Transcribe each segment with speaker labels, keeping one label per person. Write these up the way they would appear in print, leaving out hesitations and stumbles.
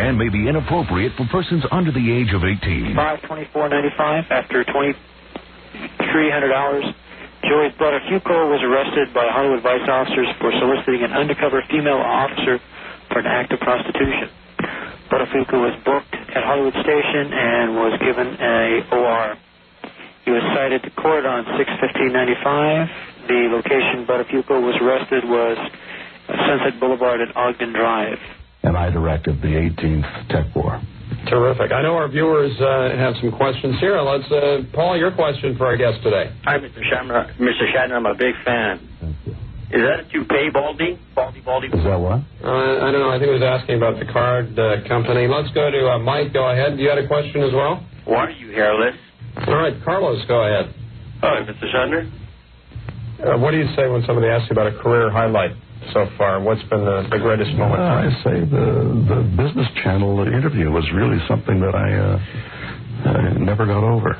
Speaker 1: and may be inappropriate for persons under the age of 18.
Speaker 2: $524.95 after $2,300. Joey Buttafuoco was arrested by Hollywood Vice officers for soliciting an undercover female officer for an act of prostitution. Buttafuoco was booked at Hollywood Station and was given a OR. He was cited to court on 6/15/95. The location Buttafuoco was arrested was Sunset Boulevard and Ogden Drive.
Speaker 3: And I directed the 18th Tech War.
Speaker 4: Terrific. I know our viewers have some questions here. Let's, Paul, your question for our guest today.
Speaker 5: Hi, Mr. Shatner. I'm a big fan.
Speaker 3: Thank you.
Speaker 5: Is that a toupee, Baldy? Baldy?
Speaker 3: Is that what?
Speaker 4: I don't know. I think he was asking about the card company. Let's go to Mike. Go ahead. You had a question as well?
Speaker 5: Why are you hairless?
Speaker 4: All right, Carlos, go ahead.
Speaker 5: Hi, Mr. Shatner.
Speaker 4: What do you say when somebody asks you about a career highlight so far? What's been the greatest moment?
Speaker 3: I say the Business Channel interview was really something that I never got over.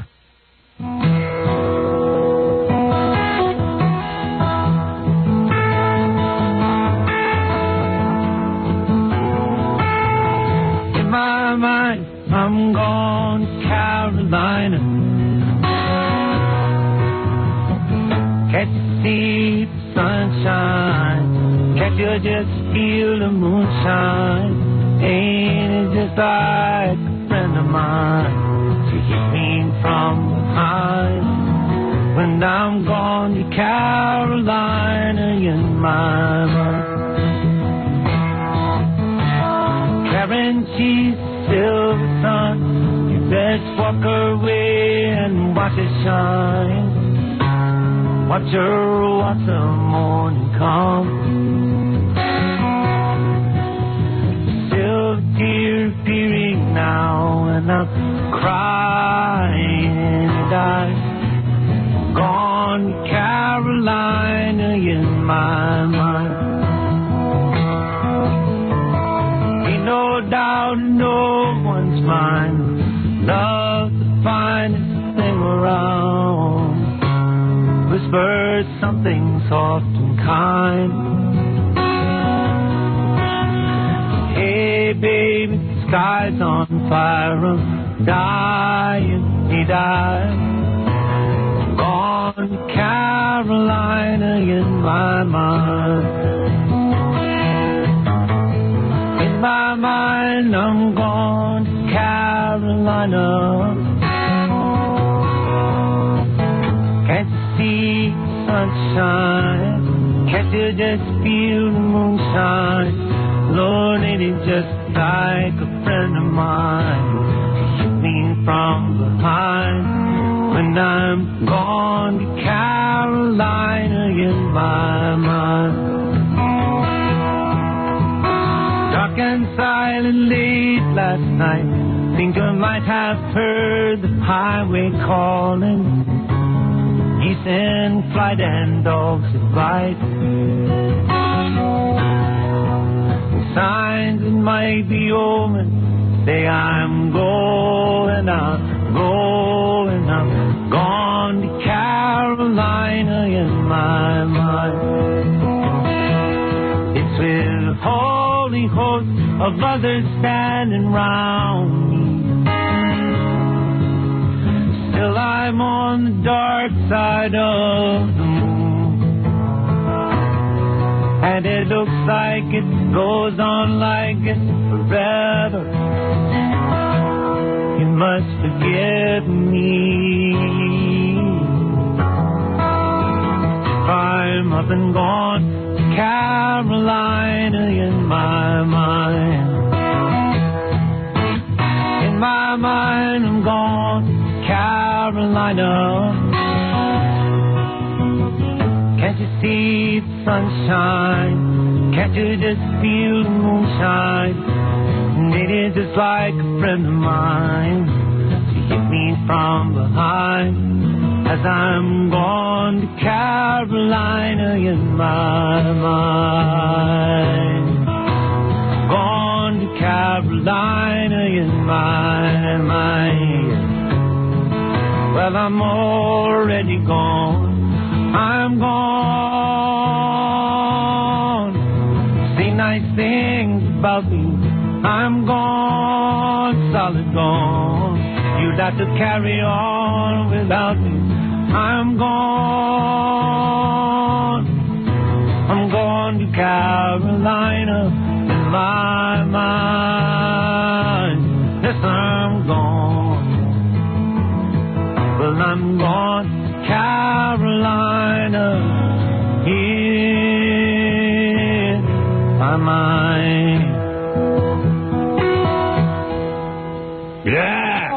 Speaker 6: In my mind, I'm gone to Carolina. Can't you see the sunshine? Can't you just feel the moonshine? Ain't it just like a friend of mine to hit me from behind? When I'm gone to Carolina in my mind. Karen, she's silver sun. You best walk away and watch it shine. Watch her watch the morning come. Still tears appearing now, and I'm crying and I'm gone to Carolina in my mind. Ain't no doubt in no one's mind. Love's the finest thing around. Whisper something soft and kind. Hey, baby, the sky's on fire. I'm dying, he died. Gone to Carolina in my mind. In my mind, I'm gone to Carolina. See sunshine, can't you just feel the moonshine? Lord, ain't it just like a friend of mine to hit me from behind? When I'm gone to Carolina in my mind. Dark and silent late last night, think I might have heard the highway calling. Geese in flight and dogs in flight. Signs that might be omen say I'm going, I'm gone to Carolina in my mind. It's with a holy host of others standing round me. Still I'm on the dark side of the moon, and it looks like it goes on like this forever. You must forgive me if I'm up and gone to Carolina in my mind. In my mind I'm gone Carolina. Can't you see the sunshine? Can't you just feel the moonshine? It is just like a friend of mine to hit me from behind as I'm gone to Carolina in my mind. Gone to Carolina in my mind. Well, I'm already gone. I'm gone. Say nice things about me, I'm gone, solid gone. You'd have to carry on without me. I'm gone. I'm going to Carolina in my mind. Yes, I'm gone. Well, I'm gone to Carolina in my mind. Yeah.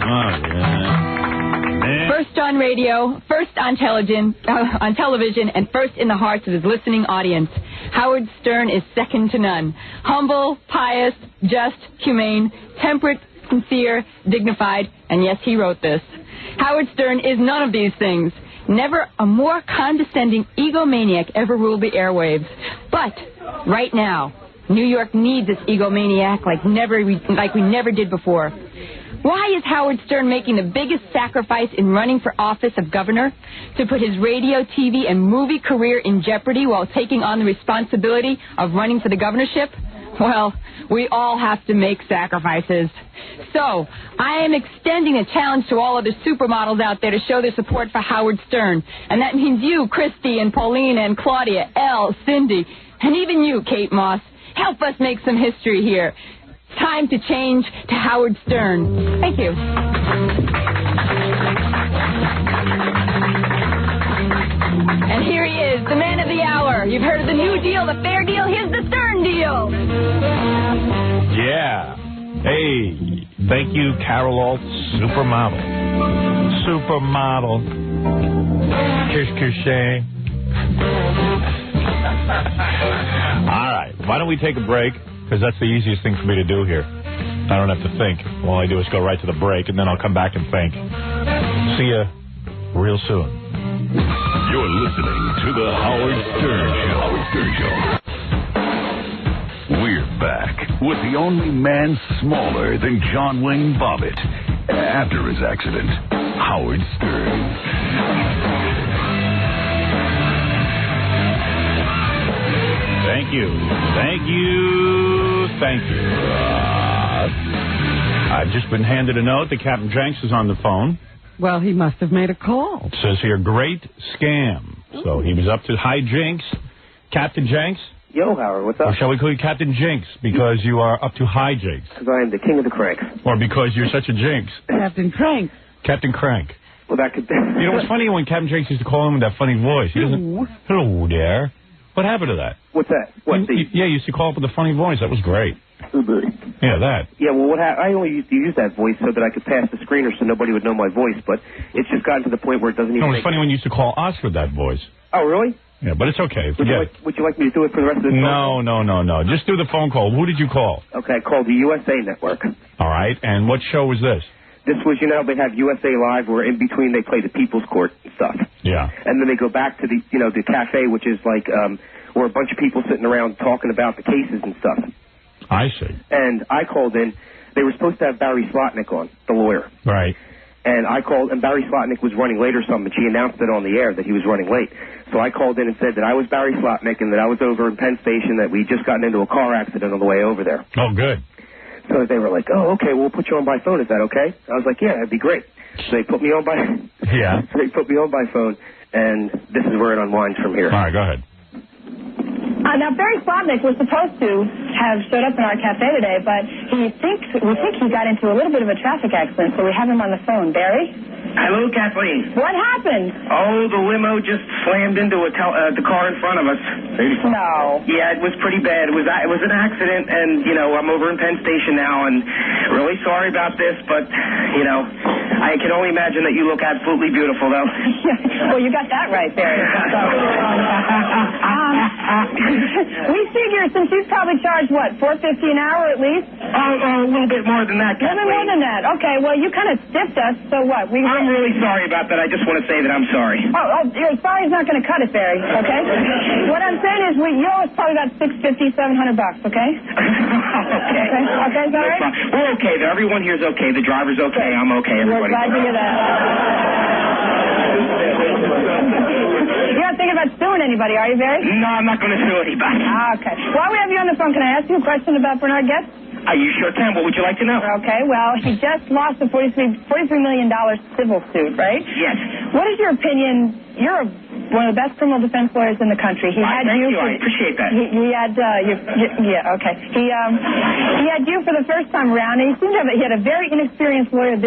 Speaker 6: Oh, yeah.
Speaker 7: First on radio, first on television, and first in the hearts of his listening audience. Howard Stern is second to none. Humble, pious, just, humane, temperate, sincere, dignified, and yes, he wrote this. Howard Stern is none of these things. Never a more condescending egomaniac ever ruled the airwaves. But right now, New York needs this egomaniac like we never did before. Why is Howard Stern making the biggest sacrifice in running for office of governor? To put his radio, TV, and movie career in jeopardy while taking on the responsibility of running for the governorship? Well, we all have to make sacrifices. So, I am extending a challenge to all other supermodels out there to show their support for Howard Stern. And that means you, Christy, and Paulina, and Claudia, Elle, Cindy, and even you, Kate Moss. Help us make some history here. Time to change to Howard Stern. Thank you. And here he is, the man of the hour. You've heard of the New Deal, the Fair Deal. Here's the Stern Deal.
Speaker 8: Yeah. Hey, thank you, Carol Alt, supermodel. Supermodel. Kish, kishay. All right, why don't we take a break? Because that's the easiest thing for me to do here. I don't have to think. All I do is go right to the break, and then I'll come back and think. See ya real soon.
Speaker 1: You're listening to The Howard Stern Show. We're back with the only man smaller than John Wayne Bobbitt after his accident, Howard Stern.
Speaker 8: Thank you. Thank you. Thank you. I've just been handed a note that Captain Jenks is on the phone.
Speaker 9: Well, he must have made a call.
Speaker 8: It says here, great scam. So he was up to hijinks. Captain Jenks?
Speaker 10: Yo, Howard, what's up?
Speaker 8: Or shall we call you Captain Jinx because you are up to hijinks?
Speaker 10: Because I am the king of the cranks.
Speaker 8: Or because you're such a jinx?
Speaker 9: Captain Crank.
Speaker 8: Captain Crank.
Speaker 10: Well, that could...
Speaker 8: You know, what's funny when Captain Jenks used to call him with that funny voice. He doesn't... Hello there. What happened to that?
Speaker 10: What's that? What,
Speaker 8: Yeah, you used to call up with a funny voice. That was great. Yeah, that.
Speaker 10: Yeah, well, I only used to use that voice so that I could pass the screener so nobody would know my voice, but it's just gotten to the point where it doesn't even...
Speaker 8: No, it's funny when you used to call us with that voice.
Speaker 10: Oh, really?
Speaker 8: Yeah, but it's okay.
Speaker 10: Would you like me to do it for the rest of the
Speaker 8: No. Just do the phone call. Who did you call?
Speaker 10: Okay, I called the USA Network.
Speaker 8: All right, and what show was this?
Speaker 10: This was, you know, they have USA Live where in between they play the People's Court and stuff.
Speaker 8: Yeah.
Speaker 10: And then they go back to the, you know, the cafe, which is like, where a bunch of people sitting around talking about the cases and stuff.
Speaker 8: I see.
Speaker 10: And I called in. They were supposed to have Barry Slotnick on, the lawyer.
Speaker 8: Right.
Speaker 10: And I called, and Barry Slotnick was running late or something. She announced it on the air that he was running late. So I called in and said that I was Barry Slotnick and that I was over in Penn Station, that we just gotten into a car accident on the way over there.
Speaker 8: Oh, good.
Speaker 10: So they were like, oh, okay, we'll put you on by phone. Is that okay? I was like, yeah, that'd be great. So they put me on by...
Speaker 8: Yeah.
Speaker 10: So they put me on by phone, and this is where it unwinds from here.
Speaker 8: All right, go ahead.
Speaker 11: Now, Barry Slotnick was supposed to have showed up in our cafe today, but we think he got into a little bit of a traffic accident, so we have him on the phone. Barry?
Speaker 12: Hello, Kathleen.
Speaker 11: What happened?
Speaker 12: Oh, the limo just slammed into the car in front of us.
Speaker 11: No.
Speaker 12: Yeah, it was pretty bad. It was an accident, and, you know, I'm over in Penn Station now, and really sorry about this, but, you know, I can only imagine that you look absolutely beautiful, though.
Speaker 11: Well, you got that right, Barry. We figure since he's probably charged, what, $4.50 an hour at least?
Speaker 12: Oh, a little bit more than that,
Speaker 11: Kathleen. A little bit more than that. Okay, well, you kind of stiffed us, so what?
Speaker 12: I'm really sorry about that. I just want to say that I'm sorry.
Speaker 11: Oh, sorry's not going to cut it, Barry, okay? What I'm saying is you owe us probably about $650, $700, okay?
Speaker 12: Okay.
Speaker 11: Okay, is that right?
Speaker 12: We're okay, though. Everyone here's okay. The driver's okay. I'm okay. Everybody.
Speaker 11: We're glad to hear that. You're not thinking about suing anybody, are you, Barry?
Speaker 12: No, I'm not going to sue anybody.
Speaker 11: Okay. While we have you on the phone, can I ask you a question about Bernard Goetz?
Speaker 12: You sure can. What would you like to know?
Speaker 11: Okay, well, he just lost a $43 million civil suit, right?
Speaker 12: Yes.
Speaker 11: What is your opinion? You're one of the best criminal defense lawyers in the country. He had
Speaker 12: thank
Speaker 11: you.
Speaker 12: I appreciate that.
Speaker 11: He had yeah, okay. He had you for the first time around, and he seemed to have he had a very inexperienced lawyer.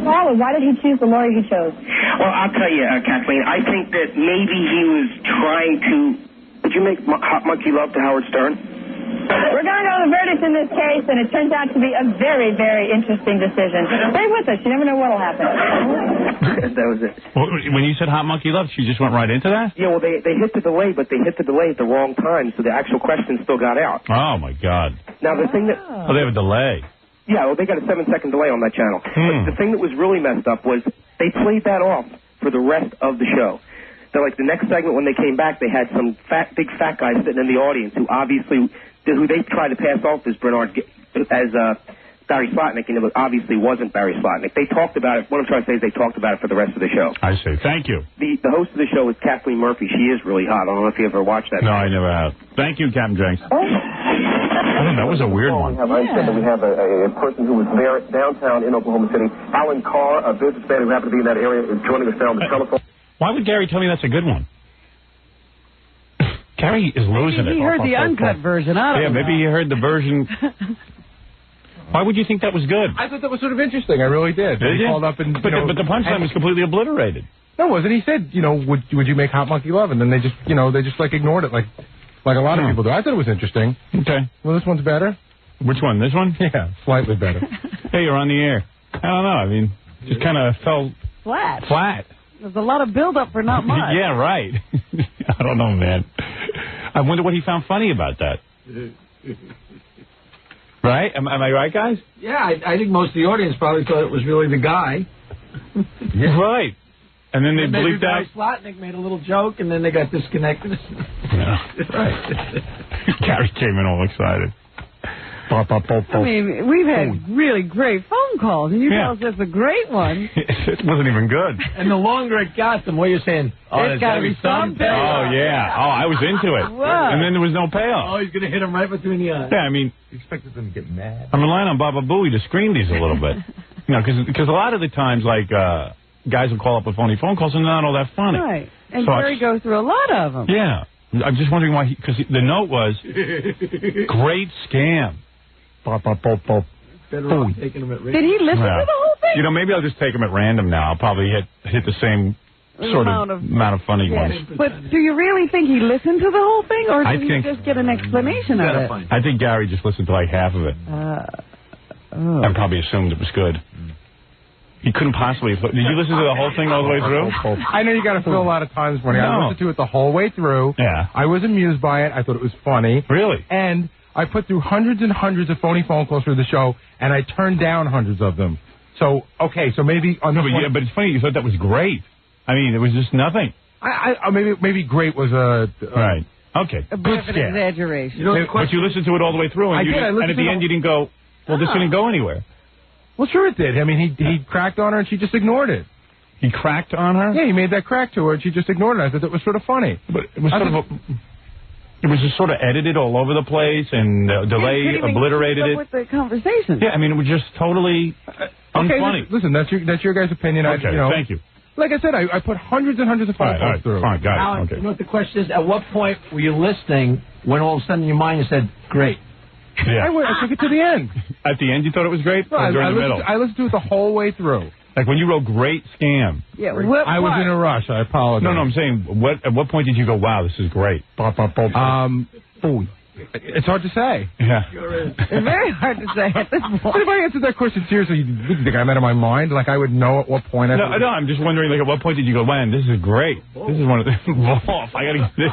Speaker 11: Why did he choose the lawyer he chose?
Speaker 12: Well, I'll tell you, Kathleen, I think that maybe he was trying to... Did you make Hot Monkey Love to Howard Stern?
Speaker 11: We're going to go to the verdict in this case, and it turns out to be a very, very interesting decision. Stay with us. You never know what will happen.
Speaker 12: That was it.
Speaker 8: Well, when you said Hot Monkey Love, she just went right into that?
Speaker 12: Yeah, well, they hit the delay, but they hit the delay at the wrong time, so the actual question still got out.
Speaker 8: Oh, my God.
Speaker 12: Now, the thing that...
Speaker 8: Oh, they have a delay.
Speaker 12: Yeah, well, they got a 7-second delay on that channel. But the thing that was really messed up was they played that off for the rest of the show. So, like, the next segment when they came back, they had some big fat guy sitting in the audience who they tried to pass off as Barry Slotnick, and it obviously wasn't Barry Slotnick. They talked about it. What I'm trying to say is they talked about it for the rest of the show.
Speaker 8: I see. Thank you.
Speaker 12: The host of the show is Kathleen Murphy. She is really hot. I don't know if you ever watched that.
Speaker 8: No, I never have. Thank you, Captain Jenks. That was a weird one.
Speaker 13: I said that we have a person who was there downtown in Oklahoma City. Alan Carr, a businessman who happened to be in that area, is joining us now on the telephone.
Speaker 8: Why would Gary tell me that's a good one? Gary is losing it.
Speaker 9: He heard the uncut version.
Speaker 8: Maybe he heard the version. Why would you think that was good?
Speaker 14: I thought that was sort of interesting. I really did.
Speaker 8: Did you?
Speaker 14: Called up and,
Speaker 8: but the punchline was completely obliterated.
Speaker 14: No, it wasn't. He said, would you make Hot Monkey Love? And then they just ignored it like a lot of people do. I thought it was interesting.
Speaker 8: Okay.
Speaker 14: Well, this one's better.
Speaker 8: Which one? This one?
Speaker 14: Yeah, slightly better.
Speaker 8: Hey, you're on the air. I don't know. I mean, just kind of fell flat.
Speaker 9: There's a lot of build-up for not much.
Speaker 8: Yeah, right. I don't know, man. I wonder what he found funny about that. Right? Am I right, guys?
Speaker 15: Yeah, I think most of the audience probably thought it was really the guy.
Speaker 8: Yeah. Right. And then they bleeped out.
Speaker 15: Slotnick made a little joke, and then they got disconnected.
Speaker 8: Yeah.
Speaker 15: Right.
Speaker 8: Gary came in all excited.
Speaker 9: I mean, we've had really great phone calls, and you tell us it's a great one.
Speaker 8: It wasn't even good.
Speaker 15: And the longer it got, the more you're saying,
Speaker 9: there's got to be some payoff.
Speaker 8: Oh, yeah. Oh, I was into it.
Speaker 9: Whoa.
Speaker 8: And then there was no payoff.
Speaker 15: Oh, he's going to hit him right between the eyes.
Speaker 8: Yeah, I mean...
Speaker 14: You expected them to get mad.
Speaker 8: I'm relying on Baba Booey to screen these a little bit. Because a lot of the times, like, guys will call up with phony phone calls and they're not all that funny.
Speaker 9: Right. And Gary goes through a lot of them.
Speaker 8: Yeah. I'm just wondering why because the note was, great scam.
Speaker 15: Better off taking him at random.
Speaker 9: Did he listen to the whole thing?
Speaker 8: Maybe I'll just take him at random now. I'll probably hit the same sort of amount of funny ones.
Speaker 9: But do you really think he listened to the whole thing, or did he just get an explanation of it?
Speaker 8: I think Gary just listened to like half of it. And probably assumed it was good. He couldn't possibly... Did you listen to the whole thing all the way through?
Speaker 14: I know you got to fill a lot of time this morning. I listened to it the whole way through.
Speaker 8: Yeah.
Speaker 14: I was amused by it. I thought it was funny.
Speaker 8: Really?
Speaker 14: And I put through hundreds and hundreds of phony phone calls through the show, and I turned down hundreds of them. So, okay, so maybe...
Speaker 8: but it's funny. You thought that was great. I mean, it was just nothing.
Speaker 14: Maybe great was a...
Speaker 8: Right. Okay.
Speaker 9: A bit of an exaggeration.
Speaker 8: But you listened to it all the way through, and at the end you didn't go, well, this didn't go anywhere.
Speaker 14: Well, sure it did. I mean, he cracked on her, and she just ignored it.
Speaker 8: He cracked on her?
Speaker 14: Yeah, he made that crack to her, and she just ignored it. I thought that was sort of funny.
Speaker 8: But it was it was just sort of edited all over the place, and delay obliterated it.
Speaker 9: With the conversation.
Speaker 8: Yeah, I mean, it was just totally unfunny.
Speaker 14: Listen, that's your guys' opinion.
Speaker 8: Okay, thank you.
Speaker 14: Like I said, I put hundreds and hundreds of phone calls through.
Speaker 8: Fine, got
Speaker 15: Alan,
Speaker 8: it. Okay.
Speaker 15: you know what the question is? At what point were you listening when all of a sudden in your mind you said, great?
Speaker 8: Yeah.
Speaker 14: I took it to the end.
Speaker 8: At the end, you thought it was great? Or during the middle?
Speaker 14: I listened to it the whole way through.
Speaker 8: Like when you wrote great scam.
Speaker 9: Yeah,
Speaker 14: I was in a rush. I apologize.
Speaker 8: No, I'm saying, at what point did you go, wow, this is great?
Speaker 14: It's hard to say.
Speaker 8: Yeah.
Speaker 9: It's very hard to say at this point.
Speaker 14: If I answered that question seriously, you think I'm out of my mind? Like I would know at what point.
Speaker 8: No, I'm just wondering, like, at what point did you go, man, this is great. This is one of the... I got to get this.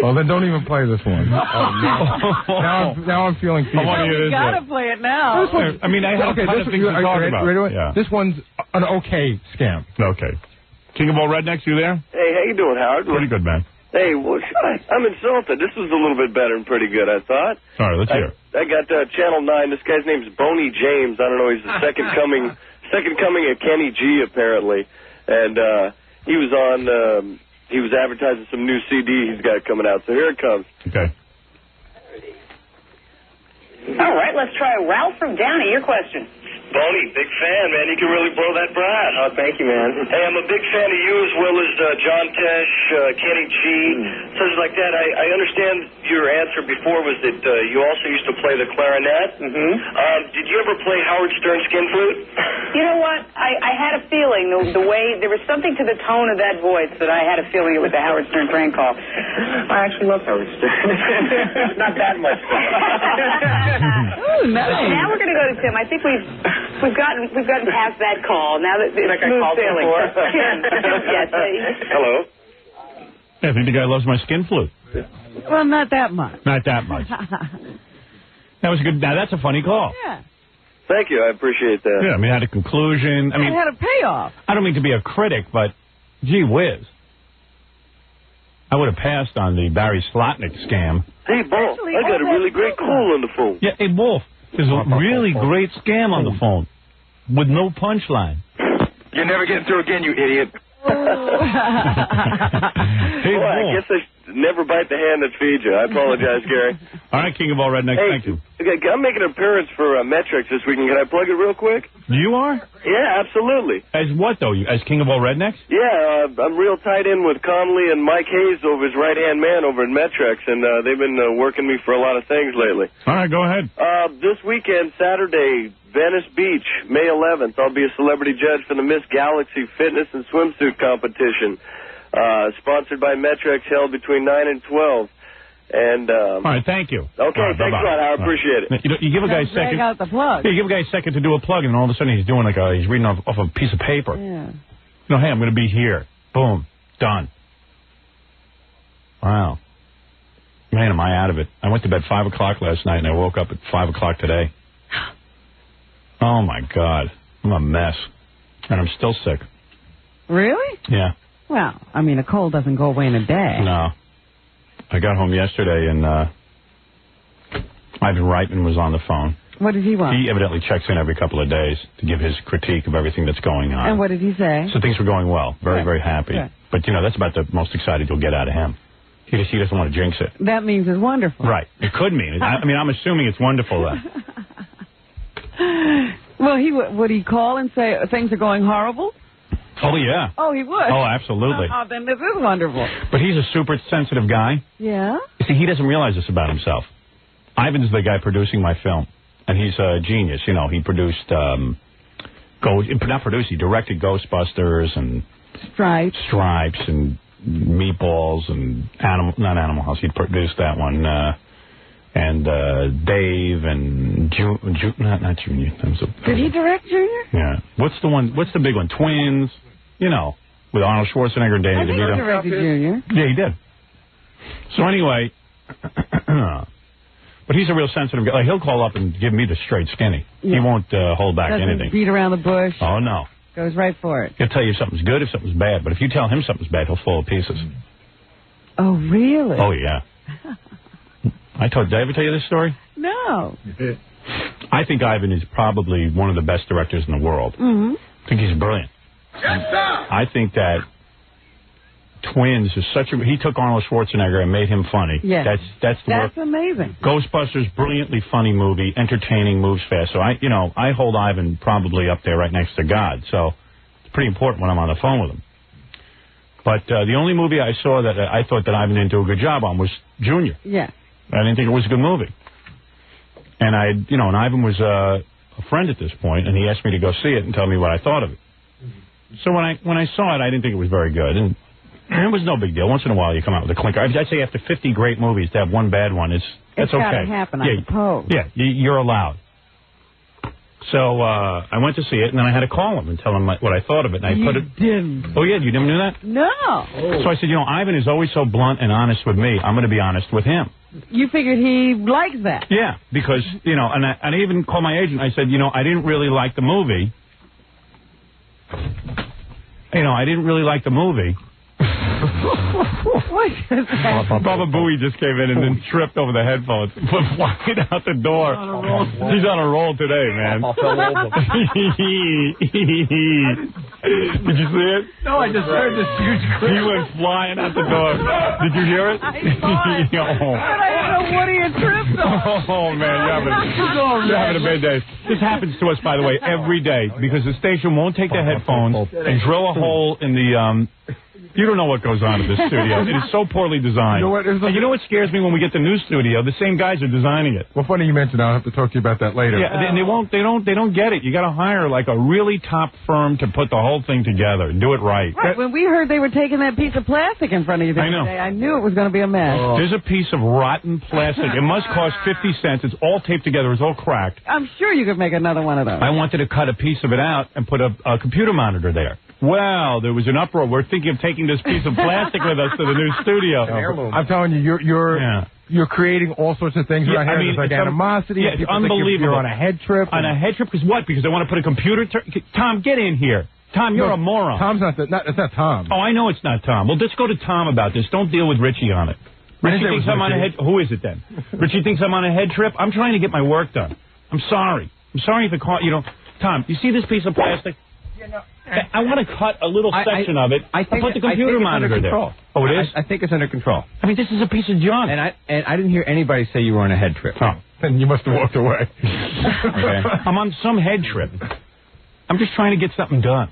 Speaker 14: Well, then don't even play this one. Now I'm feeling...
Speaker 8: I want to hear this
Speaker 9: You got to play it now.
Speaker 8: I mean, I have a ton of things to talk about. Yeah.
Speaker 14: This one's an okay scam.
Speaker 8: Okay. King of all rednecks, you there?
Speaker 16: Hey, how you doing, Howard?
Speaker 8: Pretty good, man.
Speaker 16: Hey, well, I'm insulted. This was a little bit better and pretty good, I thought.
Speaker 8: All right, let's hear it.
Speaker 16: I got Channel 9. This guy's name's Boney James. I don't know. He's the second coming of Kenny G, apparently. And he was on. He was advertising some new CD he's got coming out. So here it comes.
Speaker 8: Okay.
Speaker 17: right, let's try Ralph from Downey. Your question.
Speaker 18: Boney, big fan, man. You can really blow that brass.
Speaker 10: Oh, thank you, man.
Speaker 18: Hey, I'm a big fan of you as well as John Tesh, Kenny G, such like that. I understand your answer before was that you also used to play the clarinet. Did you ever play Howard Stern skin flute?
Speaker 17: You know what? I had a feeling the way there was something to the tone of that voice that I had a feeling it was a Howard Stern prank call.
Speaker 10: I actually love Howard Stern. Not that much.
Speaker 17: Ooh, nice. Now we're going to go to Tim. I think we've gotten past that call. Now that it's smooth sailing. Yes.
Speaker 18: Hello.
Speaker 8: I think the guy loves my skin flute.
Speaker 9: Well, not that much.
Speaker 8: Not that much. That was good. Now that's a funny call.
Speaker 9: Yeah.
Speaker 18: Thank you. I appreciate that.
Speaker 8: Yeah, I mean, it had a conclusion. I mean,
Speaker 9: it had a payoff.
Speaker 8: I don't mean to be a critic, but gee whiz. I would have passed on the Barry Slotnick scam.
Speaker 18: Hey, Wolf, I got a really great call on the phone.
Speaker 8: Yeah, hey, Wolf, there's a really great scam on the phone with no punchline.
Speaker 18: You're never getting through again, you idiot.
Speaker 8: Hey,
Speaker 18: I guess I never bite the hand that feeds you. I apologize, Gary.
Speaker 8: All right, King of all rednecks, thank you.
Speaker 18: I'm making an appearance for Metrics this weekend. Can I plug it real quick?
Speaker 8: You are?
Speaker 18: Yeah, absolutely.
Speaker 8: As what, though? As King of all rednecks?
Speaker 18: Yeah, I'm real tied in with Conley and Mike Hayes over his right-hand man over at Metrics, and they've been working me for a lot of things lately.
Speaker 8: All right, go ahead.
Speaker 18: This weekend, Saturday, Venice Beach, May 11th, I'll be a celebrity judge for the Miss Galaxy Fitness and Swimsuit Competition, sponsored by Metrics, held between 9 and 12. And
Speaker 8: all right, thank you.
Speaker 18: Okay, thanks a lot. I appreciate it.
Speaker 8: You give a guy a second.
Speaker 9: Out the plug.
Speaker 8: Yeah, you give a guy a second to do a plug, and all of a sudden he's doing he's reading off a piece of paper.
Speaker 9: Yeah.
Speaker 8: No, hey, I'm going to be here. Boom, done. Wow. Man, am I out of it. I went to bed 5 o'clock last night, and I woke up at 5 o'clock today. Oh, my God. I'm a mess. And I'm still sick.
Speaker 9: Really?
Speaker 8: Yeah.
Speaker 9: Well, I mean, a cold doesn't go away in a day.
Speaker 8: No. I got home yesterday, and Ivan Reitman was on the phone.
Speaker 9: What did he want?
Speaker 8: He evidently checks in every couple of days to give his critique of everything that's going on.
Speaker 9: And what did he say?
Speaker 8: So things were going well. Very, very happy.
Speaker 9: Good.
Speaker 8: But, that's about the most excited you'll get out of him. He doesn't want to jinx it.
Speaker 9: That means it's wonderful.
Speaker 8: Right. It could mean. I'm assuming it's wonderful, then.
Speaker 9: Well, would he call and say things are going horrible?
Speaker 8: Oh, yeah.
Speaker 9: Oh, he would?
Speaker 8: Oh, absolutely.
Speaker 9: Oh, then this is wonderful.
Speaker 8: But he's a super sensitive guy.
Speaker 9: Yeah?
Speaker 8: You see, he doesn't realize this about himself. Ivan's the guy producing my film, and he's a genius. He produced, he directed Ghostbusters and
Speaker 9: Stripes
Speaker 8: and Meatballs and not Animal House. He produced that one. And Dave and not Junior.
Speaker 9: Did he direct Junior?
Speaker 8: Yeah. What's the big one? Twins. With Arnold Schwarzenegger and Danny DeVito.
Speaker 9: He directed Junior.
Speaker 8: Yeah, he did. So anyway, but he's a real sensitive guy. He'll call up and give me the straight skinny. Yeah. He won't hold back anything.
Speaker 9: Beat around the bush.
Speaker 8: Oh no.
Speaker 9: Goes right for it.
Speaker 8: He'll tell you if something's good, if something's bad. But if you tell him something's bad, he'll fall to pieces.
Speaker 9: Oh really?
Speaker 8: Oh yeah. Did I ever tell you this story?
Speaker 9: No.
Speaker 8: I think Ivan is probably one of the best directors in the world.
Speaker 9: Mm-hmm.
Speaker 8: I think he's brilliant. I think that Twins is he took Arnold Schwarzenegger and made him funny.
Speaker 9: Yeah.
Speaker 8: That's
Speaker 9: amazing.
Speaker 8: Ghostbusters, brilliantly funny movie, entertaining, moves fast. So I hold Ivan probably up there right next to God. So it's pretty important when I'm on the phone with him. But the only movie I saw that I thought that Ivan didn't do a good job on was Junior.
Speaker 9: Yeah.
Speaker 8: I didn't think it was a good movie. And and Ivan was a friend at this point, and he asked me to go see it and tell me what I thought of it. So when I saw it, I didn't think it was very good. And it was no big deal. Once in a while, you come out with a clinker. I'd say after 50 great movies, to have one bad one, that's okay.
Speaker 9: It's got to happen, I suppose.
Speaker 8: Yeah, you're allowed. So I went to see it, and then I had to call him and tell him what I thought of it. And I put it.
Speaker 9: Didn't.
Speaker 8: Oh yeah, you didn't do that?
Speaker 9: No.
Speaker 8: So I said, Ivan is always so blunt and honest with me. I'm going to be honest with him.
Speaker 9: You figured he likes that.
Speaker 8: Yeah, because and I even called my agent. I said, I didn't really like the movie. I didn't really like the movie.
Speaker 9: What is that?
Speaker 8: Baba Booey just came in and then tripped over the headphones. Went flying out the door. He's on a roll today, man. Did you see it?
Speaker 15: No, I just heard this huge crash.
Speaker 8: He went flying out the door. Did you hear it?
Speaker 9: I saw it. But I don't know what he had tripped
Speaker 8: Oh, man, you're having a bad day. This happens to us, by the way, every day, because the station won't take their headphones and drill a hole in the... You don't know what goes on in this studio. It is so poorly designed. You know what scares me when we get the new studio? The same guys are designing it.
Speaker 14: Well, funny you mentioned that. I'll have to talk to you about that later.
Speaker 8: Yeah, and they don't get it. You got to hire like a really top firm to put the whole thing together and do it right.
Speaker 9: Right. When we heard they were taking that piece of plastic in front of you the other day, I knew it was going to be a mess.
Speaker 8: There's a piece of rotten plastic. It must cost 50 cents. It's all taped together. It's all cracked.
Speaker 9: I'm sure you could make another one of those.
Speaker 8: I wanted to cut a piece of it out and put a computer monitor there. Well, there was an uproar. We're thinking of taking this piece of plastic with us to the new studio.
Speaker 14: I'm telling you, you're creating all sorts of things around here. There's like animosity.
Speaker 8: Yeah, it's unbelievable.
Speaker 14: You're on a head trip.
Speaker 8: On a head trip? Because what? Because they want to put a computer... Tom, get in here. Tom, you're a moron.
Speaker 14: Tom's it's not Tom.
Speaker 8: Oh, I know it's not Tom. Well, let's go to Tom about this. Don't deal with Richie on it. Richie thinks I'm on a head... Who is it then? Richie thinks I'm on a head trip? I'm trying to get my work done. I'm sorry. I'm sorry if it caught... Tom, you see this piece of plastic? I want to cut a little section of it. I put the computer monitor there. Oh, it is?
Speaker 19: I think it's under control.
Speaker 8: I mean, this is a piece of junk.
Speaker 19: And I didn't hear anybody say you were on a head trip.
Speaker 14: Oh, then you must have walked away.
Speaker 19: Okay.
Speaker 8: I'm on some head trip. I'm just trying to get something done.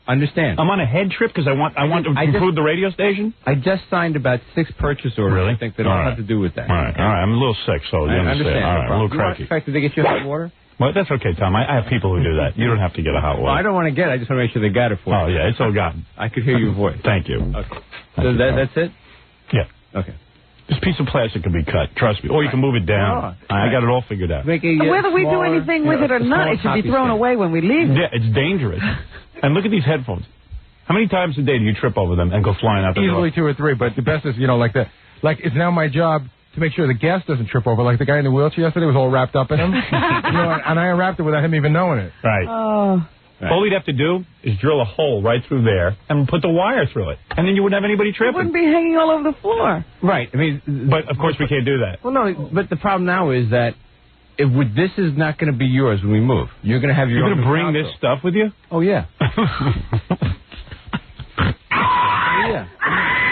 Speaker 19: Understand.
Speaker 8: I'm on a head trip because I want to improve the radio station.
Speaker 19: I just signed about 6 purchase orders.
Speaker 8: Really?
Speaker 19: I think that all have to do with that.
Speaker 8: All right. I'm a little sick, so you understand. All right, I'm a little cracky.
Speaker 19: Did they get you hot water?
Speaker 8: Well, that's okay, Tom. I have people who do that. You don't have to get a hot water.
Speaker 19: Well, I don't want to get it. I just want to make sure they got it for you.
Speaker 8: Oh, yeah, it's all gotten.
Speaker 19: I could hear your voice.
Speaker 8: Thank you.
Speaker 19: Okay. So that's it?
Speaker 8: Yeah.
Speaker 19: Okay.
Speaker 8: This piece of plastic can be cut, trust me. Or you can move it down. I got it all figured out.
Speaker 9: Whether we do anything with it or not, it should be thrown away when we leave.
Speaker 8: Yeah, it's dangerous. And look at these headphones. How many times a day do you trip over them and go flying out the door?
Speaker 14: Easily 2 or 3, but the best is, like that. Like, it's now my job to make sure the guest doesn't trip over. Like the guy in the wheelchair yesterday was all wrapped up in him. And I unwrapped it without him even knowing it.
Speaker 8: Right.
Speaker 9: Oh.
Speaker 8: All we'd have to do is drill a hole right through there and put the wire through it. And then you wouldn't have anybody tripping.
Speaker 9: It wouldn't be hanging all over the floor.
Speaker 19: Right. I mean,
Speaker 8: but of course we can't do that.
Speaker 19: Well, no, but the problem now is that this is not going to be yours when we move. You're going to have your own.
Speaker 8: You're going to bring this stuff with you?
Speaker 19: Oh, yeah. Yeah.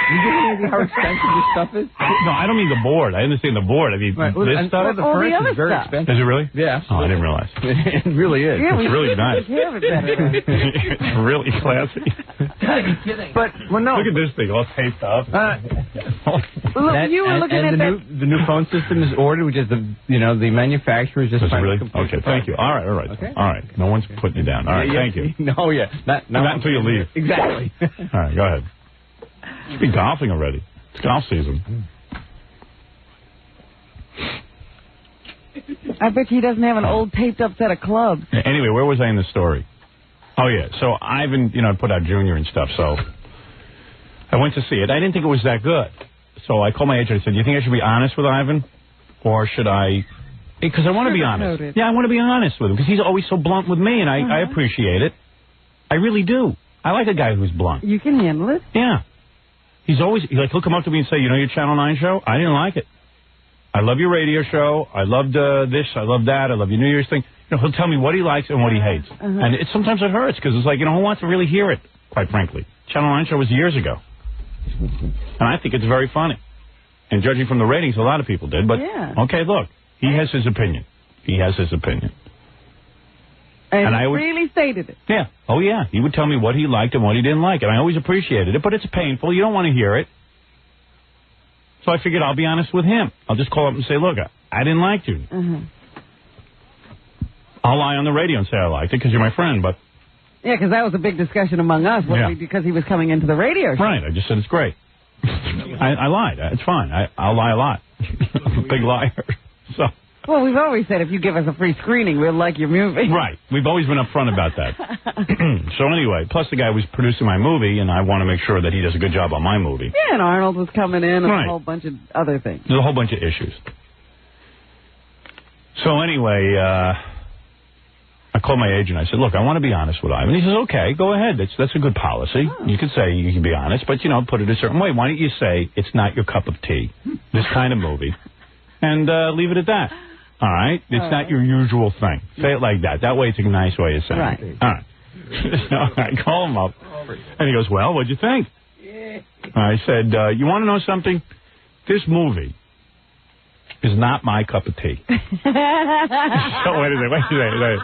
Speaker 19: You get how expensive this stuff is?
Speaker 8: No, I don't mean the board. I understand the board. I mean, this stuff.
Speaker 19: The furniture is very expensive.
Speaker 8: Is it really?
Speaker 19: Yeah.
Speaker 8: Oh, I didn't realize.
Speaker 19: It really is.
Speaker 9: Yeah,
Speaker 8: it's really nice.
Speaker 9: It's
Speaker 8: really classy.
Speaker 19: But, well, no.
Speaker 8: Look at this thing all taped up.
Speaker 9: You were looking at
Speaker 19: the new phone system is ordered, which is the manufacturer is just
Speaker 8: really? Okay, thank you. All right.
Speaker 19: Okay.
Speaker 8: All right. No one's putting you down. All right, thank you.
Speaker 19: No, yeah. Not
Speaker 8: until you leave.
Speaker 19: Exactly.
Speaker 8: All right, go ahead. You should be golfing already. It's golf season.
Speaker 9: I bet he doesn't have an old taped up set of clubs.
Speaker 8: Anyway, where was I in the story? Oh, yeah. So Ivan, put out Junior and stuff, so I went to see it. I didn't think it was that good. So I called my agent and said, do you think I should be honest with Ivan? Or should I... Because I want to be honest. Yeah, I want to be honest with him, because he's always so blunt with me, and I appreciate it. I really do. I like a guy who's blunt.
Speaker 9: You can handle it.
Speaker 8: Yeah. He's always, he'll come up to me and say, your Channel 9 show? I didn't like it. I love your radio show. I loved this. I love that. I love your New Year's thing. He'll tell me what he likes and what he hates. And sometimes it hurts, because it's like, who wants to really hear it, quite frankly? Channel 9 show was years ago. And I think it's very funny. And judging from the ratings, a lot of people did. But, okay, look, he has his opinion. He has his opinion.
Speaker 9: And I really stated it.
Speaker 8: Yeah. Oh, yeah. He would tell me what he liked and what he didn't like. And I always appreciated it, but it's painful. You don't want to hear it. So I figured I'll be honest with him. I'll just call up and say, look, I didn't like you. I'll lie on the radio and say I liked it because you're my friend, but...
Speaker 9: Yeah, because that was a big discussion among us, because he was coming into the radio show.
Speaker 8: Right. I just said it's great. I lied. It's fine. I'll lie a lot. I'm a big liar. So...
Speaker 9: Well, we've always said if you give us a free screening, we'll like your movie.
Speaker 8: Right. We've always been upfront about that. So anyway, plus the guy was producing my movie, and I want to make sure that he does a good job on my movie.
Speaker 9: Yeah, and Arnold was coming in and a whole bunch of other things.
Speaker 8: There's a whole bunch of issues. So anyway, I called my agent. I said, look, I want to be honest with Ivan. He says, okay, go ahead. That's a good policy. Oh. You could say you can be honest, but, put it a certain way. Why don't you say it's not your cup of tea, this kind of movie, and leave it at that. All right? It's not your usual thing. Say it like that. That way it's a nice way of saying it. All right. So I call him up, and he goes, well, what'd you think? I said, you want to know something? This movie is not my cup of tea. So, wait a minute.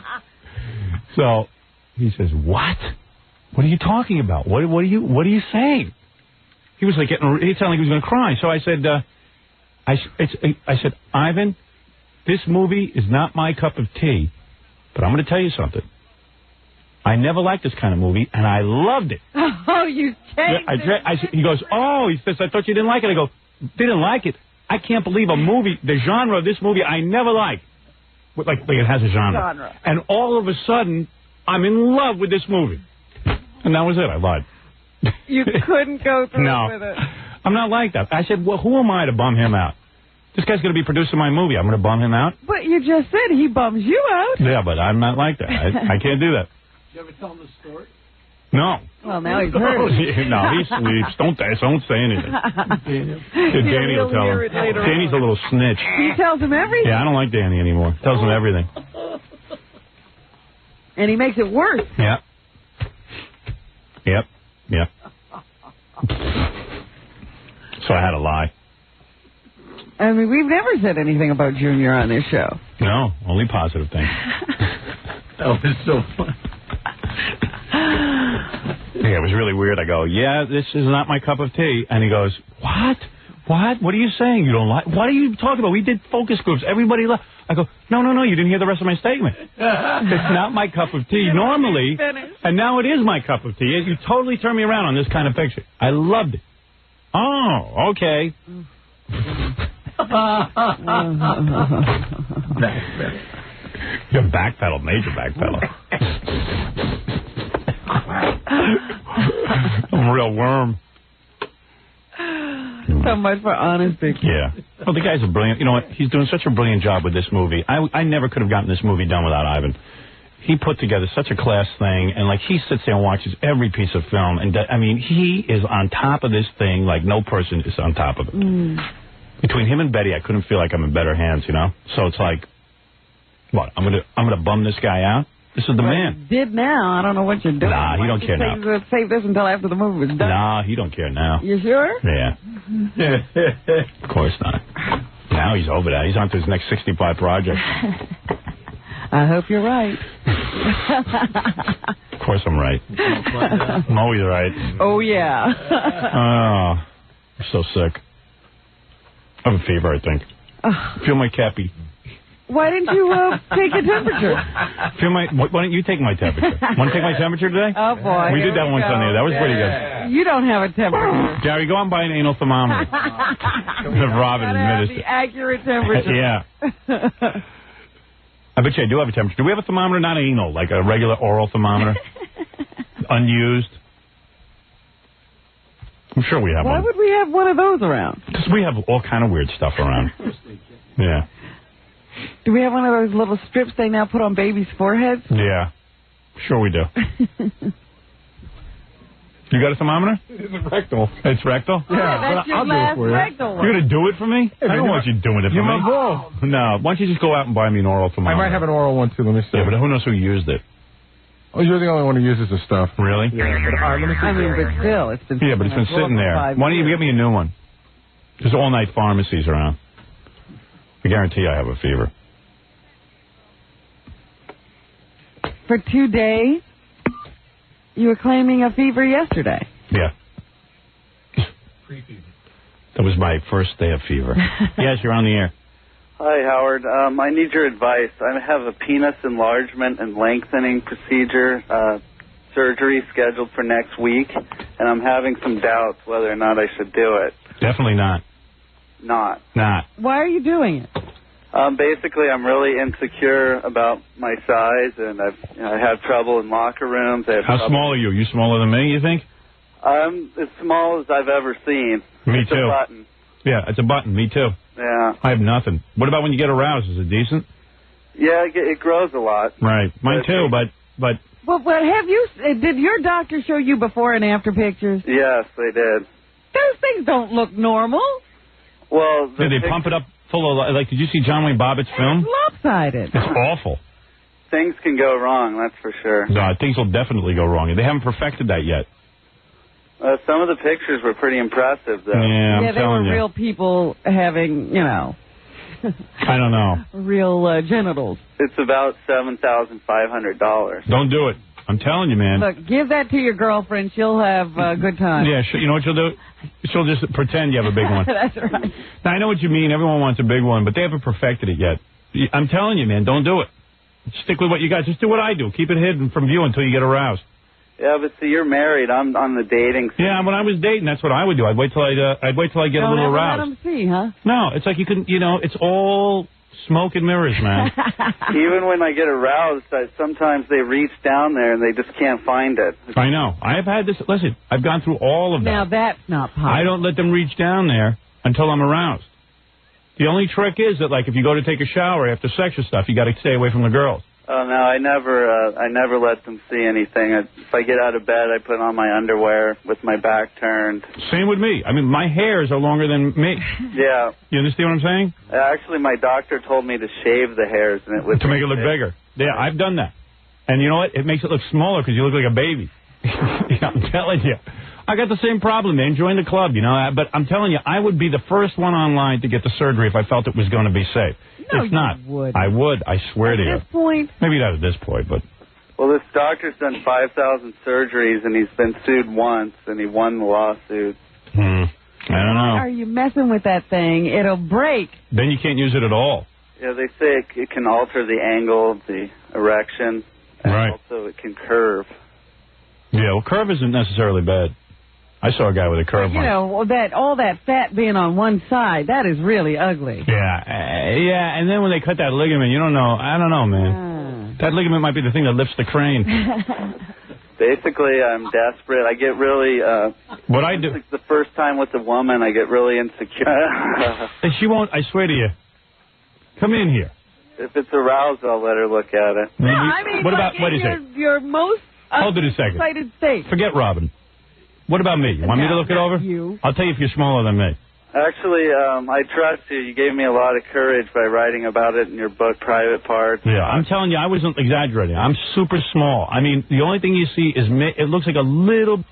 Speaker 8: So, he says, what? What are you talking about? What are you saying? He was like he sounded like he was going to cry. So I said, I said, Ivan, this movie is not my cup of tea, but I'm going to tell you something. I never liked this kind of movie, and I loved it.
Speaker 9: Oh, you changed it.
Speaker 8: He goes, oh, he says, I thought you didn't like it. I go, didn't like it? I can't believe a movie, the genre of this movie, I never liked. Like it has a genre. And all of a sudden, I'm in love with this movie. And that was it. I lied.
Speaker 9: You couldn't go through with it.
Speaker 8: I'm not like that. I said, well, who am I to bum him out? This guy's going to be producing my movie. I'm going to bum him out?
Speaker 9: But you just said he bums you out.
Speaker 8: Yeah, but I'm not like that. I can't do that.
Speaker 15: Did you ever tell him the story?
Speaker 8: No.
Speaker 9: Well, now he's heard it.
Speaker 8: No, he sleeps. Don't say anything. Danny will tell him. Danny's a little snitch.
Speaker 9: He tells him everything.
Speaker 8: Yeah, I don't like Danny anymore. Tells him everything.
Speaker 9: And he makes it worse.
Speaker 8: Yeah. Yep. So I had to lie.
Speaker 9: I mean, we've never said anything about Junior on this show.
Speaker 8: No, only positive things.
Speaker 15: That was so fun.
Speaker 8: Yeah, it was really weird. I go, yeah, this is not my cup of tea. And he goes, what? What are you saying? You don't like? What are you talking about? We did focus groups. Everybody left. I go, no, you didn't hear the rest of my statement. It's not my cup of tea normally, and now it is my cup of tea. You totally turned me around on this kind of picture. I loved it. Oh, okay. You're backpedal, major backpedal. I'm a real worm.
Speaker 9: So much for honesty.
Speaker 8: Yeah. Well, the guy's a brilliant. You know what? He's doing such a brilliant job with this movie. I never could have gotten this movie done without Ivan. He put together such a class thing, and like he sits there and watches every piece of film, and I mean, he is on top of this thing like no person is on top of it. Between him and Betty, I couldn't feel like I'm in better hands, you know. So it's like, what? I'm gonna bum this guy out. This is the man.
Speaker 9: You did now. I don't know what you're doing.
Speaker 8: Nah, he don't care now.
Speaker 9: He's going to save this until after the movie was done.
Speaker 8: Nah, he don't care now.
Speaker 9: You sure?
Speaker 8: Yeah. Of course not. Now he's over that. He's on to his next 65 project.
Speaker 9: I hope you're right.
Speaker 8: Of course I'm right. I'm always right.
Speaker 9: Oh, yeah.
Speaker 8: Oh, I'm so sick. I have a fever, I think. Feel my cappy.
Speaker 9: Why didn't you take a temperature?
Speaker 8: Why don't you take my temperature? Want to take my temperature today?
Speaker 9: Oh, boy.
Speaker 8: We did that once on there. That was pretty good.
Speaker 9: You don't have a temperature.
Speaker 8: Gary, go out and buy an anal thermometer. Have Robin administer.
Speaker 9: The accurate temperature.
Speaker 8: Yeah. I bet you I do have a temperature. Do we have a thermometer? Not anal, like a regular oral thermometer? Unused? I'm sure we have one.
Speaker 9: Why would we have one of those around?
Speaker 8: Because we have all kind of weird stuff around. Yeah.
Speaker 9: Do we have one of those little strips they now put on babies' foreheads?
Speaker 8: Yeah. Sure we do. You got a thermometer?
Speaker 14: It's rectal.
Speaker 8: It's rectal?
Speaker 9: Yeah, that's your last rectal one.
Speaker 8: You're going to do it for me? I don't want you doing it for me.
Speaker 14: You're my ball.
Speaker 8: No. Why don't you just go out and buy me an oral thermometer?
Speaker 14: I might have an oral one, too. Let me see.
Speaker 8: Yeah, but who knows who used it?
Speaker 14: Oh, you're the only one who uses the stuff.
Speaker 8: Really?
Speaker 14: Yeah.
Speaker 9: I mean, but still, it's been...
Speaker 8: Yeah, but it's been sitting there. Why don't you get me a new one? There's all-night pharmacies around. I guarantee I have a fever.
Speaker 9: For 2 days? You were claiming a fever yesterday.
Speaker 8: Yeah. That was my first day of fever. Yes, you're on the air.
Speaker 20: Hi, Howard. I need your advice. I have a penis enlargement and lengthening procedure surgery scheduled for next week, and I'm having some doubts whether or not I should do it.
Speaker 8: Definitely not.
Speaker 20: Not.
Speaker 9: Why are you doing it?
Speaker 20: Basically, I'm really insecure about my size, and I have trouble in locker rooms.
Speaker 8: How small are you? You smaller than me, you think?
Speaker 20: I'm as small as I've ever seen.
Speaker 8: Me
Speaker 20: it's
Speaker 8: too.
Speaker 20: A button.
Speaker 8: Yeah, it's a button. Me too.
Speaker 20: Yeah.
Speaker 8: I have nothing. What about when you get aroused? Is it decent?
Speaker 20: Yeah, it grows a lot.
Speaker 8: Right. Mine too, but...
Speaker 9: Well, have you... Did your doctor show you before and after pictures?
Speaker 20: Yes, they did.
Speaker 9: Those things don't look normal.
Speaker 20: Well...
Speaker 8: Did they pump it up full of... Like, did you see John Wayne Bobbitt's film?
Speaker 9: It's lopsided.
Speaker 8: It's awful.
Speaker 20: Things can go wrong, that's for sure.
Speaker 8: No, things will definitely go wrong. They haven't perfected that yet.
Speaker 20: Some of the pictures were pretty impressive, though.
Speaker 8: Yeah, I'm
Speaker 9: they
Speaker 8: telling
Speaker 9: were
Speaker 8: you.
Speaker 9: real people having,
Speaker 8: I don't know.
Speaker 9: Real genitals.
Speaker 20: It's about $7,500.
Speaker 8: Don't do it. I'm telling you, man.
Speaker 9: Look, give that to your girlfriend. She'll have a good time.
Speaker 8: Yeah, you know what she'll do? She'll just pretend you have a big one.
Speaker 9: That's right.
Speaker 8: Now, I know what you mean. Everyone wants a big one, but they haven't perfected it yet. I'm telling you, man, don't do it. Stick with what you got. Just do what I do. Keep it hidden from view until you get aroused.
Speaker 20: Yeah, but see, you're married. I'm on the dating scene.
Speaker 8: Yeah, when I was dating, that's what I would do. I'd wait till I get a little aroused.
Speaker 9: Let them see, huh?
Speaker 8: No, it's like you can, it's all smoke and mirrors, man.
Speaker 20: Even when I get aroused, sometimes they reach down there and they just can't find it.
Speaker 8: I know. I have had this. Listen, I've gone through all of that.
Speaker 9: Now that's not possible.
Speaker 8: I don't let them reach down there until I'm aroused. The only trick is that, like, if you go to take a shower after sex or stuff, you got to stay away from the girls.
Speaker 20: Oh no, I never let them see anything. If I get out of bed, I put on my underwear with my back turned.
Speaker 8: Same with me. I mean, my hairs are longer than me.
Speaker 20: Yeah.
Speaker 8: You understand what I'm saying?
Speaker 20: Actually, my doctor told me to shave the hairs, and it would
Speaker 8: to make it look bigger. Yeah, I've done that. And you know what? It makes it look smaller because you look like a baby. I'm telling you. I got the same problem, man. Join the club, But I'm telling you, I would be the first one online to get the surgery if I felt it was going to be safe.
Speaker 9: No,
Speaker 8: it's not.
Speaker 9: Would.
Speaker 8: I would. I swear to you.
Speaker 9: At this point?
Speaker 8: Maybe not at this point, but...
Speaker 20: Well, this doctor's done 5,000 surgeries, and he's been sued once, and he won the lawsuit.
Speaker 8: I don't know.
Speaker 9: Why are you messing with that thing? It'll break.
Speaker 8: Then you can't use it at all.
Speaker 20: Yeah, they say it can alter the angle of the erection, and also it can curve.
Speaker 8: Yeah, well, curve isn't necessarily bad. I saw a guy with a curve on.
Speaker 9: All that fat being on one side, that is really ugly.
Speaker 8: Yeah, and then when they cut that ligament, you don't know. I don't know, man. That ligament might be the thing that lifts the crane.
Speaker 20: Basically, I'm desperate. I get really...
Speaker 8: what I do...
Speaker 20: Like the first time with a woman, I get really insecure.
Speaker 8: And she won't, I swear to you. Come in here.
Speaker 20: If it's aroused, I'll let her look at it.
Speaker 9: No, I mean,
Speaker 8: what about... Wait a second.
Speaker 9: Your most
Speaker 8: Hold it a second.
Speaker 9: excited state.
Speaker 8: Forget Robin. What about me? You want me to look it over?
Speaker 9: You.
Speaker 8: I'll tell you if you're smaller than me.
Speaker 20: Actually, I trust you. You gave me a lot of courage by writing about it in your book, Private Parts.
Speaker 8: Yeah, I'm telling you, I wasn't exaggerating. I'm super small. I mean, the only thing you see is it looks like a little...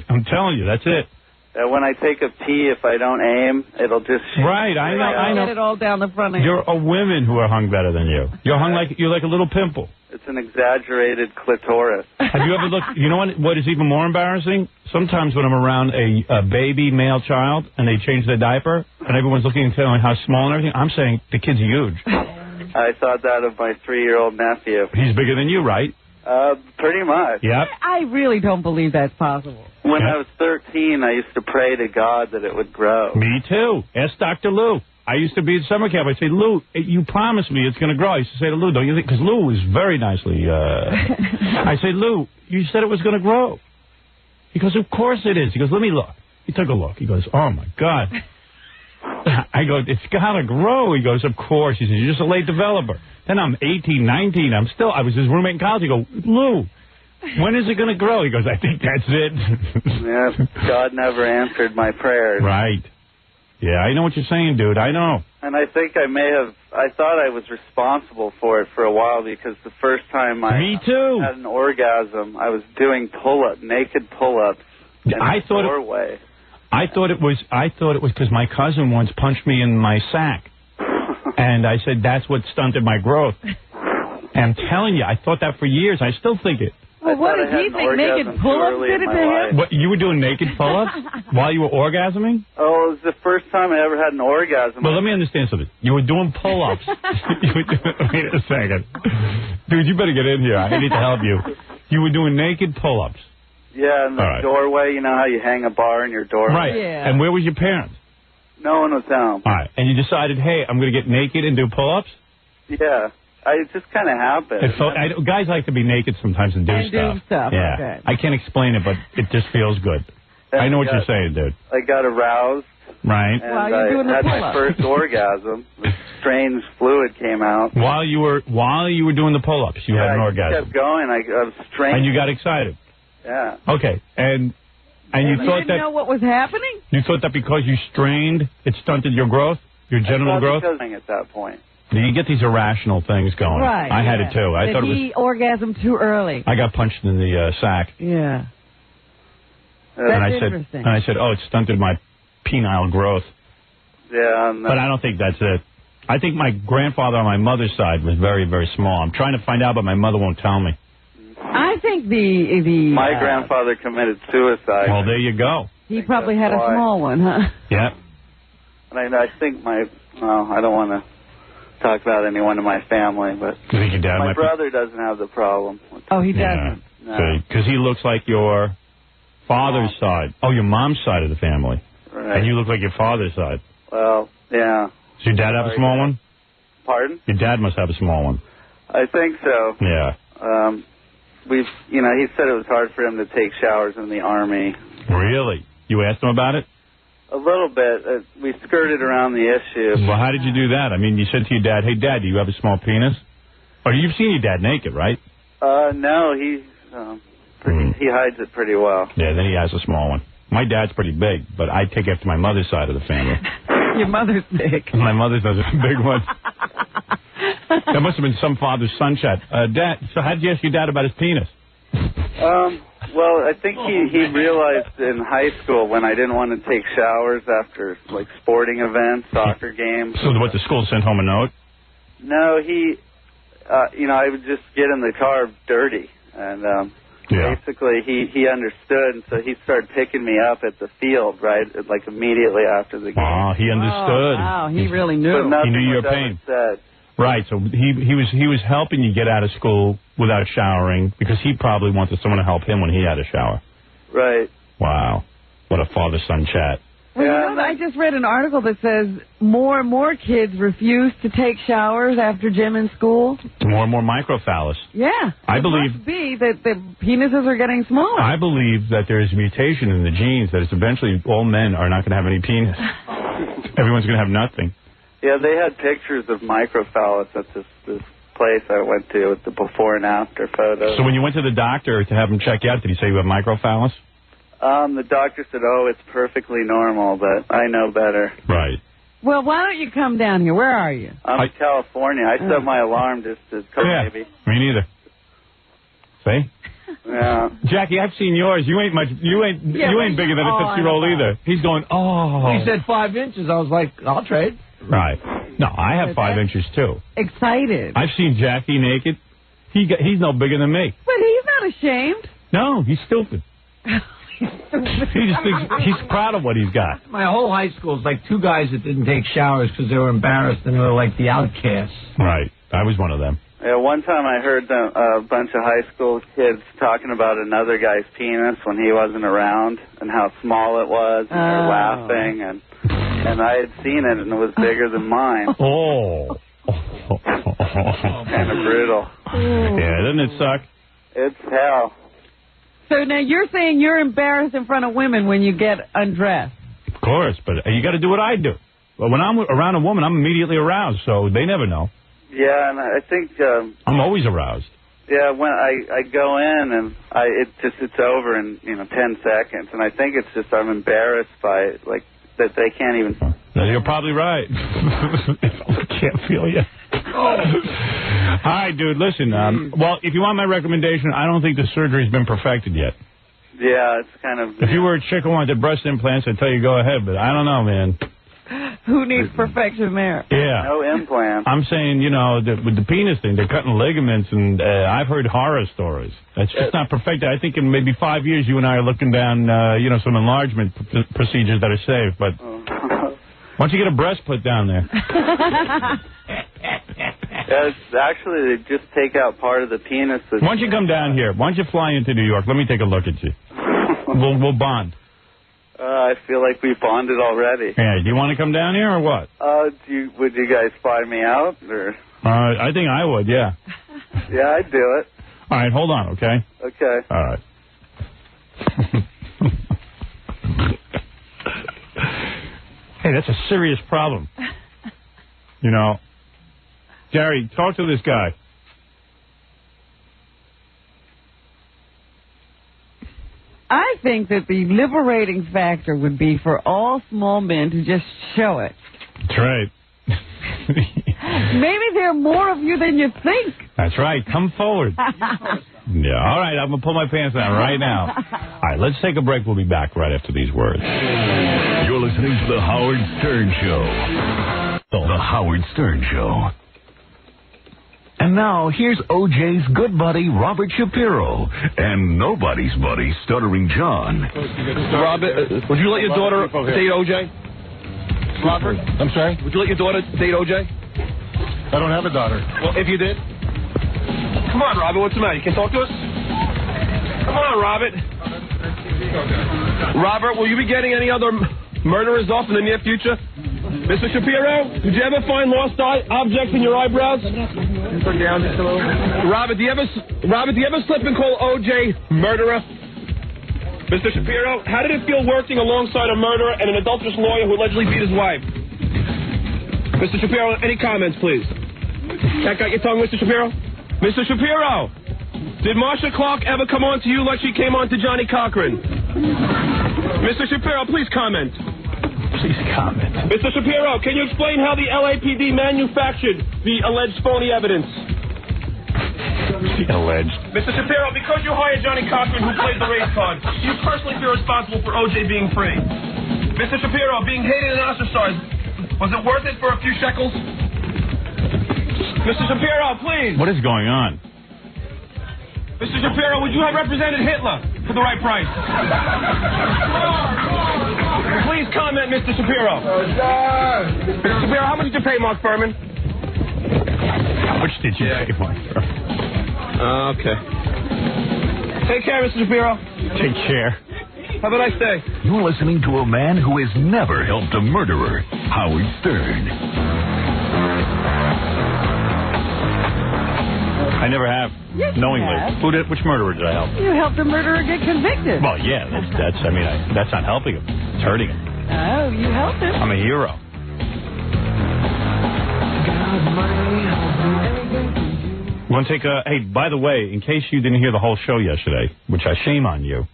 Speaker 8: I'm telling you, that's it.
Speaker 20: When I take a pee, if I don't aim, it'll just...
Speaker 8: Right, I know.
Speaker 9: Get it all down the front end.
Speaker 8: You're a women who are hung better than you. You're like a little pimple.
Speaker 20: It's an exaggerated clitoris.
Speaker 8: Have you ever looked... You know what is even more embarrassing? Sometimes when I'm around a baby male child and they change their diaper and everyone's looking and telling how small and everything, I'm saying the kid's huge.
Speaker 20: I thought that of my 3-year-old nephew.
Speaker 8: He's bigger than you, right?
Speaker 20: Pretty much.
Speaker 8: Yep.
Speaker 9: I really don't believe that's possible.
Speaker 20: When I was 13, I used to pray to God that it would grow.
Speaker 8: Me too. Ask Dr. Lou. I used to be at summer camp. I'd say, Lou, you promised me it's going to grow. I used to say to Lou, don't you think? Because Lou is very nicely... I say, Lou, you said it was going to grow. He goes, of course it is. He goes, let me look. He took a look. He goes, oh, my God. I go, it's got to grow. He goes, of course. He says, you're just a late developer. Then I'm 18, 19. I was his roommate in college. I go, Lou, when is it going to grow? He goes, I think that's it.
Speaker 20: Yeah, God never answered my prayers.
Speaker 8: Right. Yeah, I know what you're saying, dude. I know.
Speaker 20: And I think I thought I was responsible for it for a while because the first time I had an orgasm, I was doing naked pull-ups in the doorway.
Speaker 8: I thought it was because my cousin once punched me in my sack. And I said, that's what stunted my growth. And I'm telling you, I thought that for years. I still think it.
Speaker 9: Well, what did he think? Naked pull-ups did it to him?
Speaker 8: What, you were doing naked pull-ups while you were orgasming?
Speaker 20: Oh, it was the first time I ever had an orgasm.
Speaker 8: Well, let me understand something. You were doing pull-ups. Wait a second. Dude, you better get in here. I need to help you. You were doing naked pull-ups.
Speaker 20: Yeah, in the doorway. You know how you hang a bar in your doorway?
Speaker 8: Right. Yeah. And where was your parents?
Speaker 20: No one was home.
Speaker 8: All right. And you decided, hey, I'm going to get naked and do pull-ups?
Speaker 20: Yeah. It just kind of happened.
Speaker 8: Guys like to be naked sometimes and do stuff. Yeah.
Speaker 9: Okay.
Speaker 8: I can't explain it, but it just feels good. I know what you're saying, dude.
Speaker 20: I got aroused.
Speaker 8: Right.
Speaker 20: And I had my first orgasm. Strange fluid came out.
Speaker 8: While you were doing the pull-ups, you had an orgasm.
Speaker 20: I kept going. I was strange.
Speaker 8: And you got excited.
Speaker 20: Yeah.
Speaker 8: Okay. And you thought
Speaker 9: didn't know what was happening?
Speaker 8: You thought that because you strained, it stunted your growth, your genital growth?
Speaker 20: At that point.
Speaker 8: You get these irrational things going.
Speaker 9: Right.
Speaker 8: I had it too. I thought
Speaker 9: he orgasmed too early.
Speaker 8: I got punched in the sack.
Speaker 9: Yeah.
Speaker 8: That's
Speaker 9: interesting.
Speaker 8: And I said, oh, it stunted my penile growth.
Speaker 20: Yeah.
Speaker 8: But I don't think that's it. I think my grandfather on my mother's side was very, very small. I'm trying to find out, but my mother won't tell me.
Speaker 9: I think
Speaker 20: my grandfather committed suicide.
Speaker 8: Well, there you go.
Speaker 9: He probably had a small one, huh?
Speaker 8: Yeah.
Speaker 20: And I think I don't want to talk about anyone in my family, but
Speaker 8: you think your dad
Speaker 20: my
Speaker 8: might
Speaker 20: brother doesn't have the problem.
Speaker 9: Oh, he doesn't?
Speaker 20: No.
Speaker 8: Because he looks like your father's side. Oh, your mom's side of the family.
Speaker 20: Right.
Speaker 8: And you look like your father's side.
Speaker 20: Well, yeah.
Speaker 8: Does your dad have a small one?
Speaker 20: Pardon?
Speaker 8: Your dad must have a small one.
Speaker 20: I think so.
Speaker 8: Yeah.
Speaker 20: He said it was hard for him to take showers in the Army.
Speaker 8: Really? You asked him about it?
Speaker 20: A little bit. We skirted around the issue.
Speaker 8: Well, how did you do that? I mean, you said to your dad, hey, Dad, do you have a small penis? Or you've seen your dad naked, right?
Speaker 20: No, he hides it pretty well.
Speaker 8: Yeah, then he has a small one. My dad's pretty big, but I take after my mother's side of the family.
Speaker 9: Your mother's big.
Speaker 8: My mother's a big one. That must have been some father's son chat. Dad, so how did you ask your dad about his penis?
Speaker 20: Well, I think he realized in high school when I didn't want to take showers after, like, sporting events, soccer games.
Speaker 8: So what, the school sent home a note?
Speaker 20: No, I would just get in the car dirty. And basically he understood, and so he started picking me up at the field, right, like immediately after the game.
Speaker 8: Oh, he understood.
Speaker 9: Oh, wow, he really knew.
Speaker 20: But
Speaker 8: he knew your pain. Right, so he was helping you get out of school without showering because he probably wanted someone to help him when he had a shower.
Speaker 20: Right.
Speaker 8: Wow. What a father-son chat.
Speaker 9: Well, you know, I just read an article that says more and more kids refuse to take showers after gym in school.
Speaker 8: More and more microphallus.
Speaker 9: Yeah.
Speaker 8: I believe
Speaker 9: must be that the penises are getting smaller.
Speaker 8: I believe that there is a mutation in the genes that it's eventually all men are not going to have any penis. Everyone's going to have nothing.
Speaker 20: Yeah, they had pictures of microphallus at this place I went to with the before and after photos.
Speaker 8: So when you went to the doctor to have him check you out, did he say you have microphallus?
Speaker 20: The doctor said, it's perfectly normal, but I know better.
Speaker 8: Right.
Speaker 9: Well, why don't you come down here? Where are you?
Speaker 20: I'm in California. I set my alarm just to come, maybe.
Speaker 8: Me neither. See?
Speaker 20: Yeah.
Speaker 8: Jackie, I've seen yours. You ain't bigger than a 6-year-old either. He's going,
Speaker 15: He said 5 inches. I was like, I'll trade.
Speaker 8: Right. No, I have 5 inches, too.
Speaker 9: Excited.
Speaker 8: I've seen Jackie naked. He's no bigger than me.
Speaker 9: But he's not ashamed.
Speaker 8: No, he's stupid. He just thinks he's proud of what he's got.
Speaker 15: My whole high school is like 2 guys that didn't take showers because they were embarrassed and they were like the outcasts.
Speaker 8: Right. I was one of them.
Speaker 20: Yeah, one time I heard a bunch of high school kids talking about another guy's penis when he wasn't around and how small it was, and they're laughing, and I had seen it and it was bigger than mine.
Speaker 8: Oh.
Speaker 20: Kind of brutal.
Speaker 8: Yeah, doesn't it suck?
Speaker 20: It's hell.
Speaker 9: So now you're saying you're embarrassed in front of women when you get undressed.
Speaker 8: Of course, but you got to do what I do. Well, when I'm around a woman, I'm immediately aroused, so they never know.
Speaker 20: Yeah, and I think...
Speaker 8: I'm always aroused.
Speaker 20: Yeah, when I go in and it's over in 10 seconds, and I think it's just I'm embarrassed by it, like that they can't even.
Speaker 8: No, you're probably right. I can't feel you. All right, dude. Listen. Well, if you want my recommendation, I don't think the surgery's been perfected yet.
Speaker 20: Yeah, it's kind of.
Speaker 8: If you were a chick who wanted breast implants, I'd tell you go ahead, but I don't know, man.
Speaker 9: Who needs perfection there?
Speaker 8: Yeah.
Speaker 20: No implant.
Speaker 8: I'm saying, with the penis thing, they're cutting ligaments, and I've heard horror stories. That's just not perfected. I think in maybe 5 years, you and I are looking down, some enlargement procedures that are safe. But why don't you get a breast put down there?
Speaker 20: Actually, they just take out part of the penis.
Speaker 8: Why don't you come down here? Why don't you fly into New York? Let me take a look at you. We'll bond.
Speaker 20: I feel like we bonded already.
Speaker 8: Yeah, do you want to come down here or what?
Speaker 20: Would you guys fly me out? Or?
Speaker 8: I think I would, yeah.
Speaker 20: Yeah, I'd do it.
Speaker 8: All right, hold on, okay?
Speaker 20: Okay.
Speaker 8: All right. Hey, that's a serious problem. Jerry, talk to this guy.
Speaker 9: I think that the liberating factor would be for all small men to just show it.
Speaker 8: That's right.
Speaker 9: Maybe there are more of you than you think.
Speaker 8: That's right. Come forward. Yeah. All right. I'm going to pull my pants down right now. All right. Let's take a break. We'll be back right after these words.
Speaker 1: You're listening to The Howard Stern Show. The Howard Stern Show. And now, here's O.J.'s good buddy, Robert Shapiro, and nobody's buddy, Stuttering John.
Speaker 21: Robert, would you let your daughter date O.J.? Robert?
Speaker 14: I'm sorry?
Speaker 21: Would you let your daughter date O.J.?
Speaker 14: I don't have a daughter.
Speaker 21: Well, if you did? Come on, Robert, what's the matter? You can talk to us? Come on, Robert. Robert, will you be getting any other murderers off in the near future? Mr. Shapiro, did you ever find lost objects in your eyebrows? Robert, do you ever slip and call O.J. murderer? Mr. Shapiro, how did it feel working alongside a murderer and an adulterous lawyer who allegedly beat his wife? Mr. Shapiro, any comments, please? Check out your tongue, Mr. Shapiro. Mr. Shapiro, did Marsha Clark ever come on to you like she came on to Johnny Cochran? Mr. Shapiro, please comment.
Speaker 8: Please comment.
Speaker 21: Mr. Shapiro, can you explain how the LAPD manufactured the alleged phony evidence?
Speaker 8: Alleged.
Speaker 21: Mr. Shapiro, because you hired Johnny Cochran, who played the race card, you personally feel responsible for O.J. being free. Mr. Shapiro, being hated and ostracized, was it worth it for a few shekels? Mr. Shapiro, please.
Speaker 8: What is going on?
Speaker 21: Mr. Shapiro, would you have represented Hitler for the right price? Please comment, Mr. Shapiro. Mr. Shapiro, how much did you pay Mark Furman?
Speaker 8: How much did you pay Mark Furman?
Speaker 21: Okay. Take care, Mr. Shapiro.
Speaker 8: Take care.
Speaker 21: Have a nice day.
Speaker 1: You're listening to a man who has never helped a murderer, Howard Stern.
Speaker 8: I never have.
Speaker 9: Yes, you
Speaker 8: knowingly.
Speaker 9: have.
Speaker 8: Which murderer did I help?
Speaker 9: You helped a murderer get convicted.
Speaker 8: Well, yeah, that's not helping him. It's hurting him.
Speaker 9: Oh, you helped him.
Speaker 8: I'm a hero. You want to take a... Hey, by the way, in case you didn't hear the whole show yesterday, which I shame on you,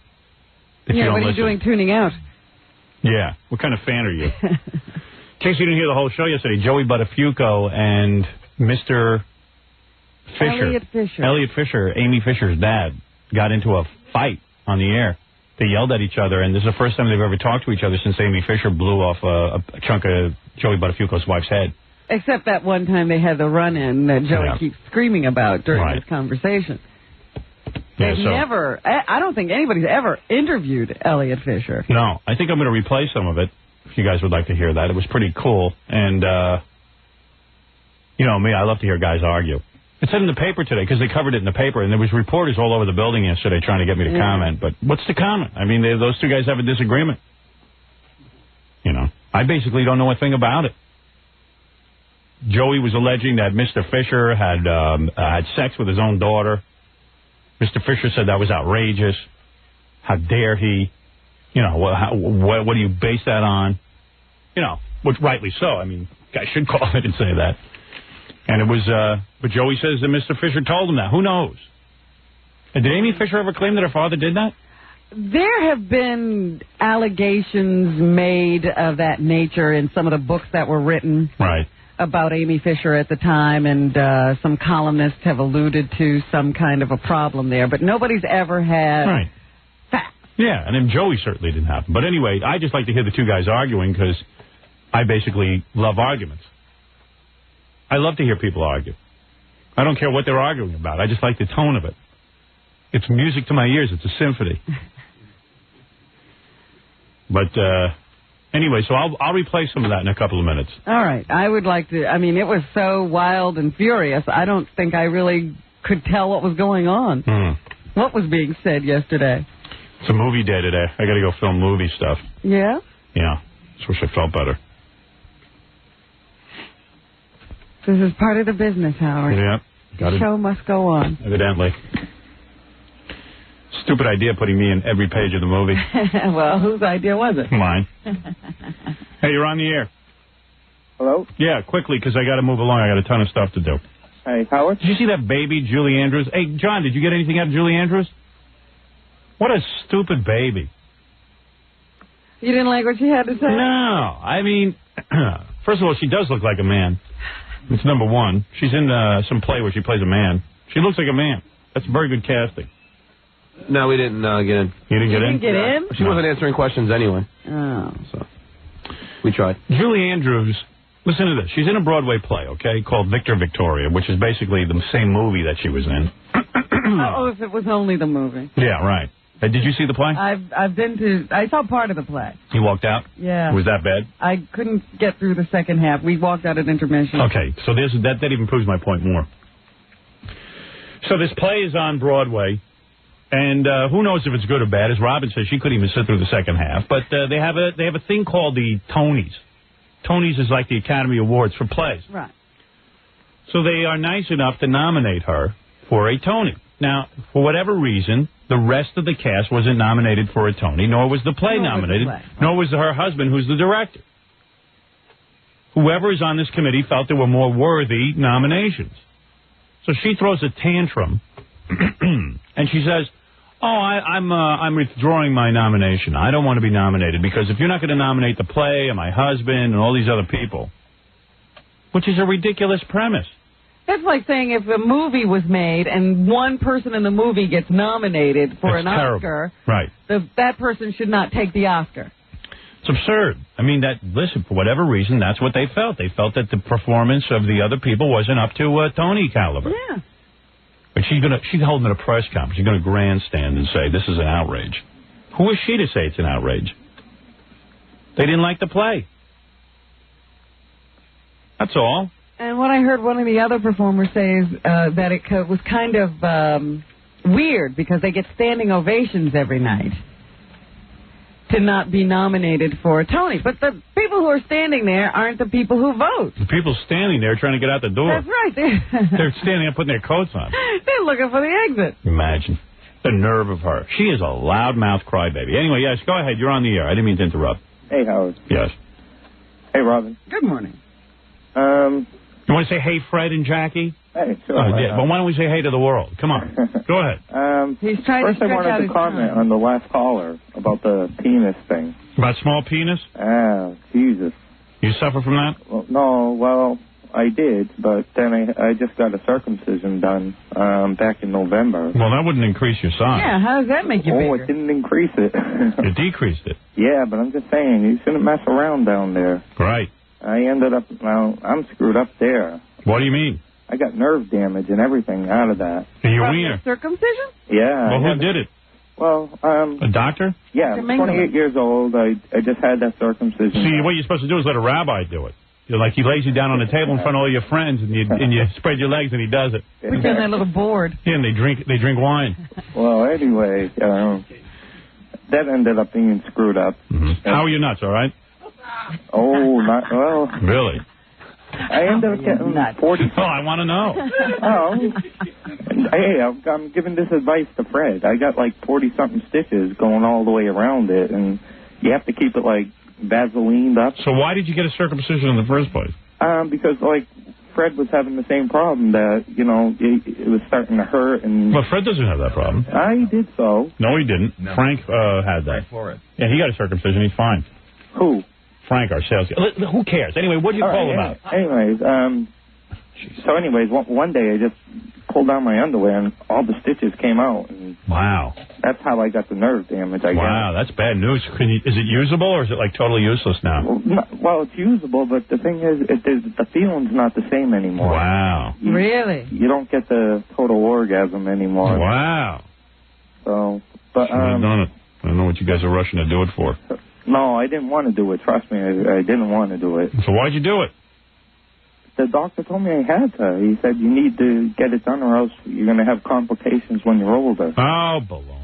Speaker 8: if you don't
Speaker 9: what are you doing tuning out?
Speaker 8: Yeah. What kind of fan are you? In case you didn't hear the whole show yesterday, Joey Buttafuoco and Mr. Fisher. Elliot Fisher, Amy Fisher's dad, got into a fight on the air. They yelled at each other, and this is the first time they've ever talked to each other since Amy Fisher blew off a chunk of Joey Buttafuoco's wife's head.
Speaker 9: Except that one time they had the run-in that Joey keeps screaming about during this conversation.
Speaker 8: Yeah,
Speaker 9: They've never, I don't think anybody's ever interviewed Elliot Fisher.
Speaker 8: No, I think I'm going to replay some of it, if you guys would like to hear that. It was pretty cool, and, you know me, I love to hear guys argue. It said in the paper today, because they covered it in the paper, and there was reporters all over the building yesterday trying to get me to comment, but what's the comment? I mean, those two guys have a disagreement. You know, I basically don't know a thing about it. Joey was alleging that Mr. Fisher had sex with his own daughter. Mr. Fisher said that was outrageous. How dare he? You know, what do you base that on? You know, which rightly so. I mean, guys should call it and say that. And it was, but Joey says that Mr. Fisher told him that. Who knows? And did Amy Fisher ever claim that her father did that?
Speaker 9: There have been allegations made of that nature in some of the books that were written.
Speaker 8: Right.
Speaker 9: About Amy Fisher at the time, and some columnists have alluded to some kind of a problem there, but nobody's ever had facts.
Speaker 8: Yeah, and then Joey certainly didn't have them. But anyway, I just like to hear the two guys arguing because I basically love arguments. I love to hear people argue. I don't care what they're arguing about. I just like the tone of it. It's music to my ears. It's a symphony. But anyway, so I'll replay some of that in a couple of minutes.
Speaker 9: All right. I would like to. I mean, it was so wild and furious. I don't think I really could tell what was going on. What was being said yesterday?
Speaker 8: It's a movie day today. I got to go film movie stuff.
Speaker 9: Yeah?
Speaker 8: Yeah. Just wish I felt better.
Speaker 9: This is part of the business, Howard.
Speaker 8: Yeah.
Speaker 9: The show must go on.
Speaker 8: Evidently. Stupid idea putting me in every page of the movie.
Speaker 9: Well, whose idea was it?
Speaker 8: Mine. Hey, you're on the air.
Speaker 12: Hello?
Speaker 8: Yeah, quickly, because I got to move along. I got a ton of stuff to do.
Speaker 12: Hey, Howard?
Speaker 8: Did you see that baby, Julie Andrews? Hey, John, did you get anything out of Julie Andrews? What a stupid baby.
Speaker 9: You didn't like what she had to say?
Speaker 8: No. I mean, first of all, she does look like a man. It's number one. She's in some play where she plays a man. She looks like a man. That's very good casting.
Speaker 12: No, we didn't get in.
Speaker 8: You didn't get in?
Speaker 9: You didn't get in?
Speaker 12: She wasn't answering questions anyway.
Speaker 9: Oh.
Speaker 12: So, we tried.
Speaker 8: Julie Andrews Listen to this. She's in a Broadway play, okay, called Victor Victoria, which is basically the same movie that she was in.
Speaker 9: Oh, if it was only the movie.
Speaker 8: Yeah, right. Did you see the play?
Speaker 9: I saw part of the play.
Speaker 8: You walked out?
Speaker 9: Yeah.
Speaker 8: Was that bad?
Speaker 9: I couldn't get through the second half. We walked out at intermission.
Speaker 8: Okay, so that even proves my point more. So this play is on Broadway, and who knows if it's good or bad. As Robin says, she couldn't even sit through the second half. But they have a thing called the Tonys. Tonys is like the Academy Awards for plays.
Speaker 9: Right.
Speaker 8: So they are nice enough to nominate her for a Tony. Now, for whatever reason, the rest of the cast wasn't nominated for a Tony, nor was the play nominated, nor was her husband, who's the director. Whoever is on this committee felt there were more worthy nominations. So she throws a tantrum, and she says, I'm withdrawing my nomination. I don't want to be nominated, because if you're not going to nominate the play and my husband and all these other people, which is a ridiculous premise.
Speaker 9: That's like saying if a movie was made and one person in the movie gets nominated for an Oscar,
Speaker 8: right?
Speaker 9: That person should not take the Oscar.
Speaker 8: It's absurd. I mean, listen, for whatever reason, that's what they felt. They felt that the performance of the other people wasn't up to Tony caliber.
Speaker 9: Yeah.
Speaker 8: But she's holding a press conference. She's going to grandstand and say, this is an outrage. Who is she to say it's an outrage? They didn't like the play. That's all.
Speaker 9: And what I heard one of the other performers say is that it was kind of weird because they get standing ovations every night to not be nominated for a Tony. But the people who are standing there aren't the people who vote.
Speaker 8: The people standing there trying to get out the door.
Speaker 9: That's right.
Speaker 8: They're standing up putting their coats on.
Speaker 9: They're looking for the exit.
Speaker 8: Imagine. The nerve of her. She is a loudmouth crybaby. Anyway, yes, go ahead. You're on the air. I didn't mean to interrupt.
Speaker 2: Hey, Howard.
Speaker 8: Yes.
Speaker 2: Hey, Robin.
Speaker 9: Good morning.
Speaker 8: You want to say hey, Fred and Jackie?
Speaker 2: Hey, sure.
Speaker 8: Well, why don't we say hey to the world? Come on. Go ahead.
Speaker 9: He's trying
Speaker 2: first,
Speaker 9: to
Speaker 2: I wanted to comment on the last caller about the penis thing.
Speaker 8: About small penis?
Speaker 2: Jesus.
Speaker 8: You suffer from that?
Speaker 2: Well, I did, but then I just got a circumcision done back in November.
Speaker 8: Well, that wouldn't increase your size.
Speaker 9: Yeah, how does that make you bigger?
Speaker 2: It didn't increase it.
Speaker 8: It decreased it.
Speaker 2: Yeah, but I'm just saying, you shouldn't mess around down there.
Speaker 8: Right.
Speaker 2: I ended up, I'm screwed up there.
Speaker 8: What do you mean?
Speaker 2: I got nerve damage and everything out of that.
Speaker 8: And your wiener?
Speaker 9: Circumcision?
Speaker 2: Yeah.
Speaker 8: Well, who did it?
Speaker 2: Well,
Speaker 8: a doctor?
Speaker 2: Yeah, I'm 28 years old. I just had that circumcision.
Speaker 8: See, what you're supposed to do is let a rabbi do it. You're like, he lays you down on the table in front of all your friends, and you spread your legs, and he does it.
Speaker 9: Put you on that little board.
Speaker 8: Yeah, and they drink wine.
Speaker 2: Well, anyway, that ended up being screwed up.
Speaker 8: Mm-hmm. How are your nuts, all right?
Speaker 2: Oh, not well.
Speaker 8: Really?
Speaker 2: I ended up getting 40.
Speaker 8: Oh, I want to know.
Speaker 2: Hey, I'm giving this advice to Fred. I got like 40-something stitches going all the way around it, and you have to keep it like Vaselined up.
Speaker 8: So why did you get a circumcision in the first place?
Speaker 2: Because like Fred was having the same problem that it was starting to hurt and.
Speaker 8: Well, Fred doesn't have that problem.
Speaker 2: I did so.
Speaker 8: No, he didn't. No. Frank had that.
Speaker 2: For it.
Speaker 8: Yeah, he got a circumcision. He's fine.
Speaker 2: Who?
Speaker 8: Frank, our sales guy. Who cares? Anyway, what did you call about?
Speaker 2: Anyways, one day I just pulled down my underwear and all the stitches came out. And
Speaker 8: wow.
Speaker 2: That's how I got the nerve damage, I guess.
Speaker 8: Wow, that's bad news. Is it usable or is it like totally useless now?
Speaker 2: Well, it's usable, but the thing is, the feeling's not the same anymore.
Speaker 8: Wow.
Speaker 9: Really?
Speaker 2: You don't get the total orgasm anymore.
Speaker 8: Wow.
Speaker 2: So, but
Speaker 8: should have done it. I don't know what you guys are rushing to do it for.
Speaker 2: No, I didn't want to do it. Trust me, I didn't want to do it.
Speaker 8: So why'd you do it?
Speaker 2: The doctor told me I had to. He said you need to get it done or else you're going to have complications when you're older.
Speaker 8: Oh, baloney.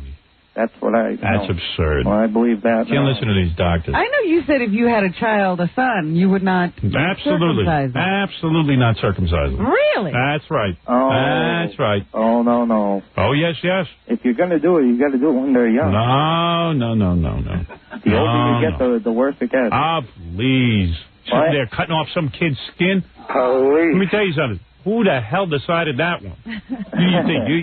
Speaker 2: That's what I...
Speaker 8: That's absurd.
Speaker 2: Well, I believe that.
Speaker 8: You can't listen to these doctors.
Speaker 9: I know you said if you had a child, a son, you would not circumcise him.
Speaker 8: Absolutely not circumcise him.
Speaker 9: Really?
Speaker 8: That's right.
Speaker 2: Oh.
Speaker 8: That's right.
Speaker 2: Oh, no.
Speaker 8: Oh, yes.
Speaker 2: If you're going to do it, you got to do it when they're young.
Speaker 8: No.
Speaker 2: The older you get, the worse it gets.
Speaker 8: Ah, please. Sitting there cutting off some kid's skin.
Speaker 2: Please.
Speaker 8: Let me tell you something. Who the hell decided that one?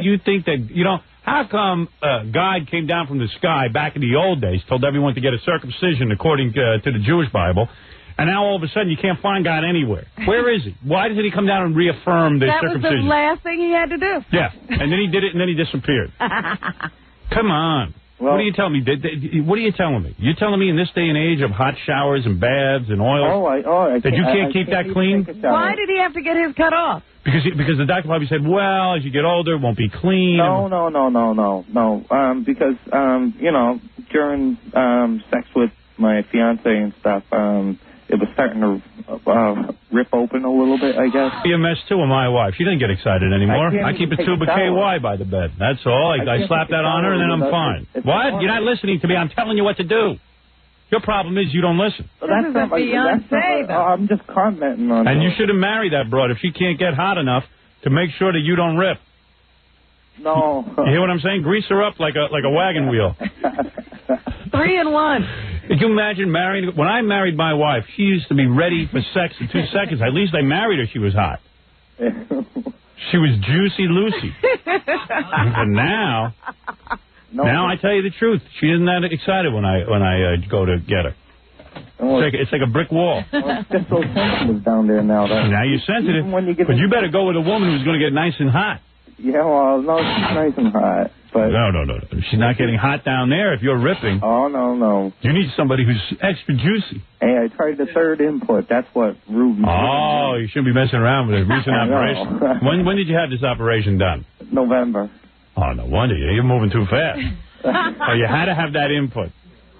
Speaker 8: You think that, how come God came down from the sky back in the old days, told everyone to get a circumcision according to the Jewish Bible, and now all of a sudden you can't find God anywhere? Where is he? Why doesn't he come down and reaffirm the circumcision?
Speaker 9: That was the last thing he had to do.
Speaker 8: Yeah, and then he did it, and then he disappeared. Come on.
Speaker 12: Well,
Speaker 8: what are you telling me? What are you telling me? You're telling me in this day and age of hot showers and baths and oils that you can't keep that clean?
Speaker 9: Why did he have to get his cut off?
Speaker 8: Because the doctor probably said, well, as you get older, it won't be clean.
Speaker 12: No. Because you know, during sex with my fiance and stuff, it was starting to rip open a little bit, I guess.
Speaker 8: Be a mess too with my wife. She doesn't get excited anymore. I keep a tube of KY by the bed. That's all. I slap that on her and then I'm fine. What? You're not listening to me. I'm telling you what to do. Your problem is you don't listen.
Speaker 12: That's not my fiance, though. I'm just commenting on.
Speaker 8: And you shouldn't marry that broad if she can't get hot enough to make sure that you don't rip.
Speaker 12: No.
Speaker 8: You hear what I'm saying? Grease her up like a wagon wheel.
Speaker 9: 3 in 1.
Speaker 8: Could you imagine marrying? When I married my wife, she used to be ready for sex in 2 seconds. At least I married her. She was hot. She was juicy Lucy. And now I tell you the truth. She isn't that excited when I go to get her. It's like a brick wall.
Speaker 12: It's just so sensitive down there now.
Speaker 8: Now you're sensitive, but you better go with a woman who's going to get nice and hot.
Speaker 12: Yeah, well, no, she's nice and hot. But
Speaker 8: No. She's not getting hot down there if you're ripping.
Speaker 12: Oh, no.
Speaker 8: You need somebody who's extra juicy.
Speaker 12: Hey, I tried the third input. That's what Ruben.
Speaker 8: Oh, you shouldn't be messing around with a recent operation. When did you have this operation done?
Speaker 12: November.
Speaker 8: Oh, no wonder. You're moving too fast. Oh, you had to have that input.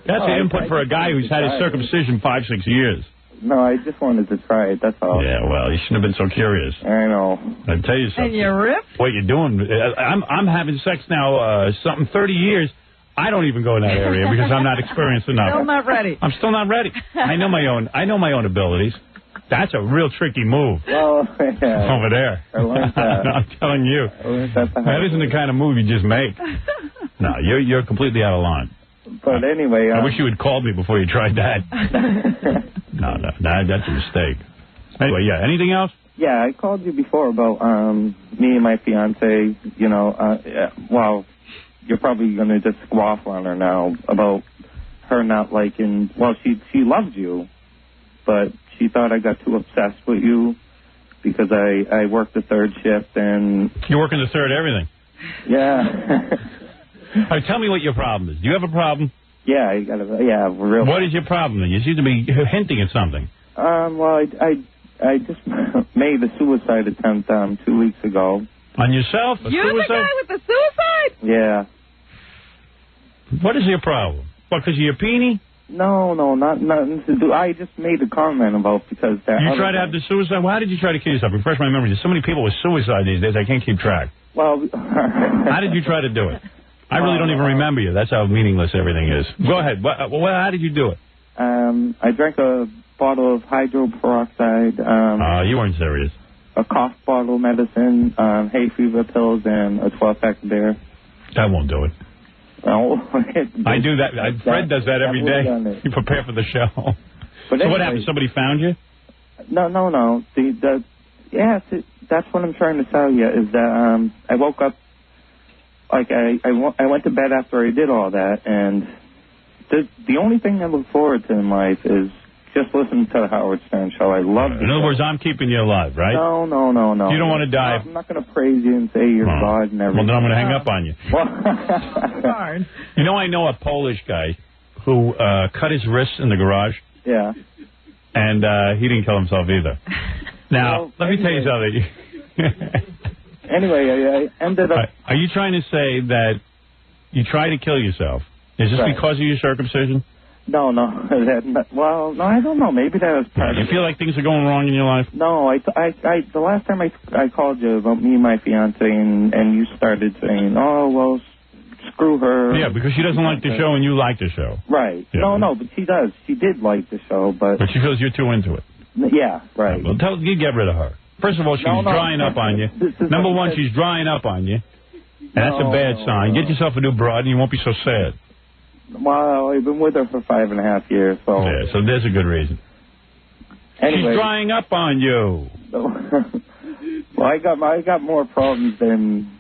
Speaker 8: That's the input for a guy who's had his circumcision 5-6 years.
Speaker 12: No, I just wanted to try it, that's all.
Speaker 8: Yeah, well, you shouldn't have been so curious.
Speaker 12: I know.
Speaker 8: I'll tell you something.
Speaker 9: And you rip?
Speaker 8: What you're doing, I'm having sex now, 30 years. I don't even go in that area because I'm not experienced enough.
Speaker 9: Still not ready.
Speaker 8: I'm still not ready. I know my own abilities. That's a real tricky move.
Speaker 12: Oh, yeah.
Speaker 8: Over there.
Speaker 12: I like that.
Speaker 8: I'm telling you. That isn't the kind of move you just make. No, you're completely out of line.
Speaker 12: But anyway...
Speaker 8: I wish you had called me before you tried that. No, that's a mistake. Anyway, yeah, anything else?
Speaker 12: Yeah, I called you before about me and my fiance, you know, well, you're probably going to just squash on her now about her not liking... Well, she loved you, but she thought I got too obsessed with you because I worked the third shift and...
Speaker 8: You're working the third everything.
Speaker 12: Yeah.
Speaker 8: All right, tell me what your problem is. Do you have a problem?
Speaker 12: Yeah, real.
Speaker 8: What is your problem? You seem to be hinting at something.
Speaker 12: Well, I just made a suicide attempt 2 weeks ago.
Speaker 8: On yourself?
Speaker 9: You're the guy with the suicide?
Speaker 12: Yeah.
Speaker 8: What is your problem? What, because of your peenie?
Speaker 12: No, nothing to do. I just made a comment about because that.
Speaker 8: You tried to have the suicide? Well, how did you try to kill yourself? Refresh my memory. There's so many people with suicide these days, I can't keep track.
Speaker 12: Well,
Speaker 8: how did you try to do it? I really don't even remember you. That's how meaningless everything is. Go ahead. How did you do it?
Speaker 12: I drank a bottle of hydroperoxide.
Speaker 8: You weren't serious.
Speaker 12: A cough bottle of medicine, hay fever pills, and a 12-pack of beer.
Speaker 8: That won't do it.
Speaker 12: No.
Speaker 8: I do that. Fred does that every day. You prepare for the show. So what happened? Somebody found you?
Speaker 12: No. That's what I'm trying to tell you is that I woke up. Like, I went to bed after I did all that, and the only thing I look forward to in life is just listening to the Howard Stern show. I love it.
Speaker 8: In other words, I'm keeping you alive, right?
Speaker 12: No.
Speaker 8: You don't want to die.
Speaker 12: I'm not going to praise you and say you're God and everything.
Speaker 8: Well, then I'm going to hang up on you. You know, I know a Polish guy who cut his wrists in the garage.
Speaker 12: Yeah.
Speaker 8: And he didn't kill himself either. Now, let me tell you something.
Speaker 12: Anyway, I ended up...
Speaker 8: Are you trying to say that you tried to kill yourself? Is this because of your circumcision?
Speaker 12: No. Well, no, I don't know. Maybe that was part of it.
Speaker 8: You feel like things are going wrong in your life?
Speaker 12: No, the last time I called you about me and my fiance, and you started saying, oh, well, screw her.
Speaker 8: Yeah, because she doesn't like the show and you like the show.
Speaker 12: Right. Yeah. No, but she does. She did like the show, but...
Speaker 8: But she feels you're too into it.
Speaker 12: Yeah, right.
Speaker 8: Well, you get rid of her. First of all, she's drying up on you. Number one, she's drying up on you. And that's a bad sign. Get yourself a new broad and you won't be so sad.
Speaker 12: Well, I've been with her for 5.5 years, so...
Speaker 8: Yeah, so there's a good reason.
Speaker 12: Anyway.
Speaker 8: She's drying up on you.
Speaker 12: Well, I got more problems than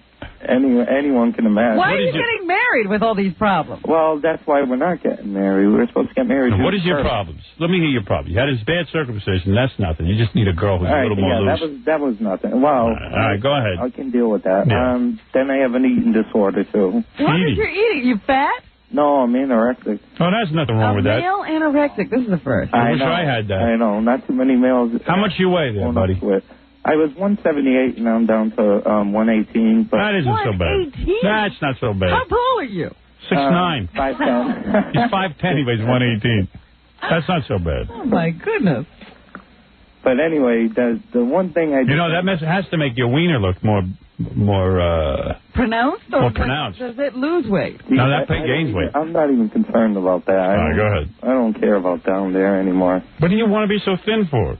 Speaker 12: anyone can imagine.
Speaker 9: Why are you getting married with all these problems?
Speaker 12: Well, that's why we're not getting married. We were supposed to get married.
Speaker 8: What is your problems? Let me hear your problems. You had this bad circumcision. That's nothing. You just need a girl who's a little more loose.
Speaker 12: That was nothing. Well,
Speaker 8: all right, go ahead.
Speaker 12: I can deal with that.
Speaker 8: Yeah.
Speaker 12: Then I have an eating disorder, too.
Speaker 9: What is your eating? You fat?
Speaker 2: No, I'm anorexic.
Speaker 8: Oh, there's nothing wrong with that.
Speaker 9: Male anorexic. This is the first.
Speaker 8: I wish I had that.
Speaker 2: I know. Not too many males.
Speaker 8: How much you weigh there, buddy?
Speaker 2: I was 178, and I'm down to 118. But
Speaker 8: that isn't so bad.
Speaker 9: 118?
Speaker 8: That's not so bad.
Speaker 9: How tall are you?
Speaker 8: 6'9".
Speaker 2: 5'10".
Speaker 8: He's 5'10", he weighs 118. That's not so bad.
Speaker 9: Oh, my goodness.
Speaker 2: But anyway, the one thing I...
Speaker 8: You know, that has to make your wiener look more
Speaker 9: pronounced? Or
Speaker 8: more pronounced.
Speaker 9: Does it lose weight?
Speaker 8: No, that pig gains weight.
Speaker 2: I'm not even concerned about that.
Speaker 8: All right, go ahead.
Speaker 2: I don't care about down there anymore.
Speaker 8: What do you want to be so thin for?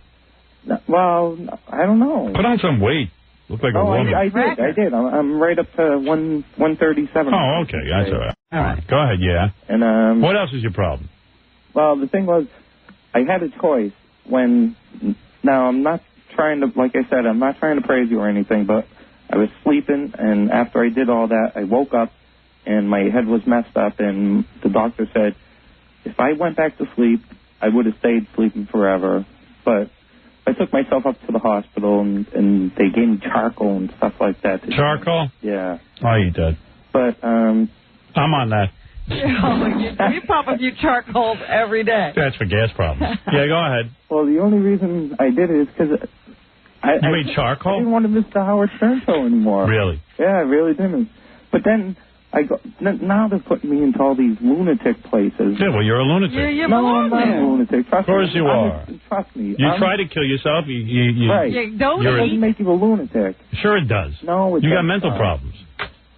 Speaker 2: Well, I don't know.
Speaker 8: Put on some weight. Look like a woman.
Speaker 2: I did. I'm right up to 137.
Speaker 8: Oh, okay. That's all right. All right. Go ahead, yeah.
Speaker 2: And
Speaker 8: what else is your problem?
Speaker 2: Well, the thing was, I had a choice when... Now, I'm not trying to, like I said, I'm not trying to praise you or anything, but I was sleeping, and after I did all that, I woke up, and my head was messed up, and the doctor said, if I went back to sleep, I would have stayed sleeping forever, but I took myself up to the hospital, and they gave me charcoal and stuff like that.
Speaker 8: Charcoal?
Speaker 2: Yeah.
Speaker 8: I'll eat that.
Speaker 2: But,
Speaker 8: I'm on that.
Speaker 9: You pop a few charcoals every day.
Speaker 8: That's for gas problems. Yeah, go ahead.
Speaker 2: Well, the only reason I did it is because I
Speaker 8: made charcoal?
Speaker 2: I didn't want to miss the Howard Stern show anymore.
Speaker 8: Really?
Speaker 2: Yeah, I really didn't. But then now they're putting me into all these lunatic places.
Speaker 8: Yeah, well, you're a lunatic.
Speaker 2: No, I'm not a lunatic. Trust me.
Speaker 8: Of course you are.
Speaker 2: Trust me.
Speaker 8: You try to kill yourself.
Speaker 2: Right.
Speaker 9: Yeah, don't
Speaker 2: it doesn't make you a lunatic.
Speaker 8: Sure it does.
Speaker 2: No, it
Speaker 8: You got
Speaker 2: doesn't.
Speaker 8: mental problems.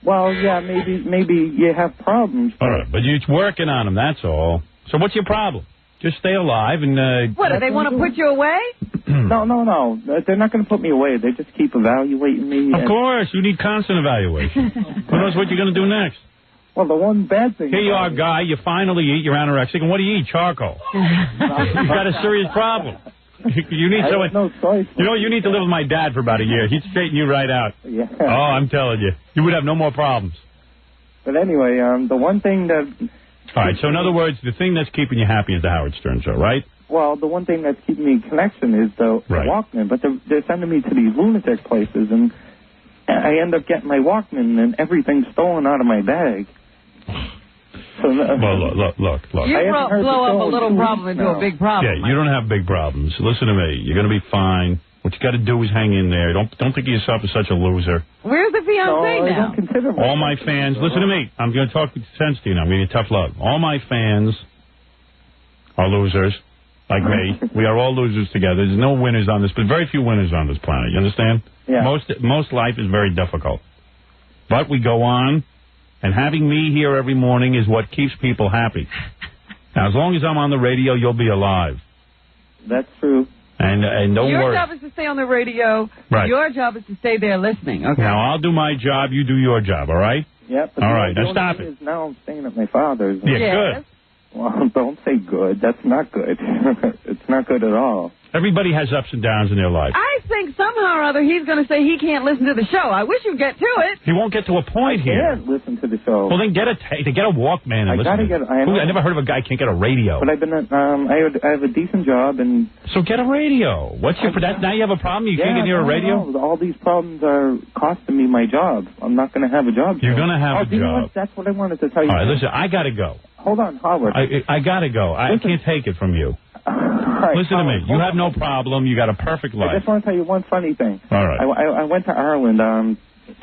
Speaker 2: Well, yeah, maybe you have problems.
Speaker 8: All right, but you're working on them, that's all. So what's your problem? Just stay alive and...
Speaker 9: What, do they want to put you away?
Speaker 2: No. They're not going to put me away. They just keep evaluating me.
Speaker 8: Of course. You need constant evaluation. Who knows what you're going to do next?
Speaker 2: Well, the one bad thing...
Speaker 8: Here you are, guy. You finally eat. You're anorexic. And what do you eat? Charcoal. You've got a serious problem. You need someone...
Speaker 2: No choice.
Speaker 8: You know, you need to live with my dad for about a year. He'd straighten you right out.
Speaker 2: Yeah.
Speaker 8: Oh, I'm telling you. You would have no more problems.
Speaker 2: But anyway, the one thing that...
Speaker 8: All right, so in other words, the thing that's keeping you happy is the Howard Stern show, right?
Speaker 2: Well, the one thing that's keeping me in connection is the Walkman, but they're sending me to these lunatic places, and I end up getting my Walkman, and everything's stolen out of my bag. So,
Speaker 8: well, look.
Speaker 9: You blow up a little problem into a big problem.
Speaker 8: Yeah, you don't have big problems. Listen to me. You're going to be fine. What you got to do is hang in there. Don't think of yourself as such a loser.
Speaker 9: Where's the fiancé now?
Speaker 2: I don't consider myself.
Speaker 8: All my fans, listen to me. I'm going to talk with sense to you now. I'm giving you tough love. All my fans are losers, like me. We are all losers together. There's no winners on this, but very few winners on this planet. You understand?
Speaker 2: Yeah.
Speaker 8: Most life is very difficult. But we go on, and having me here every morning is what keeps people happy. Now, as long as I'm on the radio, you'll be alive.
Speaker 2: That's true.
Speaker 8: And don't
Speaker 9: Your
Speaker 8: worry.
Speaker 9: job is to stay on the radio.
Speaker 8: Right.
Speaker 9: Your job is to stay there listening. Okay.
Speaker 8: Now, I'll do my job. You do your job, all right?
Speaker 2: Yep.
Speaker 8: All right, now stop it.
Speaker 2: Now I'm staying at my father's.
Speaker 8: Yeah, good.
Speaker 2: Well, don't say good. That's not good. It's not good at all.
Speaker 8: Everybody has ups and downs in their life.
Speaker 9: I think somehow or other he's going to say he can't listen to the show. I wish you'd get to it.
Speaker 8: He won't get to a point here.
Speaker 2: I can't listen to the show.
Speaker 8: Well, then get a Walkman and listen. I never heard of a guy can't get a radio.
Speaker 2: But I've been I have a decent job and.
Speaker 8: So get a radio. What's your now you have a problem? You can't get near a radio?
Speaker 2: No, all these problems are costing me my job. I'm not going to have a job.
Speaker 8: You're going to have a job.
Speaker 2: That's what I wanted to tell you.
Speaker 8: All right, listen. I got to go.
Speaker 2: Hold on, Howard.
Speaker 8: I got to go. I can't take it from you.
Speaker 2: Right,
Speaker 8: listen to me. You have no problem. You got a perfect life.
Speaker 2: I just want to tell you one funny thing.
Speaker 8: All right.
Speaker 2: I went to Ireland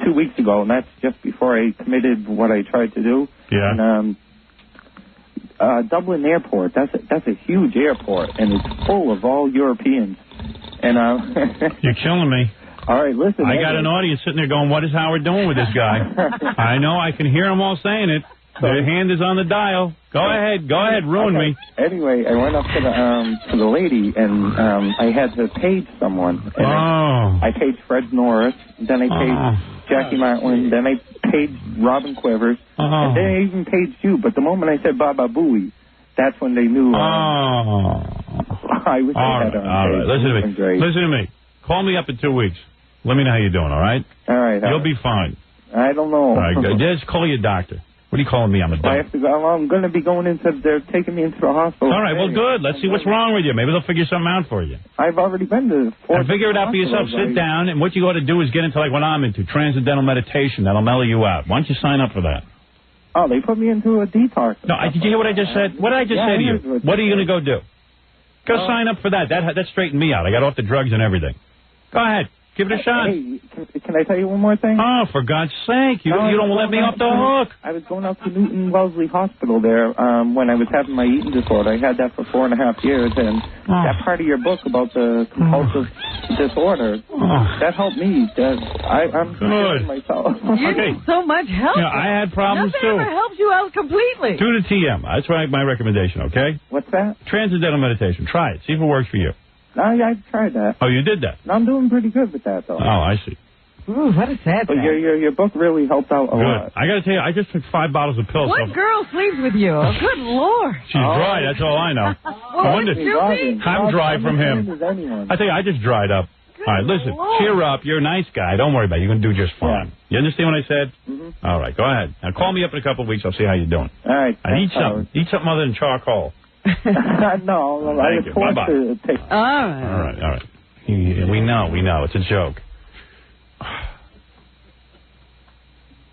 Speaker 2: 2 weeks ago, and that's just before I committed what I tried to do.
Speaker 8: Yeah.
Speaker 2: And Dublin Airport. That's a huge airport, and it's full of all Europeans. And
Speaker 8: you're killing me.
Speaker 2: All right, listen.
Speaker 8: I got an audience sitting there going, "What is Howard doing with this guy?" I know. I can hear them all saying it. Their hand is on the dial. Go ahead, ruin me.
Speaker 2: Anyway, I went up to the lady, and I had to page someone. And I paged Fred Norris, then I paged Jackie Martlin, then I paged Robin Quivers, and then I even paged you. But the moment I said Baba Booey, that's when they knew. I wish I had on
Speaker 8: all right. Listen to me. Call me up in 2 weeks. Let me know how you're doing. All right.
Speaker 2: All right.
Speaker 8: You'll be fine.
Speaker 2: I don't know.
Speaker 8: All right. Just call your doctor. What are you calling me? I'm a doctor.
Speaker 2: I have to go. I'm going to be going they're taking me into the hospital.
Speaker 8: All right, well, good. Let's see what's wrong with you. Maybe they'll figure something out for you.
Speaker 2: I've already been to
Speaker 8: figure it out for yourself. Sit down, and what you got to do is get into like what I'm into, transcendental meditation. That'll mellow you out. Why don't you sign up for that?
Speaker 2: Oh, they put me into a detox.
Speaker 8: No, did you hear what I just said? What did I just say to you? What are you going to go do? Go sign up for that. That straightened me out. I got off the drugs and everything. Go ahead. Give it a shot.
Speaker 2: Hey, can I tell you one more thing?
Speaker 8: Oh, for God's sake. You don't let me off the hook.
Speaker 2: I was going up to Newton Wellesley Hospital there when I was having my eating disorder. I had that for 4.5 years, and that part of your book about the compulsive disorder, that helped me. I'm good myself.
Speaker 9: You need so much help.
Speaker 8: Yeah, I had problems,
Speaker 9: Nothing
Speaker 8: too.
Speaker 9: ever helps you out completely.
Speaker 8: Do the TM. That's my recommendation, okay?
Speaker 2: What's that?
Speaker 8: Transcendental meditation. Try it. See if it works for you.
Speaker 2: I've tried that.
Speaker 8: Oh, you did that?
Speaker 2: I'm doing pretty good with that, though.
Speaker 8: Oh, I see.
Speaker 9: Ooh, what a sad thing.
Speaker 2: Your book really helped out a lot.
Speaker 8: I got to tell you, I just took 5 bottles of pills.
Speaker 9: What girl sleeps with you? Oh, good Lord.
Speaker 8: She's dry, that's all I know. I'm dry from him. I tell you, I just dried up. All right, listen, cheer up. You're a nice guy. Don't worry about it. You're going to do just fine. You understand what I said? Mm-hmm. All right, go ahead. Now, call me up in a couple of weeks. I'll see how you're doing.
Speaker 2: All right.
Speaker 8: Eat something. Eat something other than charcoal.
Speaker 2: No, I was forced to take...
Speaker 9: All
Speaker 8: right. We know. It's a joke.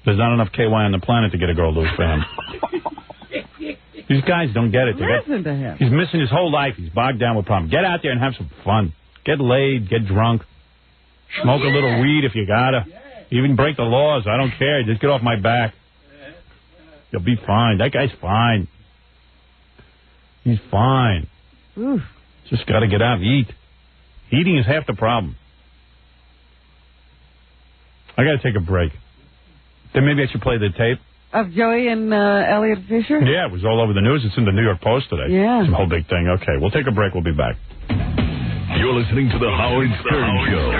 Speaker 8: There's not enough KY on the planet to get a girl loose for him. These guys don't get it.
Speaker 9: Listen to him.
Speaker 8: He's missing his whole life. He's bogged down with problems. Get out there and have some fun. Get laid. Get drunk. Smoke a little weed if you gotta. Even break the laws. I don't care. Just get off my back. You'll be fine. That guy's fine. He's fine.
Speaker 9: Oof.
Speaker 8: Just got to get out and eat. Eating is half the problem. I got to take a break. Then maybe I should play the tape.
Speaker 9: Of Joey and Elliot Fisher?
Speaker 8: Yeah, it was all over the news. It's in the New York Post today.
Speaker 9: Yeah.
Speaker 8: It's a whole big thing. Okay, we'll take a break. We'll be back.
Speaker 1: You're listening to the Howard Stern Show.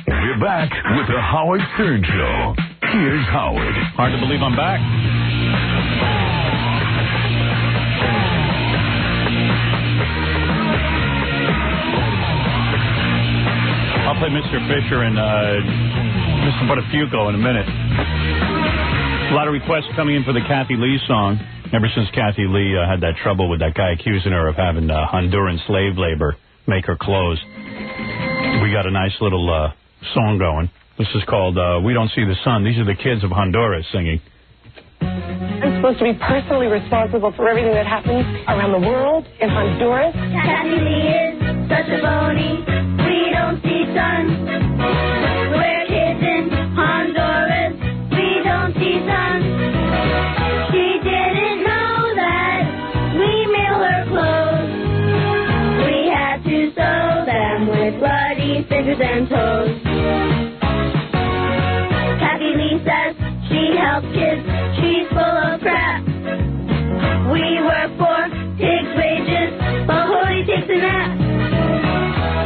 Speaker 1: We're back with the Howard Stern Show. Here's Howard.
Speaker 8: Hard to believe I'm back. I'll play Mr. Fisher and Mr. Buttafuoco in a minute. A lot of requests coming in for the Kathie Lee song. Ever since Kathie Lee had that trouble with that guy accusing her of having Honduran slave labor make her clothes, we got a nice little song going. This is called We Don't See the Sun. These are the kids of Honduras singing.
Speaker 5: I'm supposed to be personally responsible for everything that happens around the world in Honduras.
Speaker 22: Kathie Lee is such a phony. We don't see sun. We're kids in Honduras. We don't see sun. She didn't know that we mail her clothes. We had to sew them with bloody fingers and toes. Kathie Lee says she helps kids. She's full of crap. We work for pigs' wages while Holy takes a nap.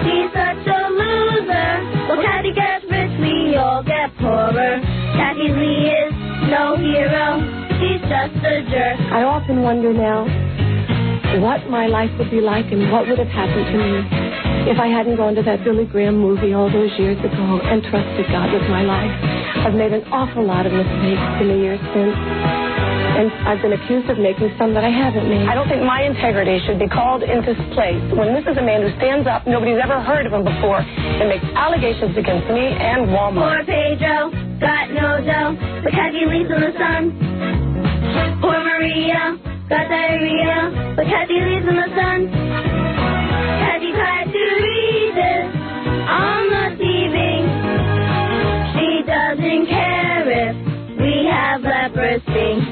Speaker 22: She's such a loser. Well, Kathie gets rich, we all get poorer. Kathie Lee is no hero. She's just a jerk.
Speaker 5: I often wonder now what my life would be like and what would have happened to me if I hadn't gone to that Billy Graham movie all those years ago and trusted God with my life. I've made an awful lot of mistakes in the years since, and I've been accused of making some that I haven't made. I don't think my integrity should be called into place when this is a man who stands up, nobody's ever heard of him before, and makes allegations against me and Walmart.
Speaker 22: Poor Pedro got no dough, but Kathie Lee's in the sun. Poor Maria got diarrhea, but Kathie Lee's in the sun. Kathie tried to read this on the TV. She doesn't care if we have leprosy.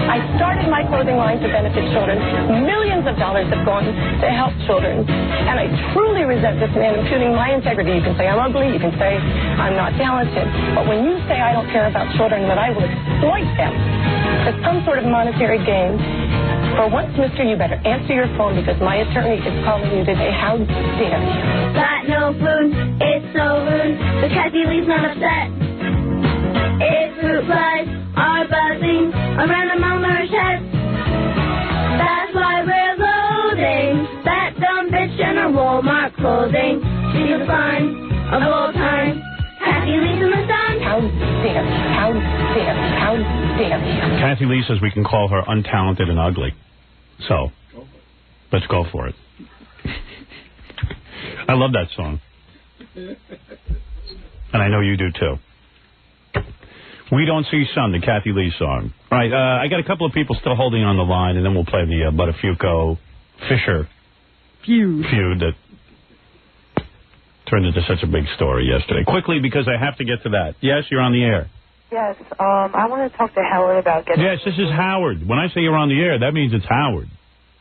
Speaker 5: I started my clothing line to benefit children. Millions of dollars have gone to help children. And I truly resent this man imputing my integrity. You can say I'm ugly, you can say I'm not talented. But when you say I don't care about children, that I will exploit them for some sort of monetary gain, for once, mister, you better answer your phone because my attorney is calling you today. How dare you?
Speaker 22: Got no food, it's so rude, but Kathie Lee's not upset. If fruit flies are buzzing around the Mulmer's head, that's why we're loading that dumb bitch in her Walmart clothing. She's the fun of all time. Kathie Lee's in the sun.
Speaker 5: How dare you? How dare you? How dare you?
Speaker 8: Kathie Lee says we can call her untalented and ugly. So, let's go for it. I love that song.
Speaker 3: And I know you do, too. We Don't See Sun, the Kathie Lee song. All right, I got a couple of people still holding on the line, and then we'll play the Buttafuoco Fisher feud that turned into such a big story yesterday. Quickly, because I have to get to that. Yes, you're on the air.
Speaker 4: Yes, I want to talk to Howard about getting...
Speaker 3: Yes, this is Howard. When I say you're on the air, that means it's Howard.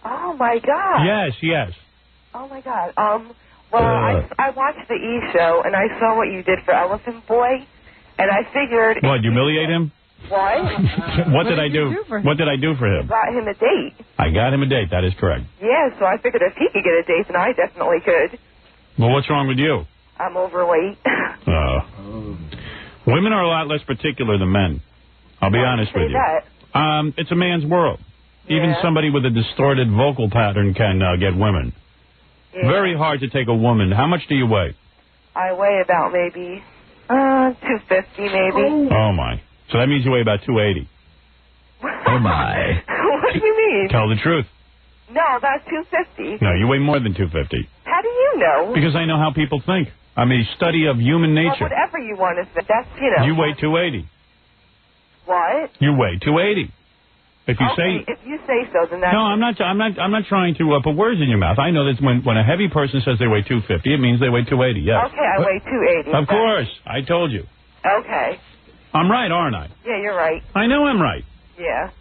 Speaker 4: Oh, my God.
Speaker 3: Yes.
Speaker 4: Oh, my God. I watched the E! show, and I saw what you did for Elephant Boy, and I figured...
Speaker 3: What, humiliate him?
Speaker 4: What?
Speaker 3: What did I do? What did I do for him?
Speaker 4: You got him a date.
Speaker 3: I got him a date, that is correct.
Speaker 4: Yeah, so I figured if he could get a date, then I definitely could.
Speaker 3: Well, what's wrong with you?
Speaker 4: I'm overweight.
Speaker 3: Women are a lot less particular than men. I'll be honest with you. It's a man's world. Even somebody with a distorted vocal pattern can get women.
Speaker 4: Yeah.
Speaker 3: Very hard to take a woman. How much do you weigh?
Speaker 4: I weigh about maybe 250, maybe.
Speaker 3: Oh, my. So that means you weigh about 280. Oh, my.
Speaker 4: What do you mean?
Speaker 3: Tell the truth.
Speaker 4: No, about 250.
Speaker 3: No, you weigh more than 250.
Speaker 4: How do you know?
Speaker 3: Because I know how people think. I'm a study of human nature.
Speaker 4: Well, whatever you want to say. That's, you know.
Speaker 3: You weigh 280.
Speaker 4: What?
Speaker 3: You weigh 280. If you say...
Speaker 4: if you say so, then that's...
Speaker 3: No, I'm not trying to put words in your mouth. I know that when a heavy person says they weigh 250, it means they weigh 280, yes.
Speaker 4: Okay, I weigh 280.
Speaker 3: Of course. I told you.
Speaker 4: Okay.
Speaker 3: I'm right, aren't I?
Speaker 4: Yeah, you're right.
Speaker 3: I know I'm right.
Speaker 4: Yeah.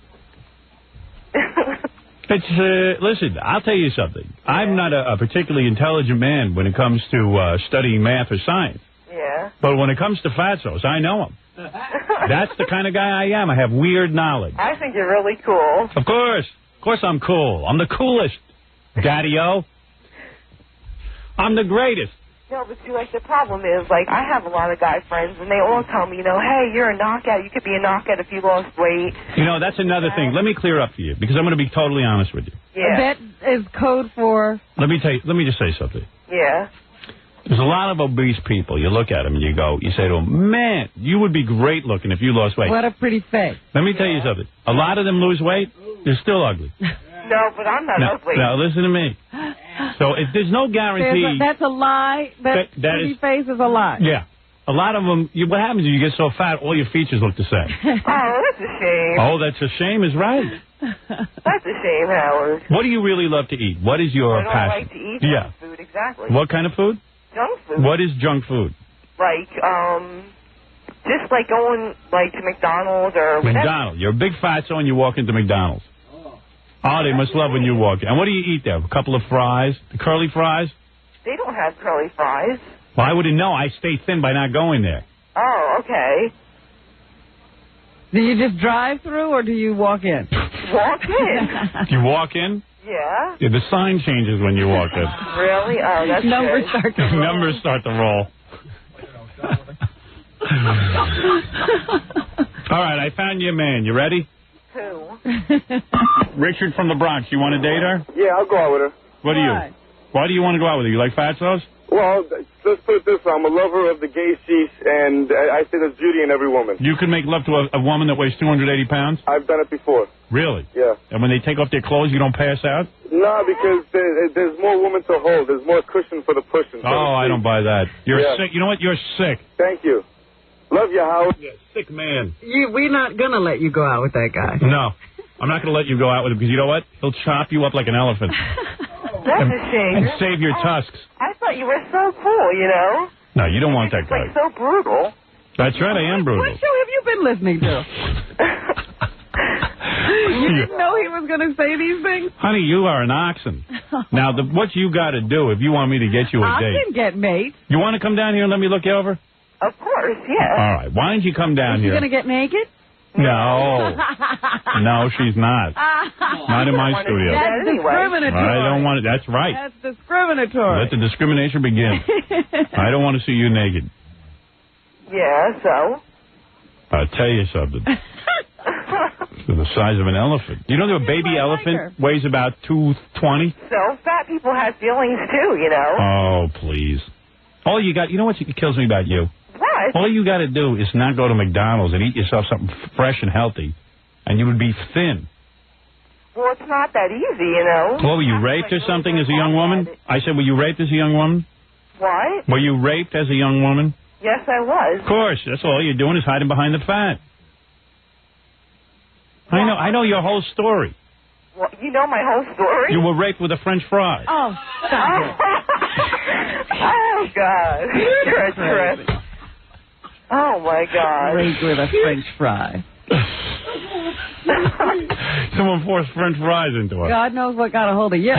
Speaker 3: Listen, I'll tell you something. I'm not a particularly intelligent man when it comes to studying math or science.
Speaker 4: Yeah.
Speaker 3: But when it comes to fatzos, I know them. That's the kind of guy I am. I have weird knowledge.
Speaker 4: I think you're really cool.
Speaker 3: Of course I'm cool. I'm the coolest, Daddy-O. I'm the greatest.
Speaker 4: No, but see, like, the problem is, like, I have a lot of guy friends, and they all tell me, you know, hey, you're a knockout. You could be a knockout if you lost weight.
Speaker 3: You know, that's another thing. Let me clear up for you, because I'm going to be totally honest with you.
Speaker 4: Yeah.
Speaker 9: That is code for...
Speaker 3: Let me just say something.
Speaker 4: Yeah.
Speaker 3: There's a lot of obese people. You look at them and you say to them, man, you would be great looking if you lost weight.
Speaker 9: What a pretty face.
Speaker 3: Let me tell you something. A lot of them lose weight. They're still ugly.
Speaker 4: No, but I'm not ugly.
Speaker 3: Now, listen to me. So if there's no guarantee...
Speaker 9: That's a lie. That pretty face is a lie.
Speaker 3: Yeah. A lot of them, what happens is you get so fat, all your features look the same.
Speaker 4: Oh, that's a shame.
Speaker 3: Oh, that's a shame is right.
Speaker 4: That's a shame, Howard.
Speaker 3: What do you really love to eat? What is your passion?
Speaker 4: I like to eat junk food, exactly.
Speaker 3: What kind of food?
Speaker 4: Junk food.
Speaker 3: What is junk food?
Speaker 4: Like, just like going, like, to McDonald's or whatever.
Speaker 3: McDonald's. You're a big fatso and you walk into McDonald's. Oh, they must love when you walk in. And what do you eat there? A couple of fries? The curly fries?
Speaker 4: They don't have curly fries.
Speaker 3: Well, I wouldn't know. I stay thin by not going there.
Speaker 4: Oh, okay.
Speaker 9: Do you just drive through or do you walk in?
Speaker 4: Walk in.
Speaker 3: You walk in?
Speaker 4: Yeah.
Speaker 3: The sign changes when you walk in.
Speaker 4: Really? Oh, that's
Speaker 9: Numbers
Speaker 4: good.
Speaker 9: start to roll.
Speaker 3: Numbers start to roll. All right, I found you a man. You ready?
Speaker 4: Who?
Speaker 3: Richard from the Bronx. You want to date her?
Speaker 23: Yeah, I'll go out with her.
Speaker 3: What do you? Why do you want to go out with her? You like fatsos?
Speaker 23: Well, let's put it this way. I'm a lover of the gay sheesh, and I say there's beauty in every woman.
Speaker 3: You can make love to a woman that weighs 280 pounds?
Speaker 23: I've done it before.
Speaker 3: Really?
Speaker 23: Yeah.
Speaker 3: And when they take off their clothes, you don't pass out?
Speaker 23: No, because there's more women to hold. There's more cushion for the pushing.
Speaker 3: Oh, I don't buy that. You're sick. You know what? You're sick.
Speaker 23: Thank you. Love you, Howard.
Speaker 3: Yeah, sick man.
Speaker 9: We're not going to let you go out with that guy.
Speaker 3: No. I'm not going to let you go out with him because you know what? He'll chop you up like an elephant.
Speaker 4: That's a shame.
Speaker 3: And save your tusks.
Speaker 4: I thought you were so cool, you know?
Speaker 3: No, you don't want that guy.
Speaker 4: Like so brutal.
Speaker 3: That's right, I am brutal.
Speaker 9: What show have you been listening to? You didn't know he was going to say these things?
Speaker 3: Honey, you are an oxen. Now, what you got to do if you want me to get you a date.
Speaker 9: Oxen get mates.
Speaker 3: You want to come down here and let me look you over?
Speaker 4: Of course, yeah.
Speaker 3: All right. Why don't you come down here?
Speaker 9: You going to get naked?
Speaker 3: No. No, she's not. Not in my studio.
Speaker 9: That's discriminatory.
Speaker 3: I don't want it. That's right.
Speaker 9: That's discriminatory.
Speaker 3: Let the discrimination begin. I don't want to see you naked.
Speaker 4: Yeah, so?
Speaker 3: I'll tell you something. They're the size of an elephant. You know that a baby elephant weighs about 220?
Speaker 4: So, fat people have feelings too, you know?
Speaker 3: Oh, please. All you got, you know what kills me about you?
Speaker 4: What?
Speaker 3: All you got to do is not go to McDonald's and eat yourself something fresh and healthy, and you would be thin.
Speaker 4: Well, it's not that easy, you know?
Speaker 3: Well, were you raped or something as a young woman? I said, were you raped as a young woman?
Speaker 4: What?
Speaker 3: Were you raped as a young woman?
Speaker 4: Yes, I was.
Speaker 3: Of course. That's all you're doing is hiding behind the fat. I know your whole story.
Speaker 4: Well, you know my whole story?
Speaker 3: You were raped with a French fry.
Speaker 9: Oh, stop it.
Speaker 4: Oh, God. You're a trip. Oh, my God.
Speaker 9: Raped with a French fry.
Speaker 3: Someone forced French fries into her.
Speaker 9: God knows what got a hold of you.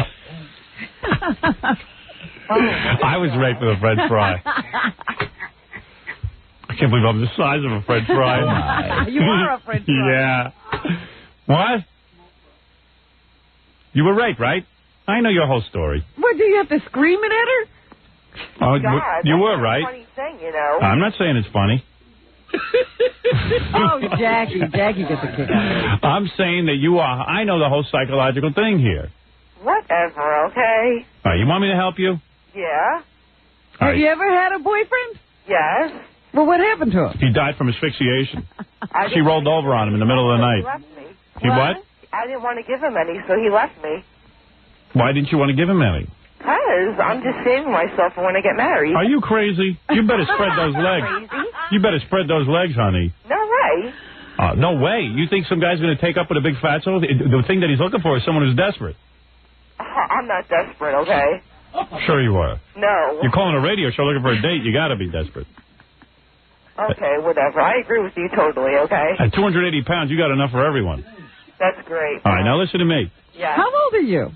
Speaker 3: I was raped with a French fry. I can't believe I'm the size of a French fry.
Speaker 9: You are a French fry.
Speaker 3: Yeah. What? You were raped, right? I know your whole story.
Speaker 9: What, do you have to scream it at her?
Speaker 3: Oh,
Speaker 4: God,
Speaker 3: you were,
Speaker 4: that's
Speaker 3: right?
Speaker 4: a funny thing, you know.
Speaker 3: I'm not saying it's funny.
Speaker 9: Oh, Jackie gets a kick out of it.
Speaker 3: I'm saying that you are. I know the whole psychological thing here.
Speaker 4: Whatever, okay?
Speaker 3: All right, you want me to help you?
Speaker 4: Yeah?
Speaker 9: Have you ever had a boyfriend?
Speaker 4: Yes.
Speaker 9: Well, what happened to him?
Speaker 3: He died from asphyxiation. She rolled over on him in the middle of the
Speaker 4: He
Speaker 3: night.
Speaker 4: left me.
Speaker 3: He what?
Speaker 4: I didn't want to give him any, so he left me.
Speaker 3: Why didn't you want to give him any?
Speaker 4: Because I'm just saving myself for when I get married.
Speaker 3: Are you crazy? You better spread those legs.
Speaker 4: Crazy?
Speaker 3: You better spread those legs, honey.
Speaker 4: No way.
Speaker 3: No way. You think some guy's going to take up with a big fatso? The thing that he's looking for is someone who's desperate.
Speaker 4: I'm not desperate, okay?
Speaker 3: Sure you are.
Speaker 4: No.
Speaker 3: You're calling a radio show looking for a date. You got to be desperate.
Speaker 4: Okay, whatever. I agree with you totally, okay?
Speaker 3: At 280 pounds, you got enough for everyone.
Speaker 4: That's great.
Speaker 3: All right, now listen to me.
Speaker 4: Yeah.
Speaker 9: How old are you?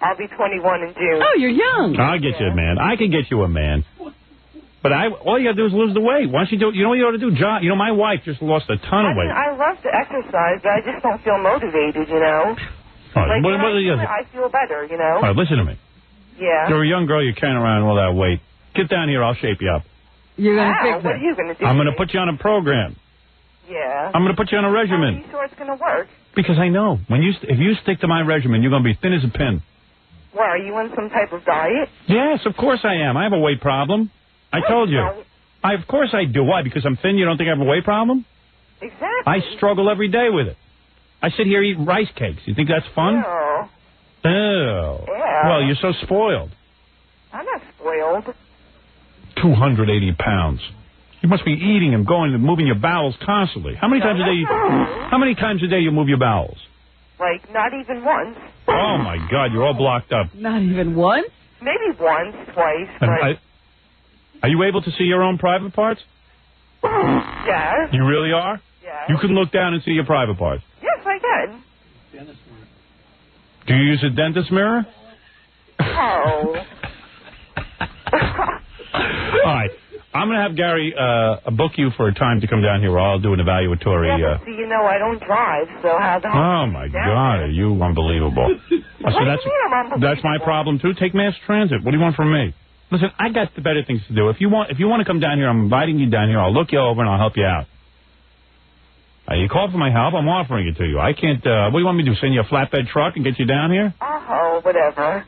Speaker 4: I'll be 21 in June.
Speaker 9: Oh, you're young.
Speaker 3: I'll get you a man. I can get you a man. But all you got to do is lose the weight. Why don't you do? You know what you ought to do, John? You know, my wife just lost a ton of weight.
Speaker 4: I love to exercise, but I just don't feel motivated, you know?
Speaker 3: All right,
Speaker 4: Like,
Speaker 3: what
Speaker 4: when
Speaker 3: is it?
Speaker 4: I feel better, you know?
Speaker 3: All right, listen to me.
Speaker 4: Yeah.
Speaker 3: You're a young girl. You're carrying around all that weight. Get down here. I'll shape you up.
Speaker 9: You're going to fix it.
Speaker 4: What are you going to do?
Speaker 3: I'm going to put you on a program.
Speaker 4: Yeah.
Speaker 3: I'm going to put you on a
Speaker 4: How are
Speaker 3: regimen.
Speaker 4: you sure it's going to work?
Speaker 3: Because I know. If you stick to my regimen, you're going to be thin as a pin.
Speaker 4: What, are you on some type of diet?
Speaker 3: Yes, of course I am. I have a weight problem. I told you. Of course I do. Why? Because I'm thin? You don't think I have a weight problem?
Speaker 4: Exactly.
Speaker 3: I struggle every day with it. I sit here eating rice cakes. You think that's fun?
Speaker 4: No.
Speaker 3: Oh.
Speaker 4: Yeah.
Speaker 3: Well, you're so spoiled.
Speaker 4: I'm not spoiled.
Speaker 3: 280 pounds. You must be eating and going and moving your bowels constantly. How many times a day? How many times a day you move your bowels?
Speaker 4: Like, not even once.
Speaker 3: Oh my God, you're all blocked up.
Speaker 9: Not even once?
Speaker 4: Maybe once, twice, but...
Speaker 3: Are you able to see your own private parts?
Speaker 4: Yes.
Speaker 3: You really are?
Speaker 4: Yes.
Speaker 3: You can look down and see your private parts.
Speaker 4: Yes, I can.
Speaker 3: Do you use a dentist mirror?
Speaker 4: Oh.
Speaker 3: All right. I'm going to have Gary book you for a time to come down here where I'll do an evaluatory...
Speaker 4: Yeah, but see, you know, I don't drive, so how the hell...
Speaker 3: Oh, my God, are you unbelievable. That's my problem, too. Take mass transit. What do you want from me? Listen, I got the better things to do. If you want to come down here, I'm inviting you down here. I'll look you over and I'll help you out. You call for my help, I'm offering it to you. I can't... what do you want me to do, send you a flatbed truck and get you down here?
Speaker 4: Oh, whatever.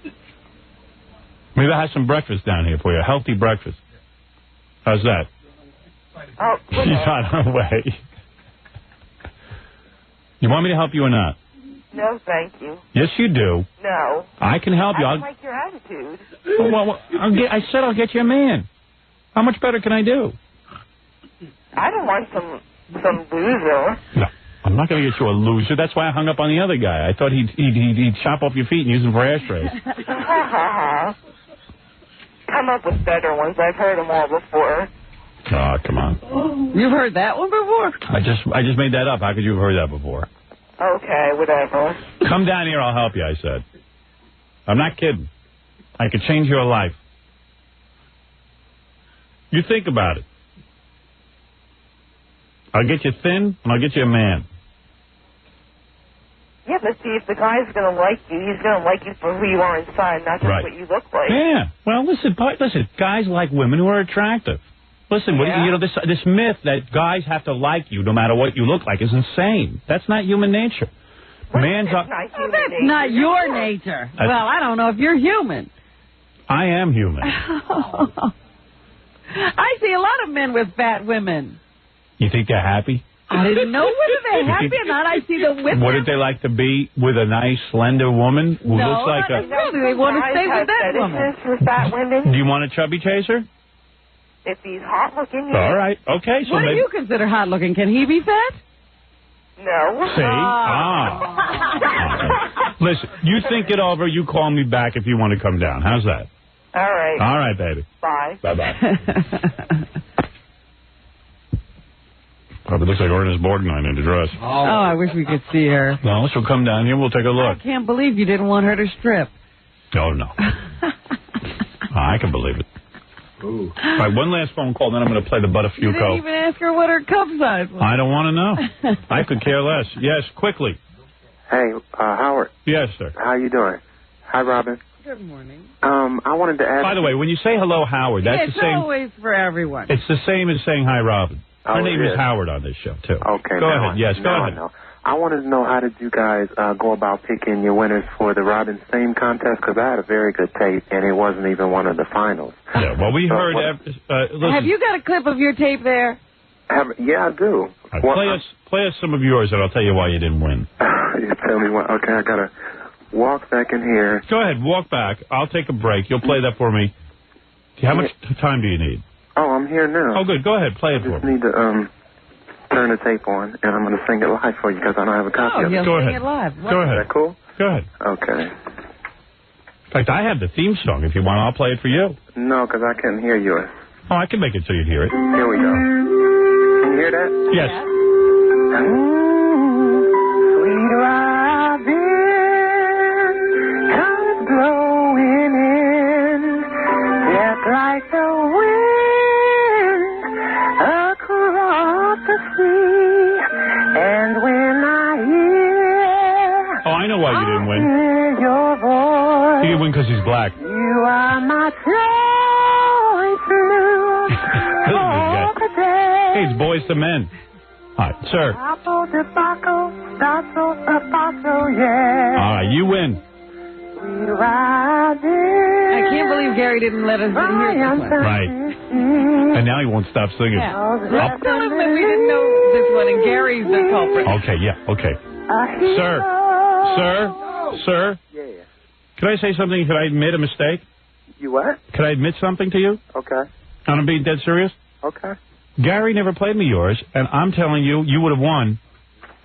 Speaker 3: Maybe I'll have some breakfast down here for you, a healthy breakfast. How's that?
Speaker 4: Oh,
Speaker 3: she's on her way. You want me to help you or not?
Speaker 4: No, thank you.
Speaker 3: Yes, you do.
Speaker 4: No.
Speaker 3: I can help you.
Speaker 4: I don't like your attitude.
Speaker 3: Well, I said I'll get you a man. How much better can I do?
Speaker 4: I don't want some loser.
Speaker 3: No, I'm not going to get you a loser. That's why I hung up on the other guy. I thought he'd chop off your feet and use them for ashtrays.
Speaker 4: Come up with better ones. I've heard them all before.
Speaker 3: Oh, come on.
Speaker 9: You've heard that one before?
Speaker 3: I just made that up. How could you have heard that before?
Speaker 4: Okay, whatever.
Speaker 3: Come down here, I'll help you, I said. I'm not kidding. I could change your life. You think about it. I'll get you thin, and I'll get you a man.
Speaker 4: Yeah, but see, if the guy's going to like you, he's going to like you for who you are inside, not just what you look like.
Speaker 3: Yeah. Well, listen, guys like women who are attractive. Listen, this myth that guys have to like you no matter what you look like is insane. That's not human nature. Man's
Speaker 9: that's not your nature. Well, I don't know if you're human.
Speaker 3: I am human.
Speaker 9: I see a lot of men with fat women.
Speaker 3: You think they're happy?
Speaker 9: I didn't know whether they're happy or not. I see them with
Speaker 3: Wouldn't they like to be with a nice, slender woman who looks like a...
Speaker 9: No, they want to stay with that woman.
Speaker 4: With fat women.
Speaker 3: Do you want a chubby chaser?
Speaker 4: If he's hot looking, yes.
Speaker 3: All right. Okay. So
Speaker 9: what do you consider hot looking? Can he be fat?
Speaker 4: No.
Speaker 3: See? Listen, you think it over. You call me back if you want to come down. How's that?
Speaker 4: All right.
Speaker 3: All right, baby.
Speaker 4: Bye.
Speaker 3: Bye-bye. Probably looks like Ernest Borgnine in a dress.
Speaker 9: Oh, I wish we could see her.
Speaker 3: Well, she'll come down here. We'll take a look.
Speaker 9: I can't believe you didn't want her to strip.
Speaker 3: Oh, no. I can believe it. Ooh. All right, one last phone call, then I'm going to play the Buttafuoco.
Speaker 9: You didn't even ask her what her cup size was.
Speaker 3: I don't want to know. I could care less. Yes, quickly.
Speaker 6: Hey, Howard.
Speaker 3: Yes, sir.
Speaker 6: How you doing? Hi, Robin.
Speaker 9: Good morning.
Speaker 6: I wanted to ask...
Speaker 3: By the way, when you say hello, Howard, that's the same...
Speaker 9: It's always for everyone.
Speaker 3: It's the same as saying hi, Robin. Her name is
Speaker 6: is
Speaker 3: Howard on this show, too.
Speaker 6: Okay.
Speaker 3: Go ahead. Yes, go ahead.
Speaker 6: I wanted to know, how did you guys go about picking your winners for the Robin Same contest? Because I had a very good tape, and it wasn't even one of the finals.
Speaker 3: Yeah, well, we heard...
Speaker 9: Have you got a clip of your tape there?
Speaker 6: Yeah, I do.
Speaker 3: Right, play us some of yours, and I'll tell you why you didn't win.
Speaker 6: You tell me what... Okay, I got to walk back in here.
Speaker 3: Go ahead, walk back. I'll take a break. You'll play that for me. How much time do you need?
Speaker 6: Oh, I'm here now.
Speaker 3: Oh, good. Go ahead. Play it for me.
Speaker 6: I just need to turn the tape on, and I'm going to sing it live for you because I don't have a copy of it.
Speaker 9: Go ahead. Sing it live.
Speaker 3: Go ahead.
Speaker 6: Is that cool?
Speaker 3: Go ahead.
Speaker 6: Okay.
Speaker 3: In fact, I have the theme song. If you want, I'll play it for you.
Speaker 6: No, because I couldn't hear yours.
Speaker 3: Oh, I can make it so you'd hear it.
Speaker 6: Here we go. Can you hear that?
Speaker 3: Yes.
Speaker 22: Sweet Robin comes blowing in, just like the wind across the sea. And when I hear,
Speaker 3: Oh, I know why you didn't win.
Speaker 22: your voice,
Speaker 3: He didn't win because he's black.
Speaker 22: you are my choice for the day.
Speaker 3: Hey, it's Boys to Men. All right, sir.
Speaker 22: All
Speaker 3: right, you win.
Speaker 9: I can't believe Gary didn't let us hear this one.
Speaker 3: Right. And now he won't stop singing.
Speaker 9: Yeah. Let's tell him that we didn't know this one, and Gary's the culprit.
Speaker 3: Okay, yeah, okay. Sir.
Speaker 6: Yeah.
Speaker 3: Could I say something? Could I admit a mistake?
Speaker 6: You what?
Speaker 3: Could I admit something to you?
Speaker 6: Okay.
Speaker 3: I'm being dead serious?
Speaker 6: Okay.
Speaker 3: Gary never played me yours, and I'm telling you, you would have won.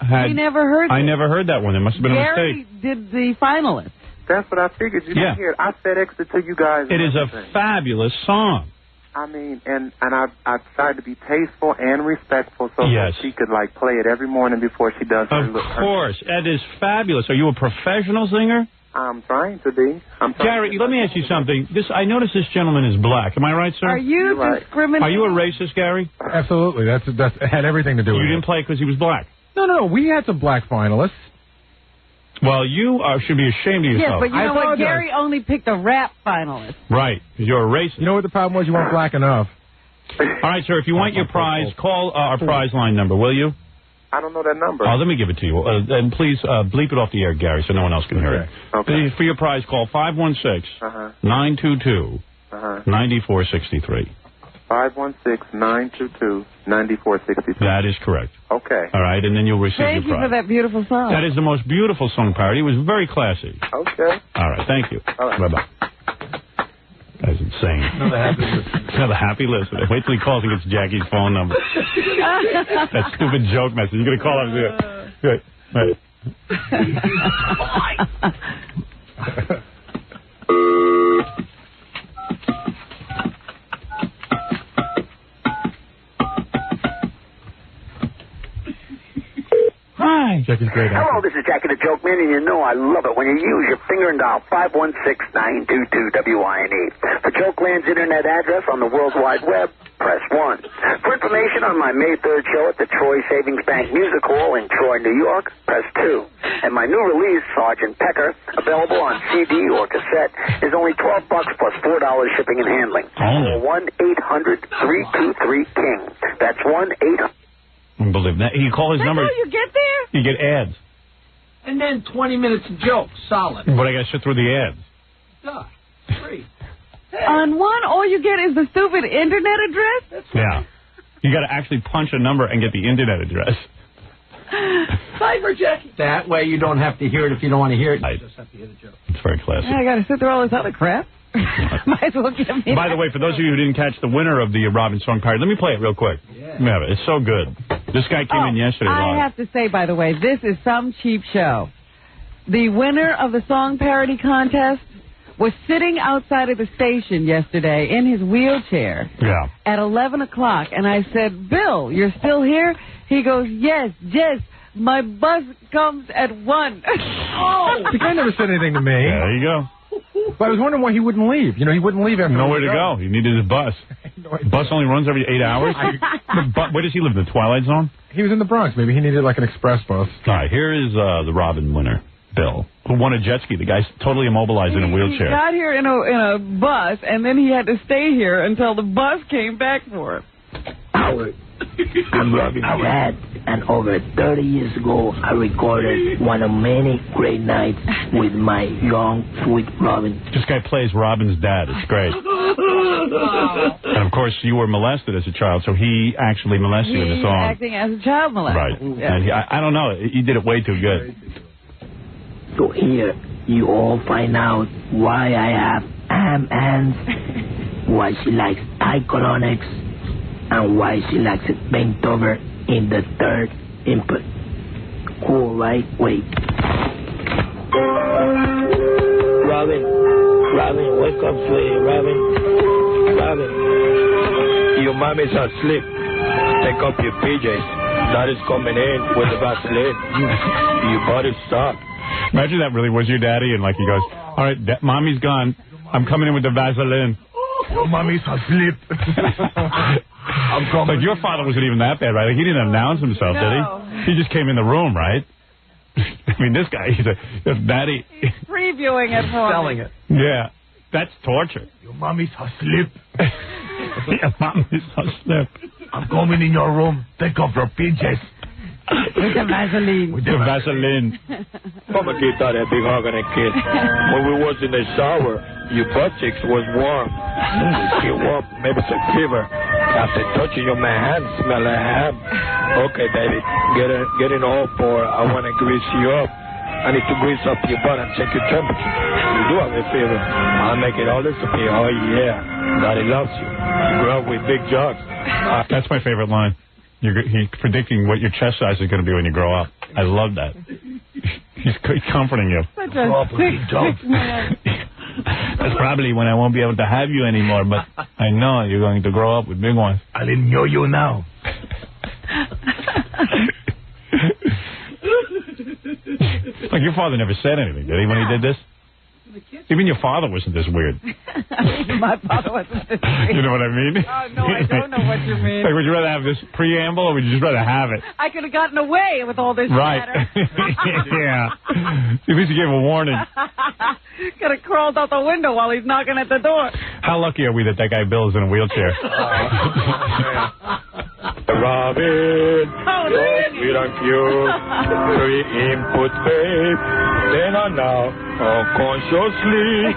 Speaker 9: We never heard
Speaker 3: I never heard that one. There must have been a
Speaker 9: Gary
Speaker 3: mistake.
Speaker 9: did the finalist.
Speaker 6: That's what I figured. You didn't hear it. I FedExed it to you guys.
Speaker 3: It is a fabulous song.
Speaker 6: I mean, and I tried to be tasteful and respectful so that she could, like, play it every morning before she does her
Speaker 3: Of course. That is fabulous. Are you a professional singer?
Speaker 6: I'm trying to be.
Speaker 3: Gary, let me ask you something. I noticed this gentleman is black. Am I right, sir?
Speaker 9: Are you discriminating?
Speaker 3: Are you a racist, Gary?
Speaker 14: Absolutely. That had everything to do with it.
Speaker 3: You didn't play because he was black?
Speaker 14: No. We had some black finalists.
Speaker 3: Well, you should be ashamed of
Speaker 9: Yes,
Speaker 3: yourself.
Speaker 9: but you know what? Gary only picked a rap finalist.
Speaker 3: Right, because you're a racist.
Speaker 14: You know what the problem was? You weren't black enough.
Speaker 3: All right, sir, if you want your prize, call our prize line number, will you?
Speaker 6: I don't know that number.
Speaker 3: Let me give it to you. And please bleep it off the air, Gary, so no one else can hear it.
Speaker 6: Okay.
Speaker 3: For your prize, call 516-922-9463.
Speaker 6: 516-922-9463.
Speaker 3: That is correct.
Speaker 6: Okay.
Speaker 3: All right, and then you'll receive
Speaker 9: Thank
Speaker 3: your
Speaker 9: you
Speaker 3: prize.
Speaker 9: for that beautiful song.
Speaker 3: That is the most beautiful song parody. It was very classy.
Speaker 6: Okay.
Speaker 3: All right, thank you.
Speaker 6: All right.
Speaker 3: Bye-bye. That's insane. Another happy listener. Wait till he calls and gets Jackie's phone number. That stupid joke message. You're going to call him. Good. Right.
Speaker 7: Hi.
Speaker 14: Jackie's great.
Speaker 7: Hello, this is Jackie the Joke Man, and you know I love it when you use your finger and dial 516-922-WINE. For Jokeland's internet address on the World Wide Web, press 1. For information on my May 3rd show at the Troy Savings Bank Music Hall in Troy, New York, press 2. And my new release, Sergeant Pecker, available on CD or cassette, is only $12 plus $4 shipping and handling. Call 1-800-323-KING. That's 1-800.
Speaker 3: Unbelievable. You call his number.
Speaker 9: That's how you get there?
Speaker 3: You get ads.
Speaker 15: And then 20 minutes of jokes. Solid.
Speaker 3: But I got to sit through the ads.
Speaker 15: Duh. Free.
Speaker 9: On one, all you get is the stupid internet address?
Speaker 3: Yeah. You got to actually punch a number and get the internet address.
Speaker 15: Cyber check. That way you don't have to hear it if you don't want to hear it. You just have to hear the joke.
Speaker 3: It's very classic.
Speaker 9: I got to sit through all this other crap. Might as well give me
Speaker 3: By the way, for those of you who didn't catch the winner of the Robin Song Parody, let me play it real quick. Yeah. Let me have it. It's so good. This guy came in yesterday live.
Speaker 9: I have to say, by the way, this is some cheap show. The winner of the song parody contest was sitting outside of the station yesterday in his wheelchair at 11 o'clock. And I said, Bill, you're still here? He goes, yes, my bus comes at 1.
Speaker 14: The guy never said anything to me.
Speaker 3: Yeah, there you go.
Speaker 14: But I was wondering why he wouldn't leave. You know, he wouldn't leave after
Speaker 3: nowhere to go. He needed his bus. Bus only runs every 8 hours. Where does he live? The Twilight Zone?
Speaker 14: He was in the Bronx. Maybe he needed like an express bus.
Speaker 3: All right, here is the Robin winner, Bill, who won a jet ski. The guy's totally immobilized in a wheelchair.
Speaker 9: He got here in a bus, and then he had to stay here until the bus came back for him.
Speaker 11: Howard, I'm Robin Arad, and over 30 years ago, I recorded one of many great nights with my young, sweet Robin.
Speaker 3: This guy plays Robin's dad. It's great. And, of course, you were molested as a child, so he actually molested you in the song.
Speaker 9: Acting as a child molester.
Speaker 3: Right.
Speaker 9: Yeah.
Speaker 3: And I don't know. He did it way too good.
Speaker 11: So here, you all find out why I have ham hands, why she likes Icononics, and why she likes it bent over in the third input. Cool, right? Wait. Robin, wake up, sweetie. Robin, your mommy's asleep. Take up your PJs. Daddy's coming in with the Vaseline. You better stop.
Speaker 3: Imagine that really was your daddy, and like he goes, all right, mommy's gone. I'm coming in with the Vaseline.
Speaker 11: Your mommy's asleep.
Speaker 3: Like your father wasn't even that bad, right? Like he didn't announce himself, did he? He just came in the room, right? I mean, this guy, he's daddy.
Speaker 9: He's previewing it for
Speaker 15: selling it.
Speaker 3: Yeah, that's torture.
Speaker 11: Your mommy's asleep.
Speaker 3: Your mommy's asleep.
Speaker 11: I'm coming in your room. Take off your pinches.
Speaker 9: With the Vaseline.
Speaker 3: With the Vaseline.
Speaker 11: Mama gave that a big hug and a kiss. When we was in the shower, your butt cheeks was warm. You warm, maybe some fever. After touching you, my hands smell like ham. Okay, baby, get in all four. I want to grease you up. I need to grease up your butt and check your temperature. You do have a fever. I'll make it all disappear. Oh, yeah. Daddy loves you. You grew up with big jugs.
Speaker 3: That's my favorite line. He's predicting what your chest size is going to be when you grow up. I love that. He's comforting you.
Speaker 9: Such a sick man.
Speaker 3: That's probably when I won't be able to have you anymore, but I know you're going to grow up with big ones.
Speaker 11: I'll know you now.
Speaker 3: Like your father never said anything, did he, when he did this? Even your father wasn't this weird.
Speaker 9: My father wasn't this weird.
Speaker 3: You know what I mean?
Speaker 9: Oh, no, I don't know what you mean.
Speaker 3: Like, would you rather have this preamble or would you just rather have it?
Speaker 9: I could have gotten away with all this chatter.
Speaker 3: Yeah. At least you gave a warning.
Speaker 9: Could have crawled out the window while he's knocking at the door.
Speaker 3: How lucky are we that guy Bill is in a wheelchair?
Speaker 11: Robin, sweet and cute, 3 input babe. Then and now, unconsciously,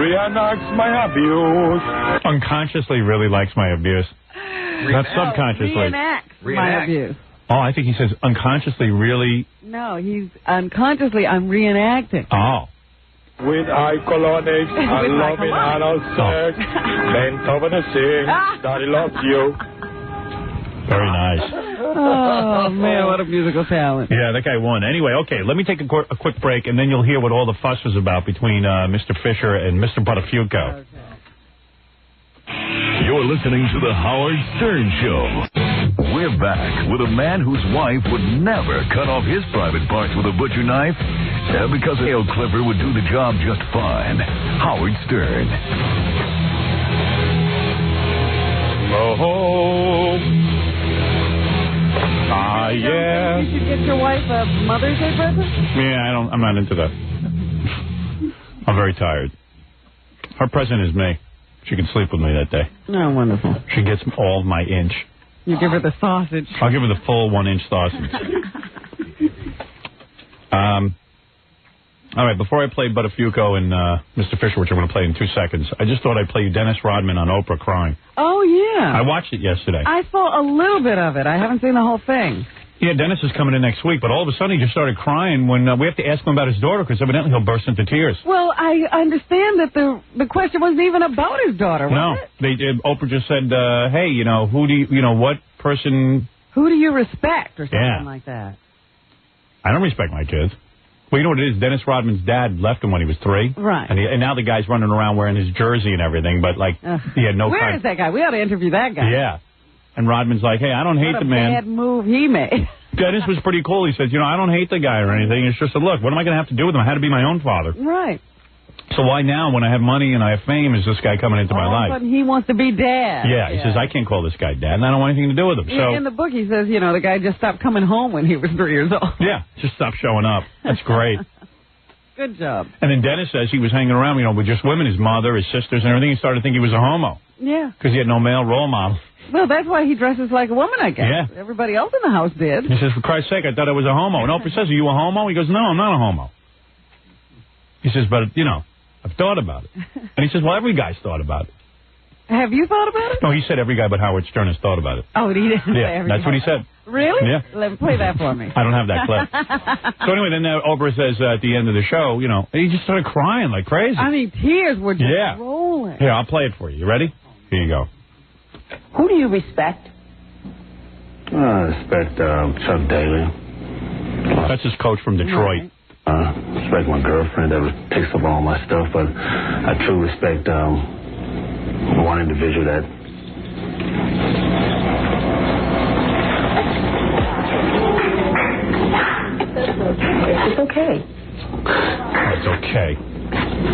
Speaker 11: reenacts my abuse.
Speaker 3: Unconsciously really likes my abuse. Not subconsciously.
Speaker 9: Reenacts my abuse.
Speaker 3: Oh, I think he says unconsciously really...
Speaker 9: No, he's unconsciously, I'm reenacting.
Speaker 3: Oh.
Speaker 11: With eye colonics and loving anal sex, bent over the sink, Daddy loves you.
Speaker 3: Very nice.
Speaker 9: Oh, man, what a musical talent.
Speaker 3: Yeah, that guy won. Anyway, okay, let me take a quick break, and then you'll hear what all the fuss was about between Mr. Fisher and Mr. Buttafuoco.
Speaker 1: Okay. You're listening to The Howard Stern Show. We're back with a man whose wife would never cut off his private parts with a butcher knife because a nail clipper would do the job just fine. Howard Stern.
Speaker 3: Oh, yeah.
Speaker 9: You should get your wife a Mother's Day present?
Speaker 3: Yeah, I'm not into that. I'm very tired. Her present is me. She can sleep with me that day.
Speaker 9: Oh, wonderful.
Speaker 3: She gets all my inch.
Speaker 9: You give her the sausage.
Speaker 3: I'll give her the full 1-inch sausage. All right, before I play Buttafuoco and Mr. Fisher, which I'm going to play in 2 seconds, I just thought I'd play you Dennis Rodman on Oprah crying.
Speaker 9: Oh, yeah.
Speaker 3: I watched it yesterday.
Speaker 9: I saw a little bit of it. I haven't seen the whole thing.
Speaker 3: Yeah, Dennis is coming in next week, but all of a sudden he just started crying when we have to ask him about his daughter because evidently he'll burst into tears.
Speaker 9: Well, I understand that the question wasn't even about his daughter, was it?
Speaker 3: Oprah just said, hey, who do you, what person...
Speaker 9: Who do you respect or something like that?
Speaker 3: I don't respect my kids. Well, you know what it is? Dennis Rodman's dad left him when he was 3.
Speaker 9: Right.
Speaker 3: And now the guy's running around wearing his jersey and everything, but, he had no
Speaker 9: Where is that guy? We ought to interview that guy.
Speaker 3: Yeah. And Rodman's like, hey, I don't hate the man.
Speaker 9: What a bad move he made.
Speaker 3: Dennis was pretty cool. He says, I don't hate the guy or anything. It's just a look. What am I going to have to do with him? I had to be my own father.
Speaker 9: Right.
Speaker 3: So why now, when I have money and I have fame, is this guy coming into my life?
Speaker 9: But he wants to be dad.
Speaker 3: Yeah, he says, I can't call this guy dad, and I don't want anything to do with him. So
Speaker 9: in the book, he says, the guy just stopped coming home when he was 3 years old.
Speaker 3: Yeah, just stopped showing up. That's great.
Speaker 9: Good job.
Speaker 3: And then Dennis says he was hanging around, with just women, his mother, his sisters, and everything. He started to think he was a homo.
Speaker 9: Yeah.
Speaker 3: Because he had no male role model.
Speaker 9: Well, that's why he dresses like a woman, I guess.
Speaker 3: Yeah.
Speaker 9: Everybody else in the house did.
Speaker 3: He says, for Christ's sake, I thought I was a homo. And Oprah says, are you a homo? He goes, no, I'm not a homo. He says, but, I've thought about it. And he says, well, every guy's thought about it.
Speaker 9: Have you thought about it?
Speaker 3: No, he said every guy but Howard Stern has thought about it.
Speaker 9: Oh, he didn't say every
Speaker 3: that's
Speaker 9: guy.
Speaker 3: what he said.
Speaker 9: Really?
Speaker 3: Yeah.
Speaker 9: Let me play that for me.
Speaker 3: I don't have that clip. So anyway, then Oprah says at the end of the show, he just started crying like crazy.
Speaker 9: I mean, tears were just rolling.
Speaker 3: Here, I'll play it for you. You ready? Here you go.
Speaker 10: Who do you respect?
Speaker 13: I respect Chuck Daly.
Speaker 3: That's his coach from Detroit.
Speaker 13: Respect my girlfriend that picks up all my stuff, but I truly respect one individual that...
Speaker 10: It's okay.
Speaker 3: It's okay.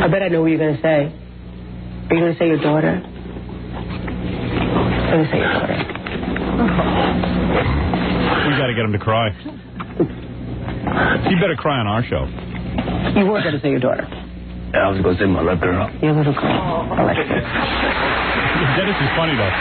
Speaker 10: I bet I know what you're going to say. Are you going to say your daughter? I'm going to say your daughter.
Speaker 3: We got to get him to cry. He better cry on our show.
Speaker 10: You were going to say your daughter.
Speaker 13: Yeah, I was going to say my little girl.
Speaker 10: Your little girl. I like that.
Speaker 3: Dennis is funny, though.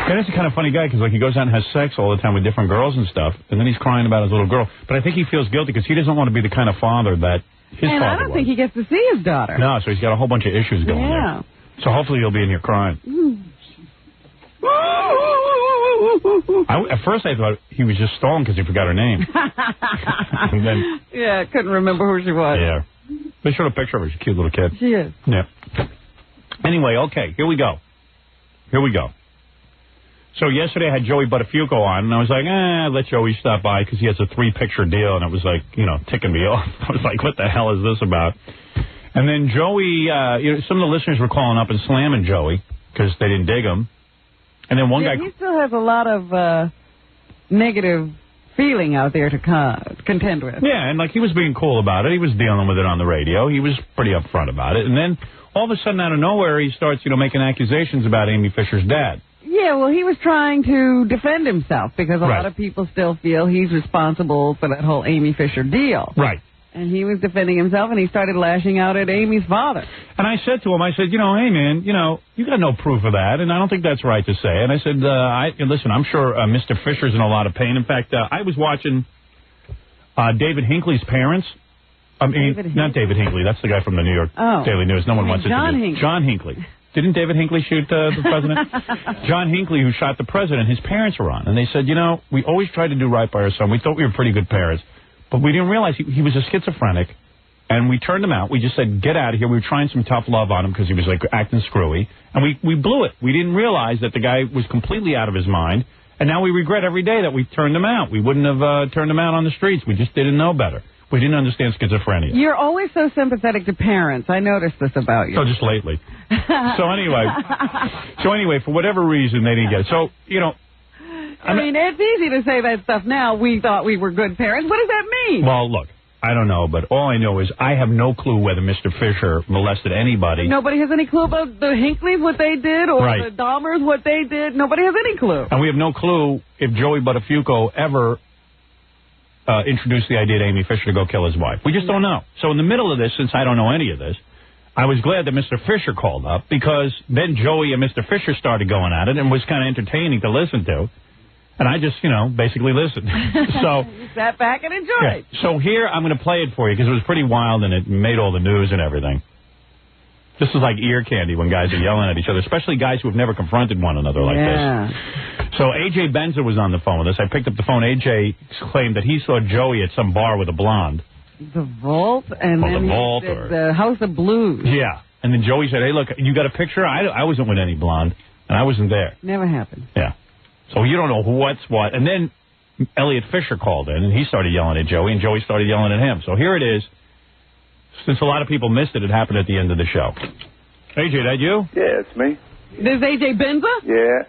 Speaker 3: Dennis is a kind of funny guy because, he goes out and has sex all the time with different girls and stuff, and then he's crying about his little girl. But I think he feels guilty because he doesn't want to be the kind of father that his father was.
Speaker 9: And I don't think he gets to see his daughter.
Speaker 3: No, so he's got a whole bunch of issues going there. So hopefully he'll be in here crying. At first I thought he was just stalling because he forgot her name. And then,
Speaker 9: couldn't remember who she was.
Speaker 3: Yeah. They showed a picture of her. She's a cute little kid.
Speaker 9: She is.
Speaker 3: Yeah. Anyway, okay, here we go. So yesterday I had Joey Buttafuoco on, and I was like, let Joey stop by because he has a 3-picture deal, and it was like, ticking me off. I was like, what the hell is this about? And then Joey, some of the listeners were calling up and slamming Joey because they didn't dig him. And then one guy...
Speaker 9: He still has a lot of negative feeling out there to contend with.
Speaker 3: Yeah, and he was being cool about it. He was dealing with it on the radio. He was pretty upfront about it. And then all of a sudden, out of nowhere, he starts, making accusations about Amy Fisher's dad.
Speaker 9: Yeah, well, he was trying to defend himself because a lot of people still feel he's responsible for that whole Amy Fisher deal.
Speaker 3: Right.
Speaker 9: And he was defending himself, and he started lashing out at Amy's father.
Speaker 3: And I said to him, hey, man, you got no proof of that, and I don't think that's right to say. And I said, listen, I'm sure Mr. Fisher's in a lot of pain. In fact, I was watching David Hinckley's parents. Not David Hinckley. That's the guy from the New York Daily News. No one wants it to do. John Hinckley. Didn't David Hinckley shoot the president? John Hinckley, who shot the president, his parents were on. And they said, we always tried to do right by our son. We thought we were pretty good parents. But we didn't realize he was a schizophrenic. And we turned him out. We just said, get out of here. We were trying some tough love on him because he was acting screwy. And we blew it. We didn't realize that the guy was completely out of his mind. And now we regret every day that we turned him out. We wouldn't have turned him out on the streets. We just didn't know better. We didn't understand schizophrenia.
Speaker 9: You're always so sympathetic to parents. I noticed this about you.
Speaker 3: Oh, just lately. So anyway, for whatever reason, they didn't get it. So,
Speaker 9: I mean, it's easy to say that stuff now. We thought we were good parents. What does that mean?
Speaker 3: Well, look, I don't know, but all I know is I have no clue whether Mr. Fisher molested anybody.
Speaker 9: Nobody has any clue about the Hinkleys, what they did, or the Dahmers, what they did. Nobody has any clue.
Speaker 3: And we have no clue if Joey Buttafuoco ever introduced the idea to Amy Fisher to go kill his wife. We just don't know. So in the middle of this, since I don't know any of this, I was glad that Mr. Fisher called up because then Joey and Mr. Fisher started going at it and was kind of entertaining to listen to. And I just, basically listened. So
Speaker 9: you sat back and enjoyed.
Speaker 3: Yeah. So here, I'm going to play it for you because it was pretty wild and it made all the news and everything. This is like ear candy when guys are yelling at each other, especially guys who have never confronted one another like this. So A.J. Benza was on the phone with us. I picked up the phone. A.J. claimed that he saw Joey at some bar with a blonde.
Speaker 9: The Vault and then the House of Blues.
Speaker 3: Yeah. And then Joey said, hey, look, you got a picture? I wasn't with any blonde, and I wasn't there.
Speaker 9: Never happened.
Speaker 3: Yeah. So you don't know what's what. And then Elliot Fisher called in, and he started yelling at Joey, and Joey started yelling at him. So here it is. Since a lot of people missed it, it happened at the end of the show. AJ, that you?
Speaker 16: Yeah, it's me.
Speaker 9: This AJ Benza?
Speaker 16: Yeah.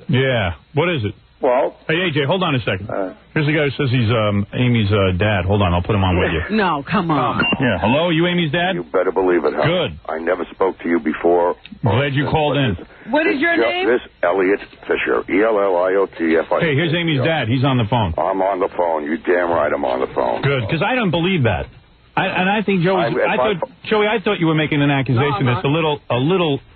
Speaker 3: Yeah. What is it?
Speaker 16: Well.
Speaker 3: Hey, AJ, hold on a second. Here's the guy who says he's Amy's dad. Hold on, I'll put him on with you.
Speaker 9: No, come on.
Speaker 3: Yeah. Hello, you Amy's dad?
Speaker 16: You better believe it.
Speaker 3: Good.
Speaker 16: I never spoke to you before.
Speaker 3: Glad you called in.
Speaker 9: What is your name?
Speaker 16: This Elliot Fisher. ELLIOTFISHER.
Speaker 3: Hey, here's Amy's dad. He's on the phone.
Speaker 16: I'm on the phone. You damn right I'm on the phone.
Speaker 3: Good, because I don't believe that. I think Joey. I thought you were making an accusation that's a little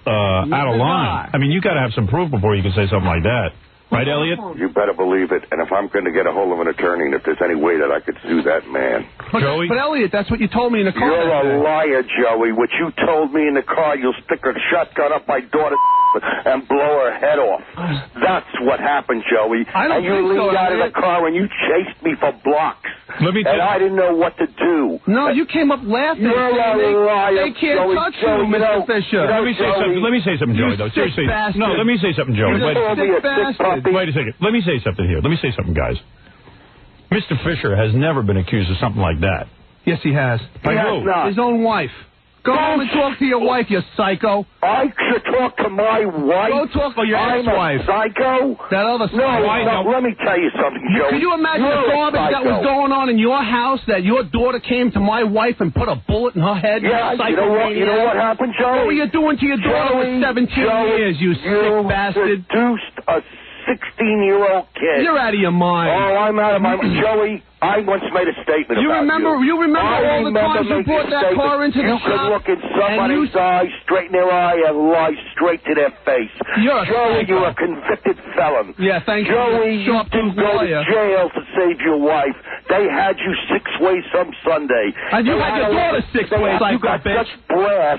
Speaker 3: out of line. I mean, you got to have some proof before you can say something like that, right, Elliot?
Speaker 16: You better believe it. And if I'm going to get a hold of an attorney, and if there's any way that I could sue that man,
Speaker 3: Joey.
Speaker 17: But Elliot, that's what you told me in the car.
Speaker 16: You're a liar, Joey. What you told me in the car, you'll stick a shotgun up my daughter's and blow her head off. That's what happened, Joey. And you leaned out of the car and you chased me for blocks. And I didn't know what to do.
Speaker 17: No, you came up laughing.
Speaker 16: You're a liar,
Speaker 17: They can't
Speaker 16: Joey,
Speaker 17: touch
Speaker 16: Joey,
Speaker 17: you, Mr. Fisher.
Speaker 3: Let me say something, Joey, though. Seriously. No, let me say something, Joey. Wait a second. Let me say something here. Let me say something, guys. Mr. Fisher has never been accused of something like that.
Speaker 17: Yes, he has.
Speaker 16: By who?
Speaker 17: His own wife. Go home and talk to your wife, you psycho.
Speaker 16: I should talk to my wife?
Speaker 17: Go talk to your ex-wife.
Speaker 16: Psycho?
Speaker 17: That other psycho.
Speaker 16: No, let me tell you something, Joey.
Speaker 17: Can you imagine the garbage that was going on in your house, that your daughter came to my wife and put a bullet in her head?
Speaker 16: Yeah, you know what happened, Joey?
Speaker 17: What were you doing to your daughter for 17 years, you sick bastard?
Speaker 16: You seduced a 16-year-old kid.
Speaker 17: You're out of your mind.
Speaker 16: Oh, I'm out of my mind. Joey, I once made a statement
Speaker 17: you
Speaker 16: about
Speaker 17: remember,
Speaker 16: you.
Speaker 17: You remember all the times you brought that car into the shop?
Speaker 16: You could look in somebody's eye, straight in their eye, and lie straight to their face. Joey, you're a convicted felon.
Speaker 17: Yeah, thank you.
Speaker 16: Joey, you didn't go to jail to save your wife. They had you 6 ways some Sunday.
Speaker 17: And you had your daughter 6 ways,
Speaker 16: you got such brass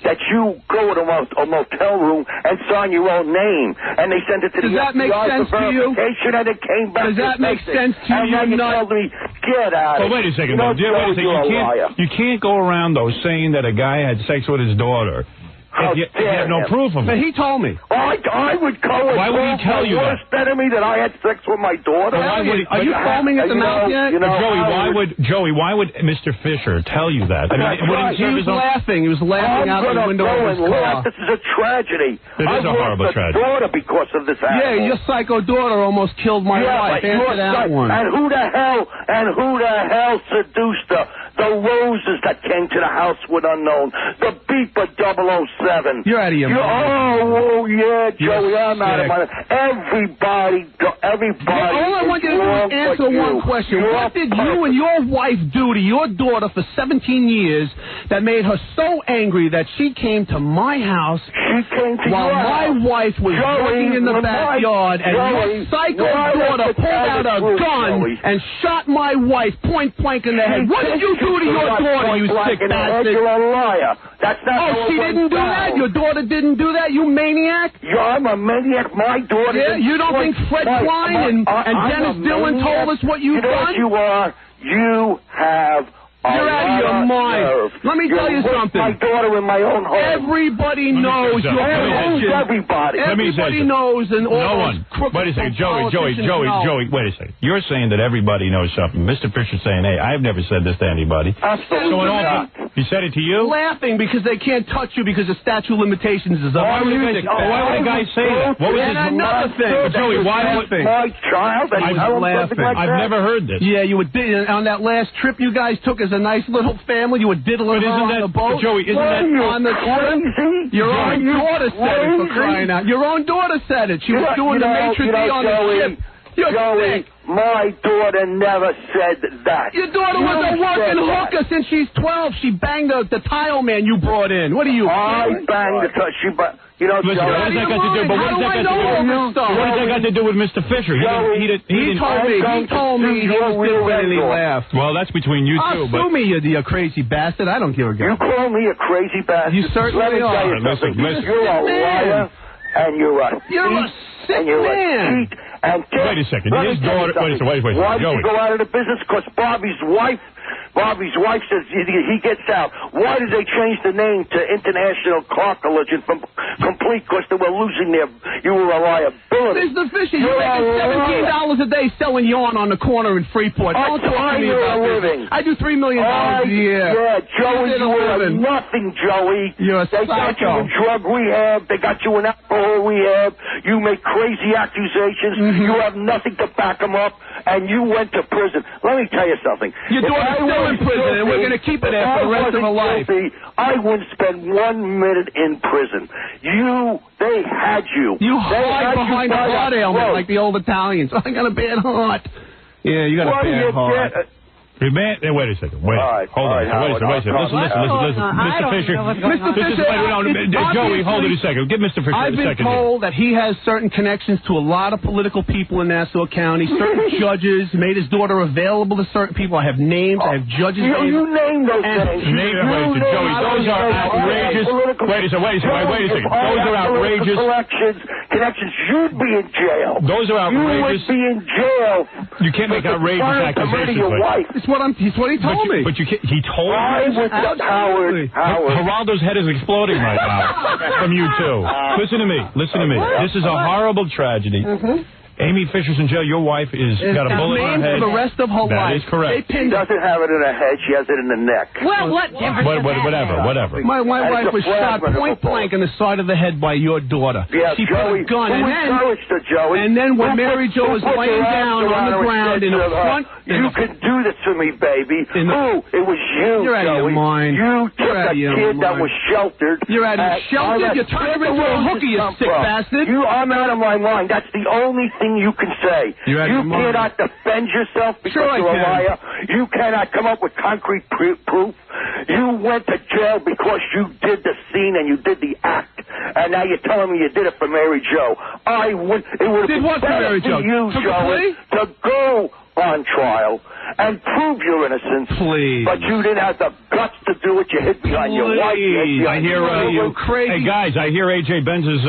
Speaker 16: that you go to a motel room and sign your own name, and they send it to the FBI for verification, and it came back.
Speaker 17: Does that make sense to you?
Speaker 16: And then you told me, get out of
Speaker 3: Wait a second, though. Wait a second. You can't go around, though, saying that a guy had sex with his daughter. If you have no proof of it.
Speaker 17: But he told me.
Speaker 16: I would go and
Speaker 3: why would he tell you that?
Speaker 16: worst enemy that I had sex with my daughter.
Speaker 17: Are you foaming at the mouth yet?
Speaker 3: Joey, why would Mr. Fisher tell you that? I mean,
Speaker 17: he was laughing. He was laughing out the window of his car.
Speaker 16: This is a tragedy.
Speaker 3: It is a horrible tragedy.
Speaker 16: Daughter because of this animal.
Speaker 17: Yeah, your psycho daughter almost killed my wife. Answer that one.
Speaker 16: And who the hell seduced her? The roses that came to the house with unknown. The beeper 007.
Speaker 17: You're out of your mind.
Speaker 16: Oh, yeah, Joey, I'm out of my mind. Everybody.
Speaker 17: All I want you to do is answer one question. What did you and your wife do to your daughter for 17 years that made her so angry that she came to my house while my wife was working in the backyard and your psycho daughter pulled out a gun and shot my wife point blank in the head? What did you do to your daughter, you sick bastard?
Speaker 16: You're a liar. That's not
Speaker 17: she didn't do that? Your daughter didn't do that, you maniac?
Speaker 16: I'm a maniac. My daughter...
Speaker 17: Yeah, you don't think Fred Klein and Dennis Dillon told us what you've done?
Speaker 16: You are. You have...
Speaker 17: You're out of your mind. Let me tell you something.
Speaker 16: My daughter in my own home.
Speaker 17: Everybody knows your position.
Speaker 16: Everybody.
Speaker 17: Everybody knows, and all
Speaker 3: no one. Wait a second, Joey. Wait a second. You're saying that everybody knows something. Mr. Fisher's saying, hey, I've never said this to anybody.
Speaker 16: Absolutely not.
Speaker 3: He said it to you?
Speaker 17: Laughing because they can't touch you because the statute of limitations is up.
Speaker 3: Why would a guy say that? What was
Speaker 17: another thing?
Speaker 3: Joey, why would
Speaker 16: my child?
Speaker 3: I've never heard this.
Speaker 17: Yeah, you were on that last trip you guys took as a nice little family. You were diddling on the boat.
Speaker 3: Joey, isn't that
Speaker 17: on the trip? Your own daughter said it, for crying out. Your own daughter said it. She was doing the maitre d' on the ship.
Speaker 16: Joey, my daughter never said that.
Speaker 17: Your daughter was a working hooker since she's 12. She banged the tile man you brought in. What are you?
Speaker 16: I banged the tile. You know,
Speaker 3: listen, what does that got to do? But what does that got to do with Mr. Fisher? He told me he was different and he laughed. Well, that's between you two.
Speaker 17: Sue me, you crazy bastard. I don't give a
Speaker 16: You
Speaker 17: damn.
Speaker 16: call me a crazy bastard?
Speaker 17: You certainly are.
Speaker 3: Listen.
Speaker 16: You're a liar, and you're a
Speaker 17: sick man.
Speaker 16: Cheat. And
Speaker 3: wait a second. His daughter. Wait.
Speaker 16: Why did you go out of the business? Because Bobby's wife says he gets out. Why did they change the name to International Car Collision from Complete? Because they were losing you were a liability.
Speaker 17: Mr. Fisher, you're making $17 a day selling yarn on the corner in Freeport. Don't talk to me about this. I do $3 million a year.
Speaker 16: Yeah, Joey, you were nothing, Joey.
Speaker 17: You're a
Speaker 16: They got you in drug rehab. They got you in alcohol rehab. You make crazy accusations. You have nothing to back them up, and you went to prison. Let me tell you something.
Speaker 17: Your daughter's still in prison, and we're going to keep her there for the rest of her life.
Speaker 16: I wouldn't spend 1 minute in prison. They had you.
Speaker 17: You hide behind a heart ailment like the old Italians. I got a bad heart. Yeah, you got a bad heart.
Speaker 3: Wait a second. Hold on. Wait a second. Listen. Mr. Fisher. Joey, hold it a second. Give Mr. Fisher a second.
Speaker 17: I've been told that he has certain connections to a lot of political people in Nassau County, certain judges, made his daughter available to certain people. I have names. I have judges' names.
Speaker 16: You name those names.
Speaker 3: Joey, those are outrageous. Wait a second. Those are outrageous.
Speaker 16: Connections. You'd be in jail.
Speaker 3: Those are outrageous.
Speaker 16: You would be in jail.
Speaker 3: You can't make outrageous accusations.
Speaker 17: It's what he told me.
Speaker 3: But he told me.
Speaker 16: Howard.
Speaker 3: Geraldo's head is exploding right now from you two. Listen to me. This is a horrible tragedy. Amy Fisher's in jail. Your wife got a bullet in her head.
Speaker 17: For the rest of her life.
Speaker 3: That is correct.
Speaker 16: She doesn't have it in her head. She has it in the neck.
Speaker 5: Well, what difference does that
Speaker 3: Whatever.
Speaker 17: My wife was shot point blank in the side of the head by your daughter.
Speaker 16: Yeah,
Speaker 17: she
Speaker 16: Joey,
Speaker 17: put a gun.
Speaker 16: And
Speaker 17: then when Mary Jo was laying down on the ground in the front...
Speaker 16: You could do this to me, baby. It was you,
Speaker 17: You're out of your mind.
Speaker 16: You took a kid that was sheltered.
Speaker 17: You're out of sheltered? You turned her into a hooker, you sick bastard.
Speaker 16: I'm out of my mind. That's the only thing you can say. You cannot defend yourself because you're a liar. You cannot come up with concrete proof. You went to jail because you did the scene and you did the act. And now you're telling me you did it for Mary Jo. It would have been better for you, Joey, to go on trial and prove your innocence.
Speaker 3: Please.
Speaker 16: But you didn't have the guts to do it. You hid behind your wife.
Speaker 3: I hear you crazy. Hey, guys, I hear A.J. Benz is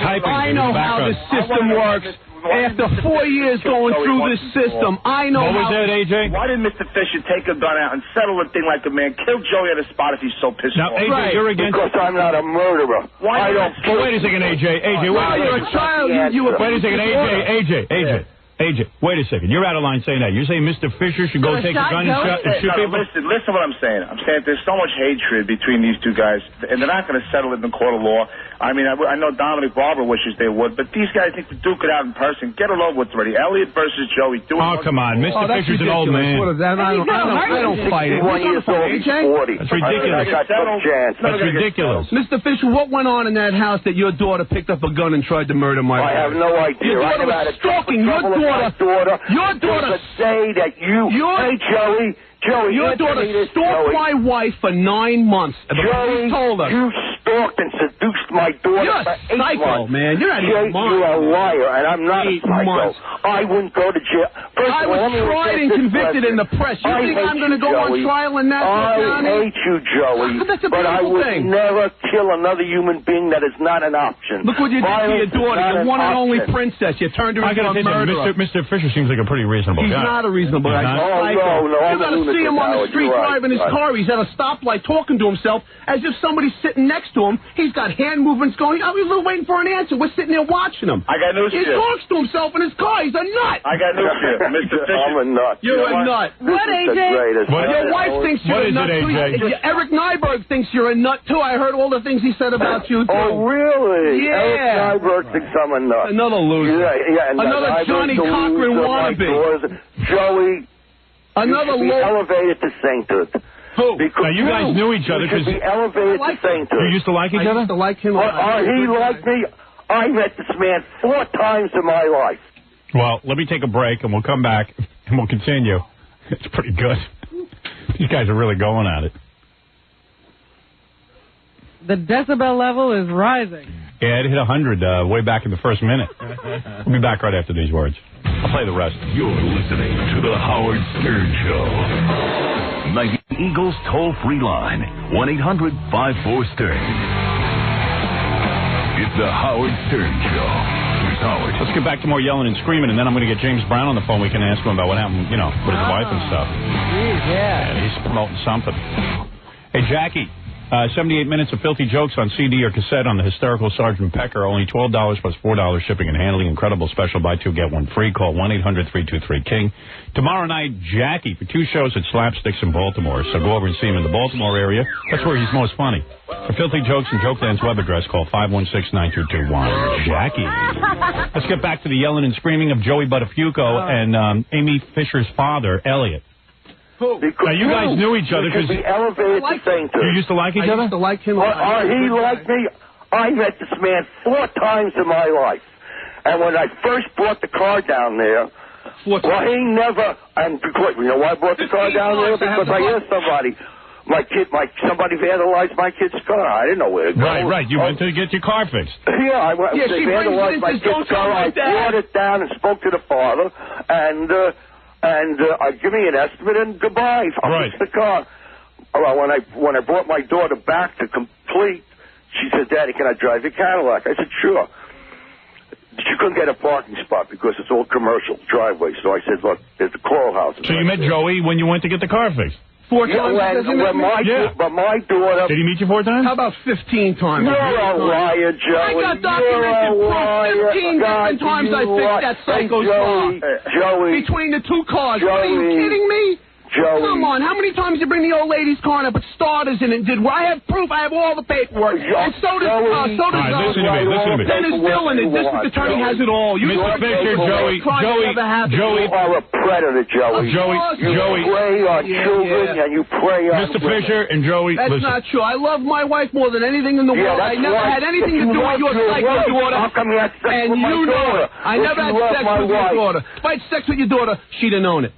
Speaker 3: typing.
Speaker 17: I know how the system works. After 4 years going through this system, I know
Speaker 3: What was that, A.J.?
Speaker 18: Why didn't Mr. Fisher take a gun out and settle the thing like a man? Kill Joey at a spot if he's so pissed off.
Speaker 3: Now, A.J., you're against...
Speaker 16: Because I'm not a murderer.
Speaker 18: Why
Speaker 16: don't...
Speaker 3: Wait a second, A.J. A.J., wait a second.
Speaker 17: You're a child.
Speaker 3: Wait a second, A.J., wait a second. You're out of line saying that. You're saying Mr. Fisher should go take a gun and shoot people?
Speaker 18: Listen what I'm saying. I'm saying there's so much hatred between these two guys, and they're not going to settle it in the court of law. I mean, I know Dominic Barber wishes they would, but these guys need to duke it out in person. Get it over with already. Elliot versus Joey.
Speaker 3: Come on. Mr. Fisher's an old man.
Speaker 17: I don't fight it.
Speaker 3: That's ridiculous. That's ridiculous.
Speaker 17: Mr. Fisher, what went on in that house that your daughter picked up a gun and tried to murder my wife?
Speaker 16: I have no idea.
Speaker 17: Your daughter was stalking your daughter.
Speaker 16: Say that hey, Joey,
Speaker 17: your daughter stalked my wife for 9 months.
Speaker 16: Joey,
Speaker 17: told her.
Speaker 16: You stalked and seduced my daughter
Speaker 17: You're
Speaker 16: for 8
Speaker 17: psycho,
Speaker 16: months.
Speaker 17: Man. You're out of your mind.
Speaker 16: You're a liar, and I'm not a psycho. I wouldn't go to jail.
Speaker 17: I was tried and convicted in the press. You think I'm going to go on trial in Nassau County?
Speaker 16: I hate you, Joey.
Speaker 17: That's a
Speaker 16: but I would
Speaker 17: thing.
Speaker 16: never kill another human being that is not an option.
Speaker 17: Look what you did to your daughter, your one and only princess. You turned her into a murderer.
Speaker 3: Mr. Fisher seems like a pretty reasonable guy.
Speaker 17: He's not a reasonable guy.
Speaker 16: No,
Speaker 17: you got to see him on the street driving his car. He's at a stoplight talking to himself as if somebody's sitting next to him. He's got hand movements going. He's waiting for an answer. We're sitting there watching him.
Speaker 18: I got news for you.
Speaker 17: He talks to himself in his car. He's a nut.
Speaker 18: I got news for you, Mr. Fisher.
Speaker 16: I'm a nut.
Speaker 17: You're a nut.
Speaker 5: What, AJ?
Speaker 17: Your wife thinks you're a nut too. Eric Nyberg thinks you're a nut too. I heard all the things he said about you too.
Speaker 16: Oh, really?
Speaker 17: Yeah.
Speaker 16: Eric Nyberg thinks I'm a nut.
Speaker 17: Another loser. Another Johnny Cochran wannabe.
Speaker 16: Joey.
Speaker 17: Another
Speaker 16: you should be elevated to sainthood.
Speaker 3: Who? Now, you guys knew each other.
Speaker 16: You should be elevated to sainthood.
Speaker 3: You used to like each other?
Speaker 17: I used to like him.
Speaker 16: He liked me. I met this man 4 times in my life.
Speaker 3: Well, let me take a break, and we'll come back, and we'll continue. It's pretty good. These guys are really going at it.
Speaker 9: The decibel level is rising.
Speaker 3: Yeah, it hit 100 way back in the first minute. We'll be back right after these words. I'll play the rest.
Speaker 1: You're listening to The Howard Stern Show. 90 Eagles toll-free line, 1-800-54-STERN. It's The Howard Stern Show. Here's Howard.
Speaker 3: Let's get back to more yelling and screaming, and then I'm going to get James Brown on the phone. We can ask him about what happened, with his wife and stuff.
Speaker 9: Yeah.
Speaker 3: He's promoting something. Hey, Jackie. 78 minutes of filthy jokes on CD or cassette on the hysterical Sergeant Pecker. Only $12 plus $4 shipping and handling. Incredible special. Buy two, get one free. Call 1-800-323-KING. Tomorrow night, Jackie for 2 shows at Slapsticks in Baltimore. So go over and see him in the Baltimore area. That's where he's most funny. For filthy jokes and Jokeland's web address, call 516-9221. Jackie. Let's get back to the yelling and screaming of Joey Buttafuoco and Amy Fisher's father, Elliot. Now, you guys knew each other because
Speaker 16: be elevated to saying to.
Speaker 3: You used to like each other?
Speaker 17: I used to like him.
Speaker 16: He liked me. I met this man 4 times in my life. And when I first brought the car down there, well, he never, and because, you know why I brought the car down there? Because I asked somebody, somebody vandalized my kid's car. I didn't know where to go.
Speaker 3: Right. You went to get your car fixed.
Speaker 16: Yeah, I went. They vandalized my kid's car. I brought it down and spoke to the father, and give me an estimate and goodbye. I'll fix the car. Well, when I brought my daughter back to complete, she said, "Daddy, can I drive your Cadillac?" I said, "Sure." She couldn't get a parking spot because it's all commercial driveway. So I said, "Look, there's the Coral House."
Speaker 3: So you met Joey when you went to get the car fixed?
Speaker 17: 4 times.
Speaker 16: But my daughter.
Speaker 3: Did he meet you 4 times?
Speaker 17: How about 15 times?
Speaker 16: You're a liar, Joey.
Speaker 17: I got documented proof. 15 different times I fixed that psycho's car.
Speaker 16: Joey.
Speaker 17: Between the 2 cars.
Speaker 16: Joey.
Speaker 17: Are you kidding me?
Speaker 16: Joey.
Speaker 17: Come on, how many times did you bring the old lady's car and I put starters in it? I have proof. I have all the paperwork. And so does
Speaker 3: listen to me.
Speaker 17: Dennis Dillon. This attorney has it all.
Speaker 3: Mr. Fisher, Joey.
Speaker 16: You are a predator, Joey.
Speaker 3: Joey.
Speaker 16: You prey on children and you prey on
Speaker 3: Mr. Fisher and Joey.
Speaker 17: That's not true. I love my wife more than anything in the world. I never had anything to do with your psycho daughter.
Speaker 16: How come you had sex
Speaker 17: and
Speaker 16: with my
Speaker 17: you know
Speaker 16: daughter?
Speaker 17: it. I never had sex with your daughter. If I had sex with your daughter, she'd have known it.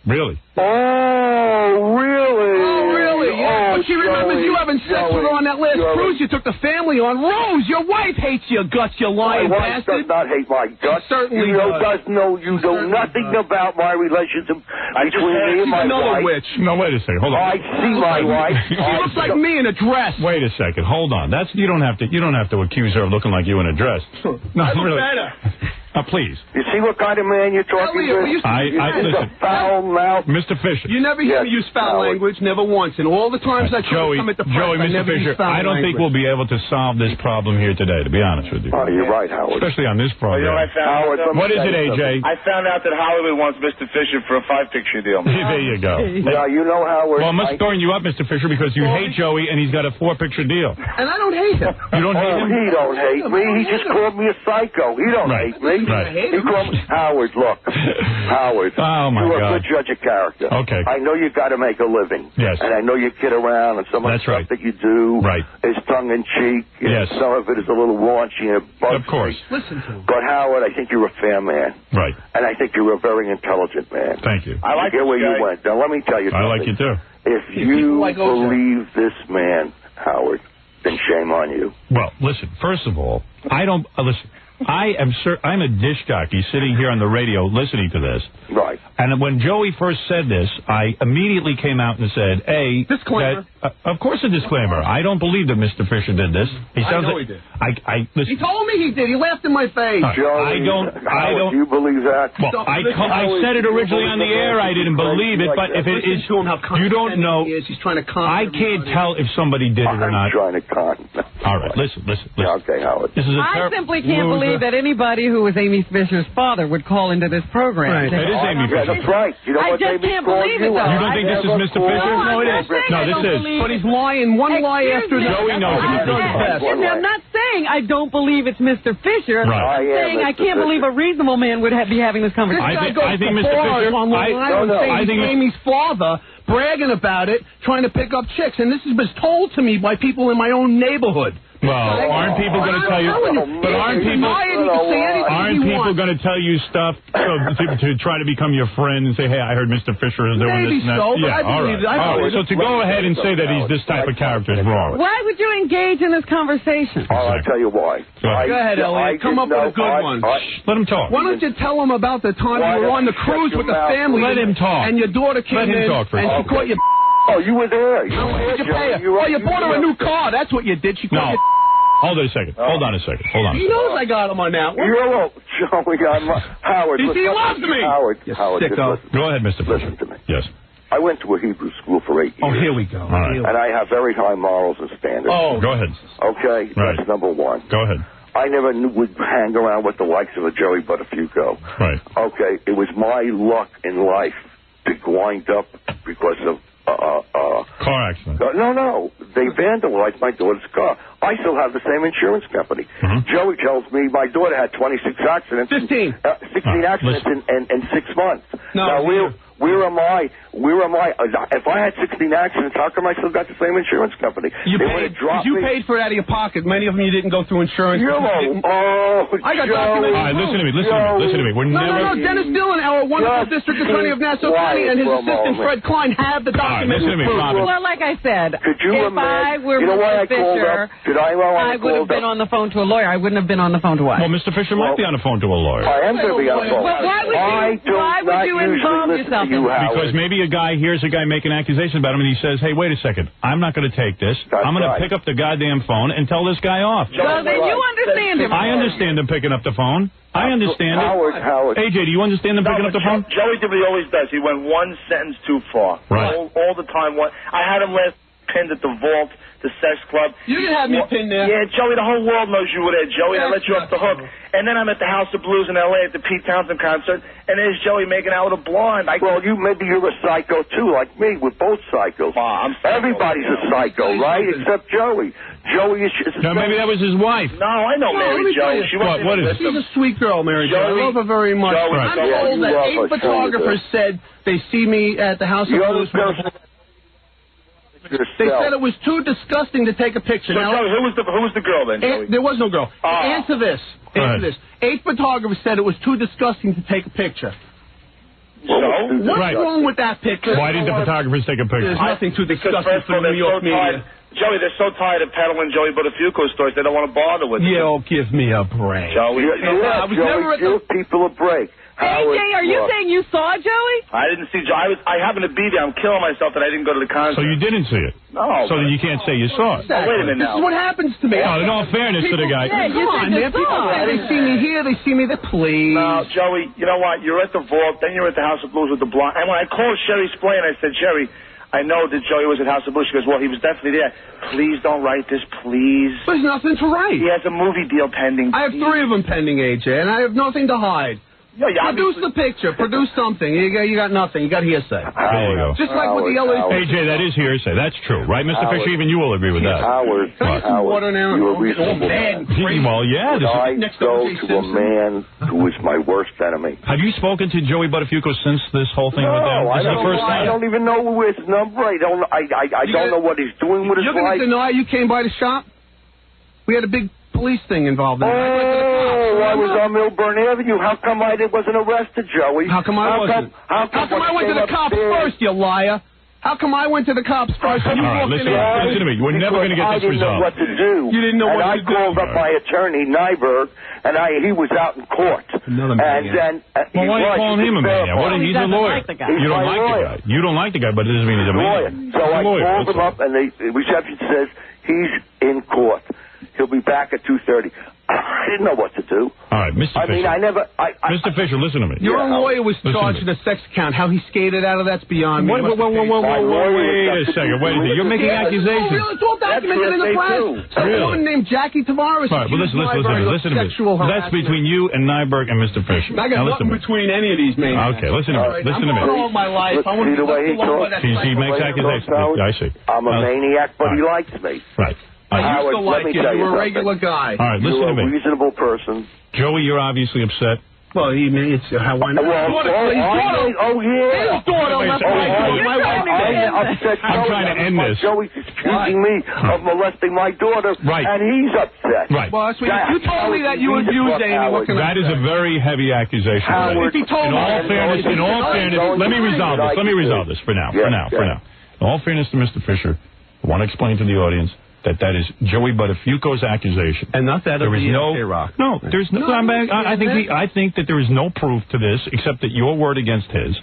Speaker 3: Really?
Speaker 16: Oh, really?
Speaker 17: Oh, really? Yeah. But she remembers you having sex with her on that last cruise you took the family on. Rose, your wife hates your guts, you lying
Speaker 16: bastard. My wife does not hate my guts.
Speaker 17: She certainly does.
Speaker 16: You know nothing about my relationship between me and my
Speaker 17: another
Speaker 16: wife.
Speaker 17: Witch.
Speaker 3: No, wait a second. Hold on.
Speaker 16: I see my wife.
Speaker 17: She looks like me in a dress.
Speaker 3: Wait a second. Hold on. You don't have to accuse her of looking like you in a dress. No, really.
Speaker 17: Better.
Speaker 3: Please.
Speaker 16: You see what kind of man you're talking to?
Speaker 3: Listen.
Speaker 16: A foul mouth.
Speaker 3: Mr. Fisher.
Speaker 17: You never hear me use foul language, never once. And all the times I try to come at the press,
Speaker 3: Mr. Fisher, I don't think we'll be able to solve this problem here today, to be honest with you.
Speaker 16: Oh, you're right, Howard.
Speaker 3: Especially on this program. What is it, AJ?
Speaker 18: I found out that Hollywood wants Mr. Fisher for a 5-picture deal.
Speaker 3: There you go.
Speaker 16: Yeah, you know, Howard.
Speaker 3: Well, I must throwing you up, Mr. Fisher, because you hate Joey and he's got a 4-picture deal.
Speaker 17: And I don't hate him.
Speaker 3: You don't hate him?
Speaker 16: He don't hate me. He just called me a psycho. He don't hate me. He called me Howard. Look, Howard.
Speaker 3: Oh my
Speaker 16: you're
Speaker 3: God.
Speaker 16: a good judge of character.
Speaker 3: Okay.
Speaker 16: I know you got to make a living.
Speaker 3: Yes.
Speaker 16: And I know you kid around, and some of the stuff that you do is tongue in cheek.
Speaker 3: Yes.
Speaker 16: And some of it is a little raunchy and it bugs
Speaker 3: Of course.
Speaker 16: me.
Speaker 17: Listen to him.
Speaker 16: But Howard, I think you're a fair man.
Speaker 3: Right.
Speaker 16: And I think you're a very intelligent man.
Speaker 3: Thank you.
Speaker 16: I like where you went. Now let me tell you something.
Speaker 3: I like you too.
Speaker 16: If you believe this man, Howard, then shame on you.
Speaker 3: Well, listen. First of all, I don't listen. I'm a disc jockey sitting here on the radio listening to this.
Speaker 16: Right.
Speaker 3: And when Joey first said this, I immediately came out and said,
Speaker 17: disclaimer.
Speaker 3: Of course a disclaimer. I don't believe that Mr. Fisher did this.
Speaker 17: I know he did.
Speaker 3: Listen.
Speaker 17: He told me he did. He laughed in my face.
Speaker 16: Joey,
Speaker 3: I don't.
Speaker 16: You believe that?
Speaker 3: Well, I said it originally on the air. I didn't believe it, but if it is, you don't know.
Speaker 17: He's trying to
Speaker 3: I can't tell if somebody did it or not.
Speaker 16: I'm trying to con.
Speaker 3: All right, listen.
Speaker 16: Yeah, okay, Howard.
Speaker 9: I simply can't believe that anybody who was Amy Fisher's father would call into this program.
Speaker 3: Right. It is Amy Fisher.
Speaker 16: That's right. You know
Speaker 9: I just can't believe it, though.
Speaker 3: You don't think this is Mr. Fisher?
Speaker 9: No, it is.
Speaker 3: No, this is.
Speaker 17: But he's lying one lie after another.
Speaker 3: Joey knows it.
Speaker 9: I'm not saying I don't believe it's Mr. Fisher.
Speaker 3: Right.
Speaker 9: I'm saying I can't believe a reasonable man would be having this conversation.
Speaker 3: I think Mr. Fisher.
Speaker 17: I think Amy's father bragging about it, trying to pick up chicks, and this was told to me by people in my own neighborhood.
Speaker 3: Well, aren't people going to tell you? But aren't people people going to tell you stuff to try to become your friend and say, hey, I heard Mr. Fisher is doing
Speaker 17: Maybe
Speaker 3: this and that?
Speaker 17: so, but
Speaker 3: Yeah,
Speaker 17: I believe it.
Speaker 3: all right. So to go ahead and say that he's this type of character is wrong.
Speaker 9: Why would you engage in this conversation?
Speaker 16: I'll tell you why.
Speaker 17: Go ahead, Elliot. Come up with a good one.
Speaker 3: Let him talk.
Speaker 17: Why don't you tell him about the time you were on the cruise with the family?
Speaker 3: Let him talk.
Speaker 17: And your daughter came in and she caught you.
Speaker 16: Oh, you were there.
Speaker 17: You bought her a new car. That's what you did. She caught you.
Speaker 3: Hold on a second. Hold on a second. Hold on.
Speaker 17: He knows I got him on that one.
Speaker 16: Joey, Howard.
Speaker 17: You see, he loves me.
Speaker 16: Howard,
Speaker 3: Sicko. Go ahead, Mr. Fisher.
Speaker 16: Listen to me.
Speaker 3: Yes.
Speaker 16: I went to a Hebrew school for 8 years.
Speaker 17: Oh, here we go.
Speaker 3: All right.
Speaker 16: And I have very high morals and standards.
Speaker 3: Oh, go ahead.
Speaker 16: Okay,
Speaker 3: right.
Speaker 16: That's number one.
Speaker 3: Go ahead.
Speaker 16: I never would hang around with the likes of a Joey Buttafuoco.
Speaker 3: Right.
Speaker 16: Okay, it was my luck in life to wind up because of
Speaker 3: car accident.
Speaker 16: No. They vandalized my daughter's car. I still have the same insurance company. Joey tells me my daughter had 26 accidents. 16 accidents in 6 months.
Speaker 17: No,
Speaker 16: now, where am I? If I had 16 accidents, how come I still got the same insurance company?
Speaker 17: You paid for it out of your pocket. Many of them you didn't go through insurance. I got documents.
Speaker 3: All right, listen to me. We're never...
Speaker 17: No. Dennis Dillon, our wonderful district attorney of Nassau County, and his assistant Fred Klein have the documents.
Speaker 3: Listen to me, Robin.
Speaker 9: Well, like I said,
Speaker 16: if
Speaker 9: I were Mr. Fisher, I would have been on the phone to a lawyer. I wouldn't have been on the phone to what?
Speaker 3: Well, Mr. Fisher might be on the phone to a lawyer.
Speaker 16: I am going to be on the phone.
Speaker 9: But why would you involve yourself in this?
Speaker 3: Because maybe a guy hears a guy make an accusation about him and he says, hey, wait a second, I'm not going to take this. I'm going to pick up the goddamn phone and tell this guy off.
Speaker 9: Well, then you understand him.
Speaker 3: I understand him picking up the phone. I understand it.
Speaker 16: Howard.
Speaker 3: AJ, do you understand him picking up the phone?
Speaker 18: Joey did what he always does. He went one sentence too far.
Speaker 3: Right.
Speaker 18: All the time. I had him last pinned at the vault, the sex club.
Speaker 17: You didn't have me pinned there.
Speaker 18: Yeah, Joey, the whole world knows you were there, Joey. I let you off the hook. And then I'm at the House of Blues in L.A. at the Pete Townsend concert, and there's Joey making out with a blonde.
Speaker 16: Maybe you're a psycho, too, like me. We're both psychos. Everybody's a psycho, right? Except Joey. Joey is...
Speaker 3: No, maybe that was his wife.
Speaker 18: No, I know Mary Jo.
Speaker 3: What is it?
Speaker 17: She's a sweet girl, Mary Jo. I love her very much. I'm told that 8 photographers said they see me at the House of Blues. They said it was too disgusting to take a picture.
Speaker 18: So, Joey, who was the girl then, Joey?
Speaker 17: There was no girl. Answer this. 8 photographers said it was too disgusting to take a picture. What's wrong with that picture?
Speaker 3: Why didn't the photographers take a picture?
Speaker 17: There's nothing too disgusting for the New York media.
Speaker 18: Joey, they're so tired of peddling Joey Buttafuoco stories, they don't want to bother with it.
Speaker 17: Give me a break.
Speaker 18: Joey,
Speaker 17: I was never at
Speaker 16: give people a break.
Speaker 9: AJ, are you saying you saw Joey?
Speaker 18: I didn't see Joey. I happened to be there. I'm killing myself that I didn't go to the concert.
Speaker 3: So you didn't see it?
Speaker 18: No.
Speaker 3: So then you can't say you saw it?
Speaker 18: Oh, wait a minute now.
Speaker 17: This is what happens to me.
Speaker 3: Oh, in all fairness to the guy.
Speaker 17: Come on, man. People say they see me here, they see me there. Please.
Speaker 18: No, Joey, you know what? You're at the vault, then you're at the House of Blues with the blonde. And when I called Sherry Splain, I said, Sherry, I know that Joey was at House of Blues. She goes, well, he was definitely there. Please don't write this, please.
Speaker 17: There's nothing to write.
Speaker 18: He has a movie deal pending.
Speaker 17: I have 3 of them pending, AJ, and I have nothing to hide. Produce the picture. Produce something. You got nothing. You got hearsay.
Speaker 3: There you go.
Speaker 17: Just like with the LA.
Speaker 3: AJ, that is hearsay. That's true, right, Mr. Fisher? Even you will agree with that.
Speaker 16: Howard,
Speaker 17: water now.
Speaker 16: You're a reasonable
Speaker 17: man.
Speaker 3: Well, yeah.
Speaker 16: I go to a man who is my worst enemy.
Speaker 3: Have you spoken to Joey Buttafuoco since this whole thing went down?
Speaker 16: I don't even know his number. I don't know what he's doing with his life.
Speaker 17: You're going to deny you came by the shop? We had a big police thing involved in it.
Speaker 16: I was on Milburn Avenue. How come I wasn't arrested, Joey?
Speaker 17: How come I wasn't? How come I went to the cops first, you liar? How come I went to the cops first and you walked in?
Speaker 3: Listen to me. We're never going to get this resolved.
Speaker 16: I didn't know what to do.
Speaker 17: You didn't know what to do.
Speaker 16: And I called up my attorney, Nyberg, and he was out in court.
Speaker 3: Another maniac. Well, why are you calling him a maniac? He's a lawyer. You don't like the guy. You don't like the guy, but it doesn't mean he's a maniac.
Speaker 16: So I called him up, and the reception says he's in court. He'll be back at 2:30. I didn't know what to do.
Speaker 3: All right, Mr. Fisher.
Speaker 16: Mr.
Speaker 3: Fisher, listen to me.
Speaker 17: Your lawyer was charged with a sex account. How he skated out of that's beyond me.
Speaker 3: Wait a second. You're making accusations.
Speaker 17: It's all documented in the press. Some woman named Jackie Tavares.
Speaker 3: All right, but listen to me. That's between you and Nyberg and Mr. Fisher.
Speaker 17: I got nothing between any of these men.
Speaker 3: Okay, listen to me. Listen to me.
Speaker 17: All my life. I want to
Speaker 16: the way he talks.
Speaker 3: He makes accusations. I see.
Speaker 16: I'm a maniac, but he likes me.
Speaker 3: Right.
Speaker 17: I used to like you. You're a regular guy.
Speaker 3: All right, listen to me.
Speaker 16: You're a reasonable person.
Speaker 3: Joey, you're obviously upset.
Speaker 17: Well, it's how why not?
Speaker 16: His daughter left
Speaker 17: my wife.
Speaker 3: I'm trying to end this.
Speaker 16: Joey's accusing me of molesting my daughter, and he's upset.
Speaker 3: Right.
Speaker 17: Well, you told me that you abused Amy. What can I say?
Speaker 3: That is a very heavy accusation. In all fairness, let me resolve this for now. In all fairness to Mr. Fisher, I want to explain to the audience that is Joey Buttafuoco's accusation,
Speaker 17: and not that of the
Speaker 3: K-Rock. No, there's no. I think that there is no proof to this except that your word against his.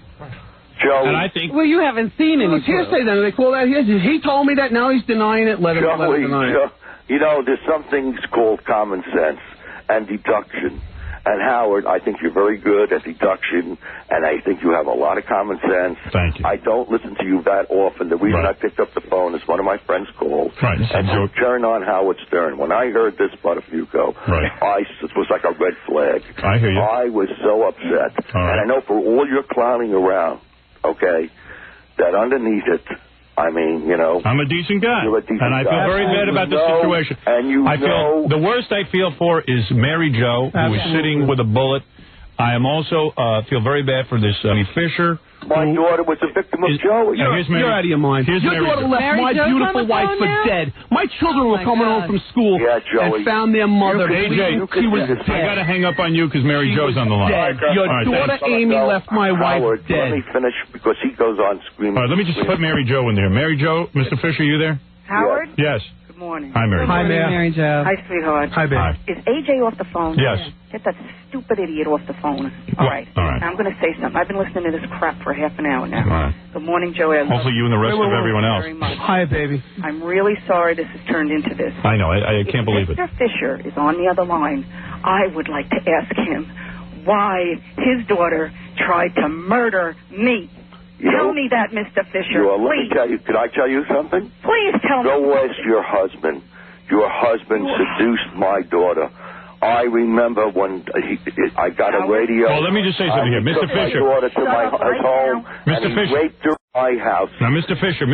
Speaker 16: Joey.
Speaker 3: And I think.
Speaker 9: Well, you haven't seen any.
Speaker 17: It's hearsay. Then they call that hearsay. He told me that. Now he's denying it. Let him deny it.
Speaker 16: You know, there's some things called common sense and deduction. And Howard, I think you're very good at deduction, and I think you have a lot of common sense.
Speaker 3: Thank you.
Speaker 16: I don't listen to you that often. The reason I picked up the phone is one of my friends called, and you turned on Howard Stern. When I heard this Buttafuoco, it was like a red flag.
Speaker 3: I hear you.
Speaker 16: I was so upset. And I know for all your clowning around, okay, that underneath it, I mean, you know.
Speaker 3: I'm a decent guy.
Speaker 16: You're a decent
Speaker 3: and I feel very bad about this situation.
Speaker 16: And
Speaker 3: feel the worst I feel for is Mary Jo, who is sitting with a bullet. I am also feel very bad for this Fisher.
Speaker 16: My daughter was a victim of Joey.
Speaker 17: You're out of your mind. Your daughter left my beautiful wife for dead. My children were coming home from school and found their mother.
Speaker 3: AJ,
Speaker 17: she was dead.
Speaker 3: I got to hang up on you because Mary Jo's on the line.
Speaker 17: Dead. Your daughter Amy left my wife dead.
Speaker 16: Let me finish because he goes on screaming.
Speaker 3: All right, let me just put Mary Jo in there. Mary Jo, Mr. Fisher, you there?
Speaker 4: Howard?
Speaker 3: Yes.
Speaker 4: Good morning.
Speaker 3: Hi, Mary Jo.
Speaker 9: Hi, Mary Jo.
Speaker 4: Hi, sweetheart.
Speaker 3: Hi, babe.
Speaker 4: Is AJ off the phone?
Speaker 3: Yes.
Speaker 4: Get that stupid idiot off the phone. All right. Now, I'm going to say something. I've been listening to this crap for half an hour now.
Speaker 3: All right.
Speaker 4: Good morning, Joey.
Speaker 3: Hopefully you and the rest of everyone else.
Speaker 4: Very much.
Speaker 17: Hi, baby.
Speaker 4: I'm really sorry this has turned into this.
Speaker 3: I know. I can't believe it.
Speaker 4: Mr. Fisher is on the other line. I would like to ask him why his daughter tried to murder me. Tell me that, Mr. Fisher,
Speaker 16: let
Speaker 4: please.
Speaker 16: me tell you. Can I tell you something?
Speaker 4: Please tell me.
Speaker 16: Go ask your husband. Your husband seduced my daughter. I remember when I got a radio.
Speaker 3: Well, let me just say something here. Mr. Fisher.
Speaker 16: My daughter to his home,
Speaker 3: Mr.
Speaker 16: and
Speaker 3: Fisher.
Speaker 16: he raped her in my house.
Speaker 3: Now, Mr. Fisher,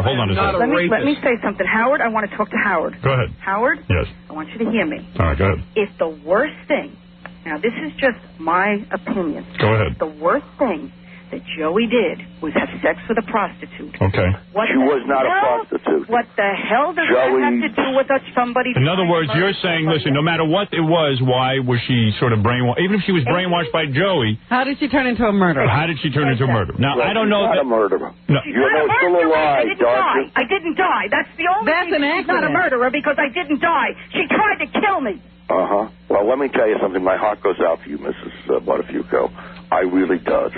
Speaker 3: hold on a second.
Speaker 4: Let me say something. Howard, I want to talk to Howard.
Speaker 3: Go ahead.
Speaker 4: Howard?
Speaker 3: Yes.
Speaker 4: I want you to hear me.
Speaker 3: All right, go ahead.
Speaker 4: If the worst thing, now this is just my opinion.
Speaker 3: Go ahead.
Speaker 4: The worst thing that Joey did was have sex with a prostitute.
Speaker 3: Okay.
Speaker 16: She was not a prostitute.
Speaker 4: What the hell does that have to do with somebody?
Speaker 3: In other words, you're saying, listen, no matter what it was, why was she sort of brainwashed? Even if she was brainwashed by Joey.
Speaker 9: How did she turn into a murderer?
Speaker 3: How did she turn into a murderer? Now, I don't know.
Speaker 16: She's not a murderer.
Speaker 3: No.
Speaker 16: You're still alive, don't you?
Speaker 4: I didn't die. That's the only reason she's not a murderer, because I didn't die. She tried to kill me.
Speaker 16: Uh-huh. Well, let me tell you something. My heart goes out to you, Mrs. Buttafuoco. I really does.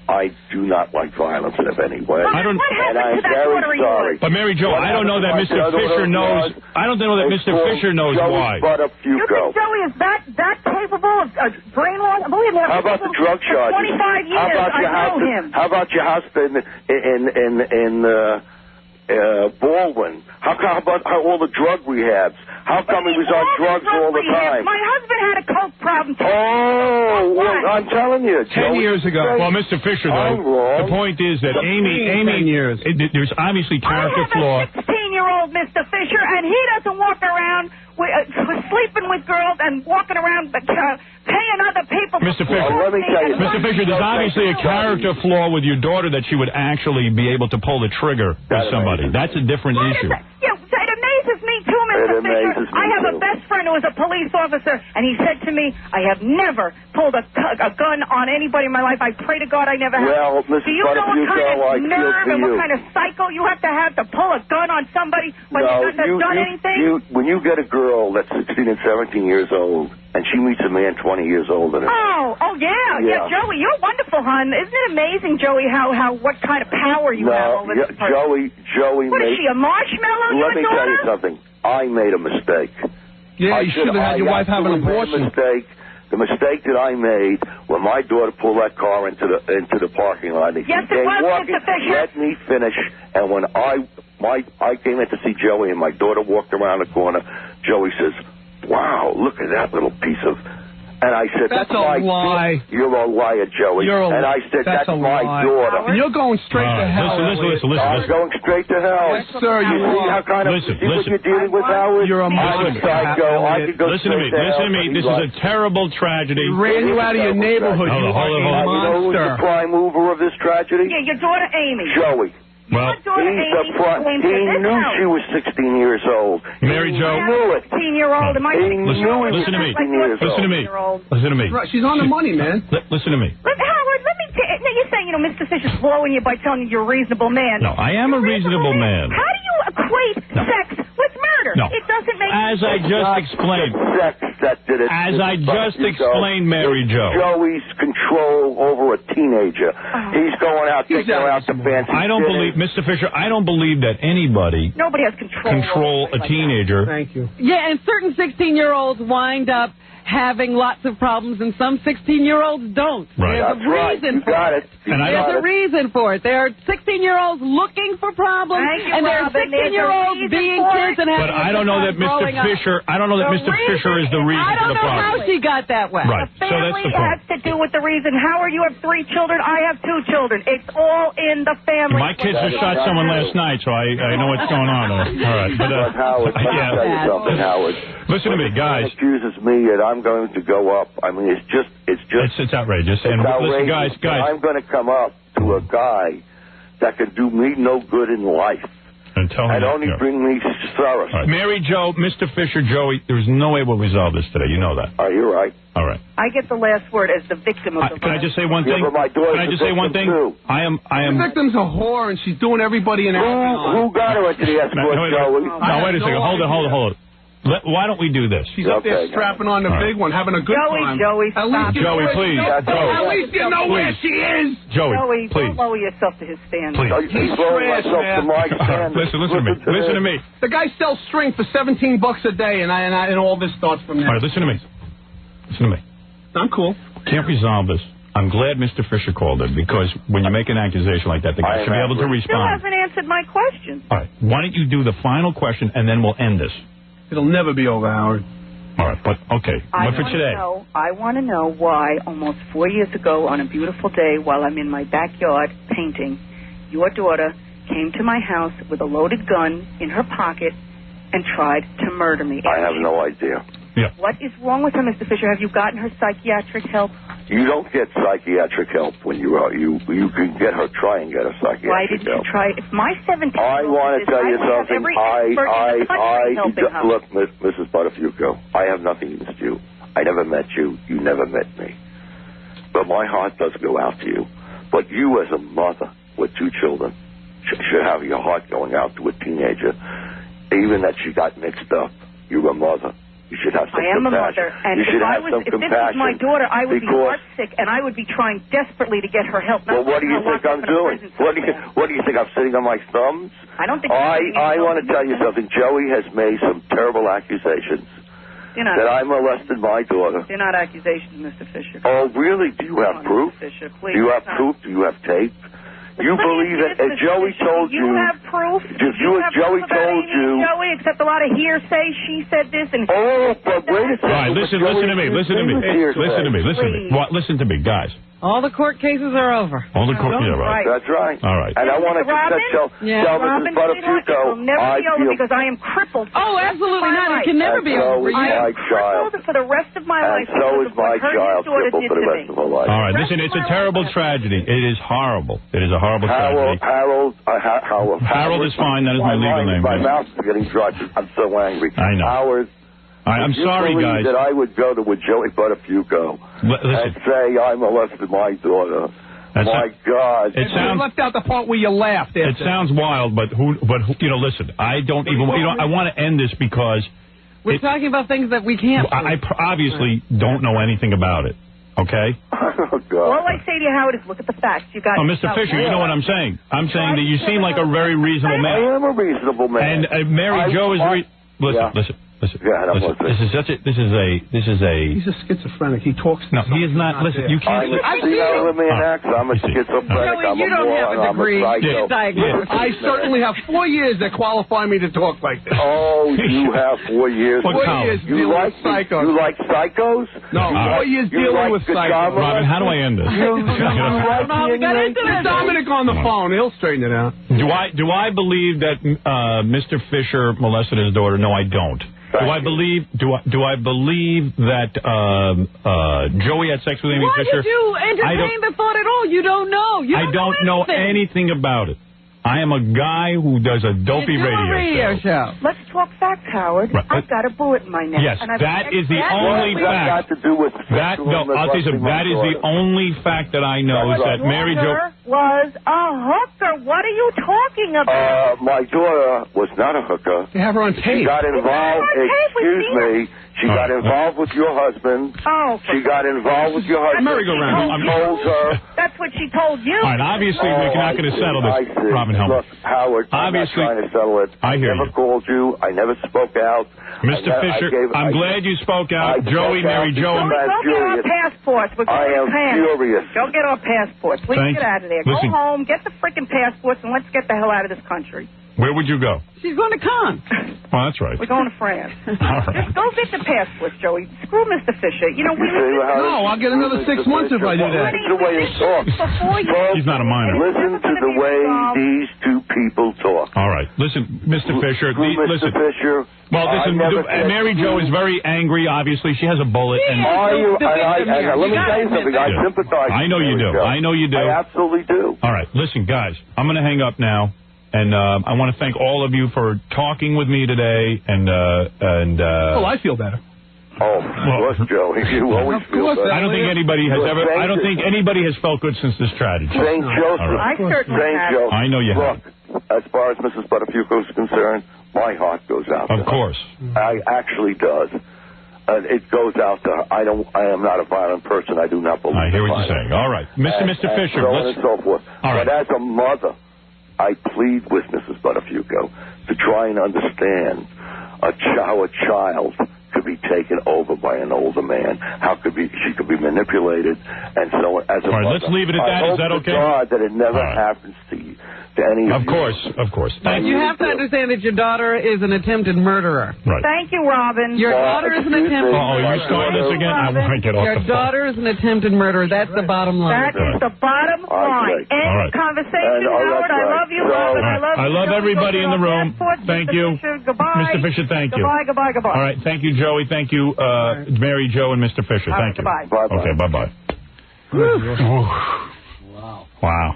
Speaker 16: I do not like violence in any way.
Speaker 3: I don't.
Speaker 16: And I'm very sorry.
Speaker 3: But Mary Jo, I don't know that Mr. Fisher knows. I don't know that Mr. Fisher knows why.
Speaker 4: You think Joey is that capable of brainwashing? Believe me,
Speaker 16: how about the drug charges?
Speaker 4: 25 years. I know him.
Speaker 16: How about your house in Baldwin? How about all the drug rehabs? How come he was on drugs all the time?
Speaker 4: My husband had a coke problem.
Speaker 16: Oh, well, I'm telling you.
Speaker 3: 10 years ago. Well, Mr. Fisher, though, the point is that Amy, there's obviously character flaw.
Speaker 4: I have a 16-year-old Mr. Fisher, and he doesn't walk around sleeping with girls and walking around paying other people.
Speaker 3: Mr. Fisher,
Speaker 16: let me tell you.
Speaker 3: Mr. Fisher, there's obviously a character flaw with your daughter that she would actually be able to pull the trigger with somebody. That's a different issue.
Speaker 4: Yeah, it amazes me too, Mr. Fisher. I have a best friend who is a police officer, and he said to me, I have never pulled a gun on anybody in my life. I pray to God I never have.
Speaker 16: Well, Mrs.
Speaker 4: Do you know what kind of nerve and what kind of psycho you have to pull a gun on somebody when you haven't done anything?
Speaker 16: When you get a girl that's 16 and 17 years old, and she meets a man 20 years older than her.
Speaker 4: Oh, yeah, Joey, you're wonderful, hon. Isn't it amazing, Joey, what kind of power you have over this person?
Speaker 16: Joey
Speaker 4: What is she, a marshmallow,
Speaker 16: Let me tell you something. I made a mistake.
Speaker 17: Yeah, you should have had your wife have an abortion.
Speaker 16: The mistake that I made when my daughter pulled that car into the parking lot.
Speaker 4: Yes, it was, Mr. Fisher.
Speaker 16: Let me finish. And when I came in to see Joey and my daughter walked around the corner, Joey says, wow, look at that little piece of... And I said,
Speaker 17: that's a lie.
Speaker 16: You're a liar, Joey. And I said, that's my daughter.
Speaker 17: And you're going straight to hell.
Speaker 3: Listen.
Speaker 16: I'm going straight to hell.
Speaker 17: Yes, sir, you
Speaker 16: see
Speaker 17: are.
Speaker 16: how kind of,
Speaker 3: listen.
Speaker 16: what you're dealing with, Howard?
Speaker 17: You're a
Speaker 16: I'm a psycho. I could go
Speaker 3: Listen to me. This is a terrible tragedy.
Speaker 17: He ran you out of your neighborhood. You are a monster.
Speaker 16: You know who's the prime mover of this tragedy?
Speaker 4: Yeah, your daughter Amy.
Speaker 16: Joey.
Speaker 3: Well,
Speaker 16: he knew she was 16 years old.
Speaker 3: Mary Jo.
Speaker 16: He knew it.
Speaker 4: 16-year-old.
Speaker 3: Listen to me. Listen to me.
Speaker 17: Right, she's on the money, man.
Speaker 3: Listen to me.
Speaker 4: Howard, let me you're saying, Mr. Fisher's blowing you by telling you you're a reasonable man.
Speaker 3: No, I am a reasonable man.
Speaker 4: How do you equate sex with murder?
Speaker 3: No.
Speaker 4: It doesn't make
Speaker 3: As I just explained.
Speaker 16: Sex that did it.
Speaker 3: As I just explained, Mary Jo.
Speaker 16: Joey's control over a teenager. He's going out, taking her out to fancy
Speaker 3: I don't believe, Mr. Fisher, I don't believe that nobody
Speaker 4: has control
Speaker 3: a teenager.
Speaker 17: Thank you.
Speaker 9: Yeah, and certain 16-year-olds wind up having lots of problems, and some 16-year-olds don't.
Speaker 3: Right.
Speaker 9: There's a reason for it. There's a reason for it. There are 16-year-olds looking for problems, and there are 16-year-olds being kids and having.
Speaker 3: But I don't know that Mr. Fisher. I don't know that Mr. Fisher is the reason for the problem.
Speaker 9: I don't know how she got that way.
Speaker 3: Right.
Speaker 4: The family has to do with the reason. Howard, you have 3 children. I have 2 children. It's all in the family.
Speaker 3: My kids just shot someone last night, so I know what's going on there. All right, but
Speaker 16: Howard, let me tell you something, Howard.
Speaker 3: Listen to me, guys.
Speaker 16: Accuses me that I'm going to go up. I mean, it's
Speaker 3: outrageous. And listen, guys,
Speaker 16: I'm going to come up to a guy that can do me no good in life.
Speaker 3: And tell him
Speaker 16: only bring me sorrow.
Speaker 3: Right. Mary Jo, Mr. Fisher, Joey, there's no way we'll resolve this today. You know that.
Speaker 16: Oh, you're right.
Speaker 3: All right.
Speaker 4: I get the last word as the victim of the
Speaker 3: Can I just say one thing?
Speaker 16: Yeah, but my daughter's
Speaker 3: Can I just say one thing?
Speaker 16: Too.
Speaker 3: I am.
Speaker 17: The victim's a whore, and she's doing everybody an
Speaker 16: Who got her into the escort, Joey?
Speaker 3: No, wait a second. Hold it. Why don't we do this?
Speaker 17: She's up there strapping on the big one, having a good time.
Speaker 4: Joey,
Speaker 3: Joey, please.
Speaker 17: At least you know where she is.
Speaker 3: Joey, please.
Speaker 4: Don't lower yourself to his standard.
Speaker 3: Please.
Speaker 16: He's lowering myself to my standard.
Speaker 3: Listen to me.
Speaker 17: The guy sells string for $17 a day, and all this starts from there.
Speaker 3: All right, listen to me.
Speaker 17: I'm cool.
Speaker 3: Can't resolve this. I'm glad Mr. Fisher called it, because when you make an accusation like that, the guy should be able to respond.
Speaker 4: Still hasn't answered my question.
Speaker 3: All right. Why don't you do the final question, and then we'll end this.
Speaker 17: It'll never be over, Howard.
Speaker 3: All right, but okay. But for today.
Speaker 4: I want to know why almost 4 years ago on a beautiful day while I'm in my backyard painting, your daughter came to my house with a loaded gun in her pocket and tried to murder me.
Speaker 16: I have no idea.
Speaker 3: Yeah.
Speaker 4: What is wrong with her, Mr. Fisher? Have you gotten her psychiatric help?
Speaker 16: You don't get psychiatric help when you can get her. Try and get her psychiatric help.
Speaker 4: Why didn't you try? If my 17-year-old.
Speaker 16: I want to tell you something. Look, Mrs. Buttafuoco, I have nothing against you. I never met you. You never met me. But my heart does go out to you. But you, as a mother with 2 children, should have your heart going out to a teenager, even that she got mixed up. You're a mother. You should have some compassion.
Speaker 4: I am a mother, and if this was my daughter, I would be heartsick, and I would be trying desperately to get her help.
Speaker 16: Well, what do you think I'm doing? What do you think I'm sitting on my thumbs?
Speaker 4: I don't think.
Speaker 16: I want to tell you something. Joey has made some terrible accusations that I molested my daughter.
Speaker 4: They're not accusations, Mr. Fisher.
Speaker 16: Oh, really? Do you have proof?
Speaker 4: Fisher,
Speaker 16: do you have proof? Do you have tape? You believe it? And Joey told you.
Speaker 4: You have proof.
Speaker 16: Joey told you.
Speaker 4: Joey, except a lot of hearsay. She said this and.
Speaker 16: Oh, but wait a second.
Speaker 3: All right, listen to me. Listen to me, guys.
Speaker 9: All the court cases are over.
Speaker 3: All the court, yeah, right.
Speaker 16: That's right.
Speaker 3: All right.
Speaker 16: And I want to tell Mrs. Buttafuoco,
Speaker 4: I feel because I am crippled.
Speaker 9: Oh, absolutely not. It can never be over.
Speaker 4: I am crippled for the rest of my life.
Speaker 16: And so is my child crippled for the rest of her life.
Speaker 3: All right, listen, it's a terrible tragedy. It is horrible. It is a horrible tragedy. Harold is fine. That is my legal name.
Speaker 16: My mouth is getting dry. I'm so angry.
Speaker 3: I know.
Speaker 16: Howard.
Speaker 3: I'm sorry, guys.
Speaker 16: That I would go to with Joey Buttafuoco and say I molested my daughter. My God!
Speaker 17: You left out the part where you laughed.
Speaker 3: It sounds wild, but listen. I don't even. I want to end this because
Speaker 9: we're talking about things that we can't.
Speaker 3: I obviously don't know anything about it. Okay.
Speaker 16: Oh, God.
Speaker 4: All I say to you, Howard, is look at the facts. You got.
Speaker 3: Oh, Mr. Fisher, you know what I'm saying? I'm saying that you seem like a very reasonable man.
Speaker 16: I am a reasonable man.
Speaker 3: And Mary Jo is. Listen. Listen.
Speaker 16: Yeah,
Speaker 3: This is a.
Speaker 17: He's a schizophrenic. He talks.
Speaker 3: No, he is not. Listen, you can't.
Speaker 16: I'm a schizophrenic. I'm a moron. I'm a psycho.
Speaker 17: I certainly have 4 years that qualify me to talk like this.
Speaker 16: Oh, you have 4 years.
Speaker 17: 4 years dealing with psychos.
Speaker 16: You like psychos?
Speaker 17: No, 4 years dealing with psychos.
Speaker 3: Robin, how do I end this?
Speaker 17: Get Dominic on the phone. He'll straighten it out.
Speaker 3: Do I believe that Mr. Fisher molested his daughter? No, I don't. Do I believe that Joey had sex with Amy Fisher?
Speaker 9: Why did you entertain the thought at all? You don't know.
Speaker 3: I don't know anything about it. I am a guy who does a dopey radio show.
Speaker 4: Let's talk facts, Howard.
Speaker 3: Right.
Speaker 4: I've got a bullet in my neck.
Speaker 3: Yes,
Speaker 4: and
Speaker 3: that is the only fact.
Speaker 16: Got to do with
Speaker 3: that is the only fact that I know is that Mary Jo
Speaker 4: was a hooker. What are you talking about?
Speaker 16: My daughter was not a hooker.
Speaker 17: They have her on tape.
Speaker 16: She got involved. Excuse me. She got involved with your husband.
Speaker 4: Oh.
Speaker 16: She got involved with your husband.
Speaker 3: Merry-go-round.
Speaker 16: She told her.
Speaker 4: That's what she told you.
Speaker 3: All right, obviously we're not going to settle this. Robin, help me.
Speaker 16: Look, Howard,
Speaker 3: obviously,
Speaker 16: I'm not trying to settle it.
Speaker 3: I hear
Speaker 16: never called you. I never spoke out.
Speaker 3: Mr. Fisher, I'm glad you spoke out. Joey, Mary Jo.
Speaker 4: Go get our passports. We're going
Speaker 16: I am furious.
Speaker 4: Go get our passports. Let's get out of there.
Speaker 3: Listen.
Speaker 4: Go home, get the freaking passports, and let's get the hell out of this country.
Speaker 3: Where would you go?
Speaker 9: She's going to Cannes.
Speaker 3: Oh, that's right.
Speaker 4: We're going to France.
Speaker 3: All right.
Speaker 4: Just go get the passports, Joey. Screw Mr. Fisher. You know,
Speaker 17: No, I'll get another 6 months if I do that.
Speaker 16: Listen to the way he talks.
Speaker 3: He's not a minor.
Speaker 16: Listen to the way these two people talk.
Speaker 3: All right. Listen, Mr. Fisher.
Speaker 16: Mr. Fisher.
Speaker 3: Well, listen, Mary Jo is very angry, obviously. She has a bullet.
Speaker 16: Let me tell you something. I sympathize.
Speaker 3: I know you do. I know you do.
Speaker 16: I absolutely do.
Speaker 3: All right. Listen, guys, I'm going to hang up now. And I want to thank all of you for talking with me today.
Speaker 17: Well, I feel better.
Speaker 16: Oh, of course, Joe. You always feel better.
Speaker 3: I don't think anybody has ever. I don't think anybody has felt good since this tragedy.
Speaker 16: St. Joseph.
Speaker 3: Right.
Speaker 4: I certainly have.
Speaker 16: Joseph.
Speaker 3: I know you have.
Speaker 16: Look, as far as Mrs. Buttafuoco is concerned, my heart goes out to her.
Speaker 3: Of course.
Speaker 16: I actually does. And it goes out to her. I am not a violent person. I do not believe.
Speaker 3: I hear what you're saying. All right, Mr. Fisher.
Speaker 16: So on and so forth.
Speaker 3: All right.
Speaker 16: But as a mother, I plead with Mrs. Buttafuoco to try and understand how a child could be taken over by an older man. She could be manipulated, and so as a
Speaker 3: all right,
Speaker 16: mother,
Speaker 3: let's leave it at that. Is that okay?
Speaker 16: God, that it never happens to you. To any
Speaker 3: of course. Thank
Speaker 9: you have to understand that your daughter is an attempted murderer.
Speaker 3: Right.
Speaker 4: Thank you, Robin.
Speaker 9: Your daughter is an attempted
Speaker 3: murderer. Oh, you starting this again? I want to get off
Speaker 9: Your
Speaker 3: the phone.
Speaker 9: daughter is an attempted murderer. That's the bottom line.
Speaker 4: That is the bottom line. End conversation, Howard. I love you, Robin.
Speaker 3: I love everybody in the room. Thank you.
Speaker 4: Goodbye.
Speaker 3: Mr. Fisher, thank you.
Speaker 4: Goodbye.
Speaker 3: All right, thank you, Joey. Thank you, Mary Jo and Mr. Fisher. Thank you.
Speaker 4: Goodbye.
Speaker 3: Okay, bye-bye. Wow.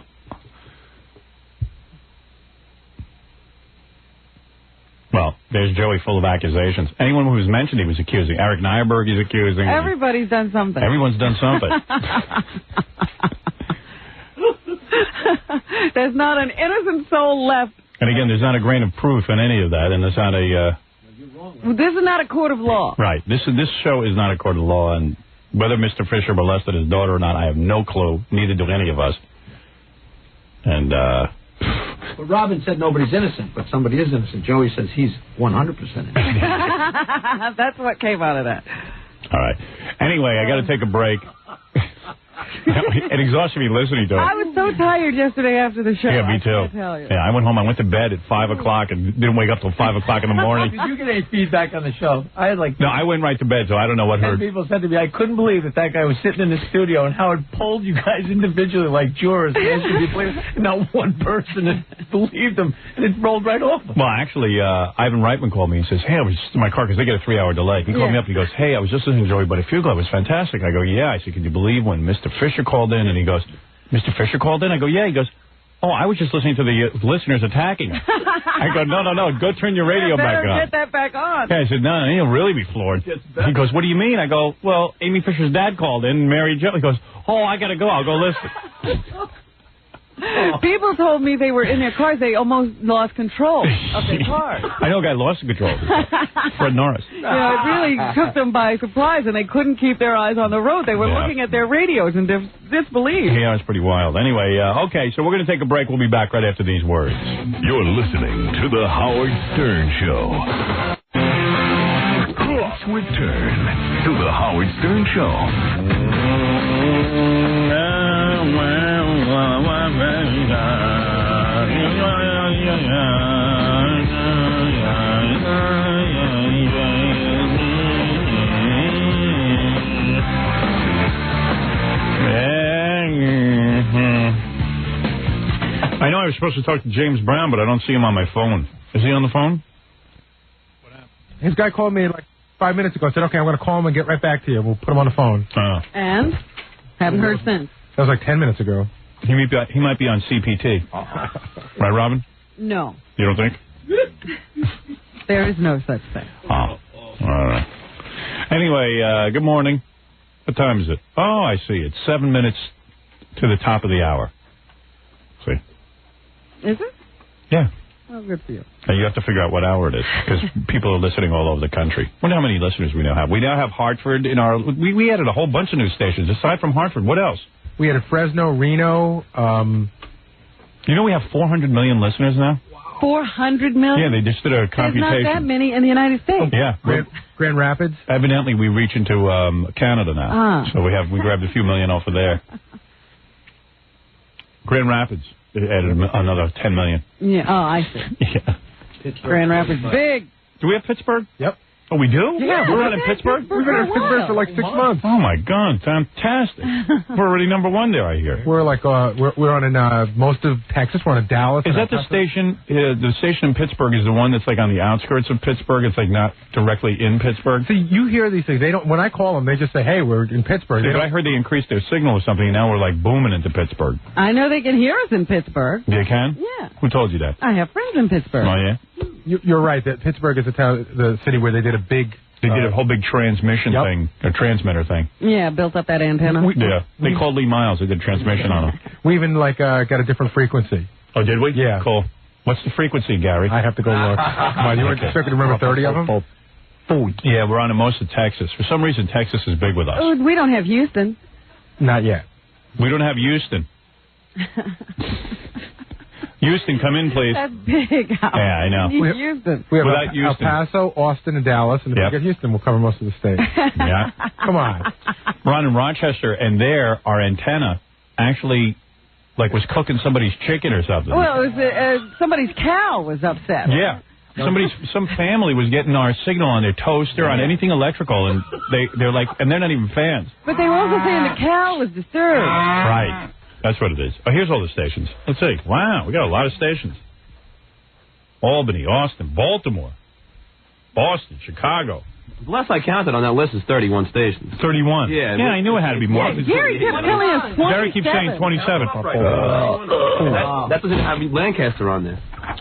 Speaker 3: Well, there's Joey full of accusations. Anyone who's mentioned he was accusing. Eric Nyberg is accusing.
Speaker 9: Everybody's done something.
Speaker 3: Everyone's done something.
Speaker 9: There's not an innocent soul left.
Speaker 3: And again, there's not a grain of proof in any of that, and there's not a...
Speaker 9: This is not a court of law.
Speaker 3: Right. This show is not a court of law, and whether Mr. Fisher molested his daughter or not, I have no clue. Neither do any of us. And,
Speaker 15: Well, Robin said nobody's innocent, but somebody is innocent. Joey says he's 100% innocent.
Speaker 9: That's what came out of that.
Speaker 3: All right. Anyway, I got to take a break. It exhausted me listening to it.
Speaker 9: I was so tired yesterday after the show.
Speaker 3: Yeah, me too. Yeah, I went home. I went to bed at 5 o'clock and didn't wake up till 5 o'clock in the morning.
Speaker 15: Did you get any feedback on the show? I had like...
Speaker 3: No, I went right to bed, so I don't know what
Speaker 15: 10
Speaker 3: heard.
Speaker 15: people said to me, I couldn't believe that guy was sitting in the studio and Howard polled you guys individually like jurors. And asked you to believe it. Not one person believed him, and it rolled right off them.
Speaker 3: Well, actually, Ivan Reitman called me and says, hey, I was just in my car because they get a 3-hour delay. He called me up and he goes, hey, I was just listening to Joey Buttafuoco. It was fantastic. I go, yeah. I said, can you believe when Mr. Fisher called in? And he goes, Mr. Fisher called in? I go, yeah. He goes, oh, I was just listening to the listeners attacking him. I go, no. Go turn your radio back on.
Speaker 9: Get that back on.
Speaker 3: Yeah, I said, no, he'll really be floored. He goes, what do you mean? I go, well, Amy Fisher's dad called in, Mary Jo. He goes, oh, I got to go. I'll go listen.
Speaker 9: People told me they were in their cars. They almost lost control of their cars.
Speaker 3: I know a guy lost control. Fred Norris.
Speaker 9: You know, it really took them by surprise, and they couldn't keep their eyes on the road. They were looking at their radios in disbelief.
Speaker 3: Yeah, it's pretty wild. Anyway, okay, so we're going to take a break. We'll be back right after these words.
Speaker 1: You're listening to The Howard Stern Show. return to the Howard Stern Show.
Speaker 3: I know I was supposed to talk to James Brown, but I don't see him on my phone. Is he on the phone?
Speaker 14: His guy called me like 5 minutes ago and said, okay, I'm going to call him and get right back to you. We'll put him on the phone.
Speaker 9: And? Haven't heard since.
Speaker 14: That was like 10 minutes ago.
Speaker 3: He might be on CPT. Right, Robin?
Speaker 9: No.
Speaker 3: You don't think?
Speaker 9: There is no such thing.
Speaker 3: Oh, all right. Anyway, good morning. What time is it? Oh, I see. It's 7 minutes to the top of the hour. See?
Speaker 9: Is it?
Speaker 3: Yeah.
Speaker 9: Oh, good for you.
Speaker 3: Now you have to figure out what hour it is, because people are listening all over the country. I wonder how many listeners we now have. We now have Hartford in our... We added a whole bunch of news stations. Aside from Hartford, what else?
Speaker 14: We had Fresno, Reno.
Speaker 3: You know we have 400 million listeners now?
Speaker 9: 400 million?
Speaker 3: Yeah, they just did a computation.
Speaker 9: There's not that many in the United States.
Speaker 3: Yeah.
Speaker 14: Grand Rapids?
Speaker 3: Evidently, we reach into Canada now. So we grabbed a few million off of there. Grand Rapids added another 10 million.
Speaker 9: Yeah. Oh, I see.
Speaker 3: Yeah.
Speaker 9: Grand Rapids, big.
Speaker 3: Do we have Pittsburgh?
Speaker 14: Yep.
Speaker 3: Oh, we do?
Speaker 9: Yeah,
Speaker 3: we're not in Pittsburgh?
Speaker 14: We've been in Pittsburgh for like 6 months.
Speaker 3: Oh, my God. Fantastic. We're already number one there, I hear.
Speaker 14: We're like, we're on in most of Texas. We're on in Dallas.
Speaker 3: Is that the station? The station in Pittsburgh is the one that's like on the outskirts of Pittsburgh. It's like not directly in Pittsburgh.
Speaker 14: See, you hear these things. They don't. When I call them, they just say, "Hey, we're in Pittsburgh."
Speaker 3: I heard they increased their signal or something, and now we're like booming into Pittsburgh.
Speaker 9: I know they can hear us in Pittsburgh.
Speaker 3: They can?
Speaker 9: Yeah.
Speaker 3: Who told you that?
Speaker 9: I have friends in Pittsburgh.
Speaker 3: Oh, yeah?
Speaker 14: You're right. That Pittsburgh is the city where they did a big.
Speaker 3: They did a whole big transmission thing, a transmitter thing.
Speaker 9: Yeah, built up that antenna.
Speaker 3: They called Lee Miles. They did transmission on them.
Speaker 14: We even got a different frequency.
Speaker 3: Oh, did we?
Speaker 14: Yeah.
Speaker 3: Cool. What's the frequency, Gary?
Speaker 14: I have to go look. Come on, you expect to remember 30 of them?
Speaker 3: Yeah, we're on in most of Texas. For some reason, Texas is big with us.
Speaker 9: Oh, we don't have Houston.
Speaker 14: Not yet.
Speaker 3: We don't have Houston. Houston, come in, please.
Speaker 9: That's big.
Speaker 3: Yeah, I know.
Speaker 9: Houston.
Speaker 14: We have
Speaker 3: Without Houston.
Speaker 14: El Paso, Austin, and Dallas, and if we get Houston, we'll cover most of the state.
Speaker 3: Yeah.
Speaker 14: Come on.
Speaker 3: We're on in Rochester, and there, our antenna actually, was cooking somebody's chicken or something.
Speaker 9: Well, it was, somebody's cow was upset.
Speaker 3: Yeah. Some family was getting our signal on their toaster, on anything electrical, and they're like, and they're not even fans.
Speaker 9: But they were also saying the cow was disturbed.
Speaker 3: Right. That's what it is. Oh, here's all the stations. Let's see. Wow, we got a lot of stations. Albany, Austin, Baltimore, Boston, Chicago.
Speaker 19: The last I counted on that list is 31 stations.
Speaker 3: 31?
Speaker 19: Yeah.
Speaker 3: Yeah, I knew it had to be more.
Speaker 9: Gary kept telling us 27.
Speaker 3: Gary keeps saying 27.
Speaker 19: That doesn't have Lancaster on there.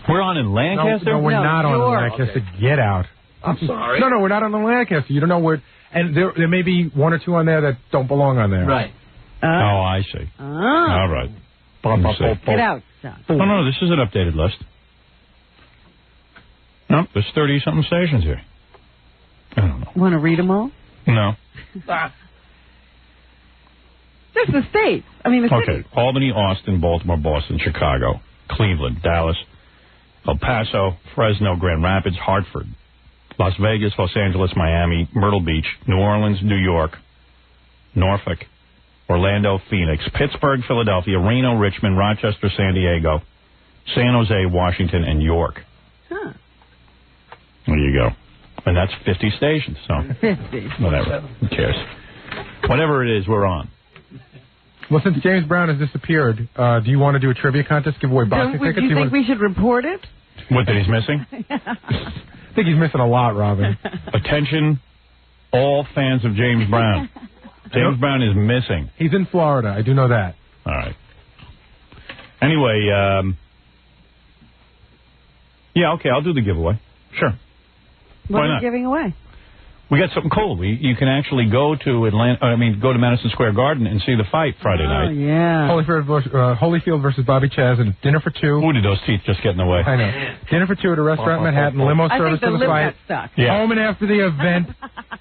Speaker 3: We're on in Lancaster?
Speaker 14: No, we're not on Lancaster.
Speaker 19: Okay.
Speaker 14: Get out.
Speaker 19: I'm sorry.
Speaker 14: No, we're not on the Lancaster. You don't know where. And there may be one or two on there that don't belong on there.
Speaker 19: Right.
Speaker 3: Oh, I see. All right.
Speaker 9: Get out, John.
Speaker 3: Oh, no, this is an updated list. No, there's 30-something stations here. I don't know.
Speaker 9: Want to read them all?
Speaker 3: No.
Speaker 9: Just the states. I mean, the cities.
Speaker 3: Okay. Albany, Austin, Baltimore, Boston, Chicago, Cleveland, Dallas, El Paso, Fresno, Grand Rapids, Hartford, Las Vegas, Los Angeles, Miami, Myrtle Beach, New Orleans, New York, Norfolk, Orlando, Phoenix, Pittsburgh, Philadelphia, Reno, Richmond, Rochester, San Diego, San Jose, Washington, and York.
Speaker 9: Huh.
Speaker 3: There you go. And that's 50 stations, so
Speaker 9: 50.
Speaker 3: Whatever. Who cares? Whatever it is, we're on.
Speaker 14: Well, since James Brown has disappeared, do you want to do a trivia contest, give away boxing tickets?
Speaker 9: Do you think we should report it?
Speaker 3: What, that he's missing?
Speaker 14: I think he's missing a lot, Robin.
Speaker 3: Attention, all fans of James Brown. James Brown is missing.
Speaker 14: He's in Florida. I do know that.
Speaker 3: All right. Anyway, yeah, okay, I'll do the giveaway. Sure.
Speaker 9: What
Speaker 3: Why
Speaker 9: are
Speaker 3: not?
Speaker 9: you giving away?
Speaker 3: We got something cool. You can actually go to go to Madison Square Garden and see the fight Friday night.
Speaker 9: Oh, yeah.
Speaker 14: Holyfield versus Bobby Chaz and dinner for two.
Speaker 3: Ooh, did those teeth just get in the way?
Speaker 14: I know. Dinner for two at a restaurant in Manhattan, limo service to the fight.
Speaker 3: Yeah.
Speaker 14: Home and after the event,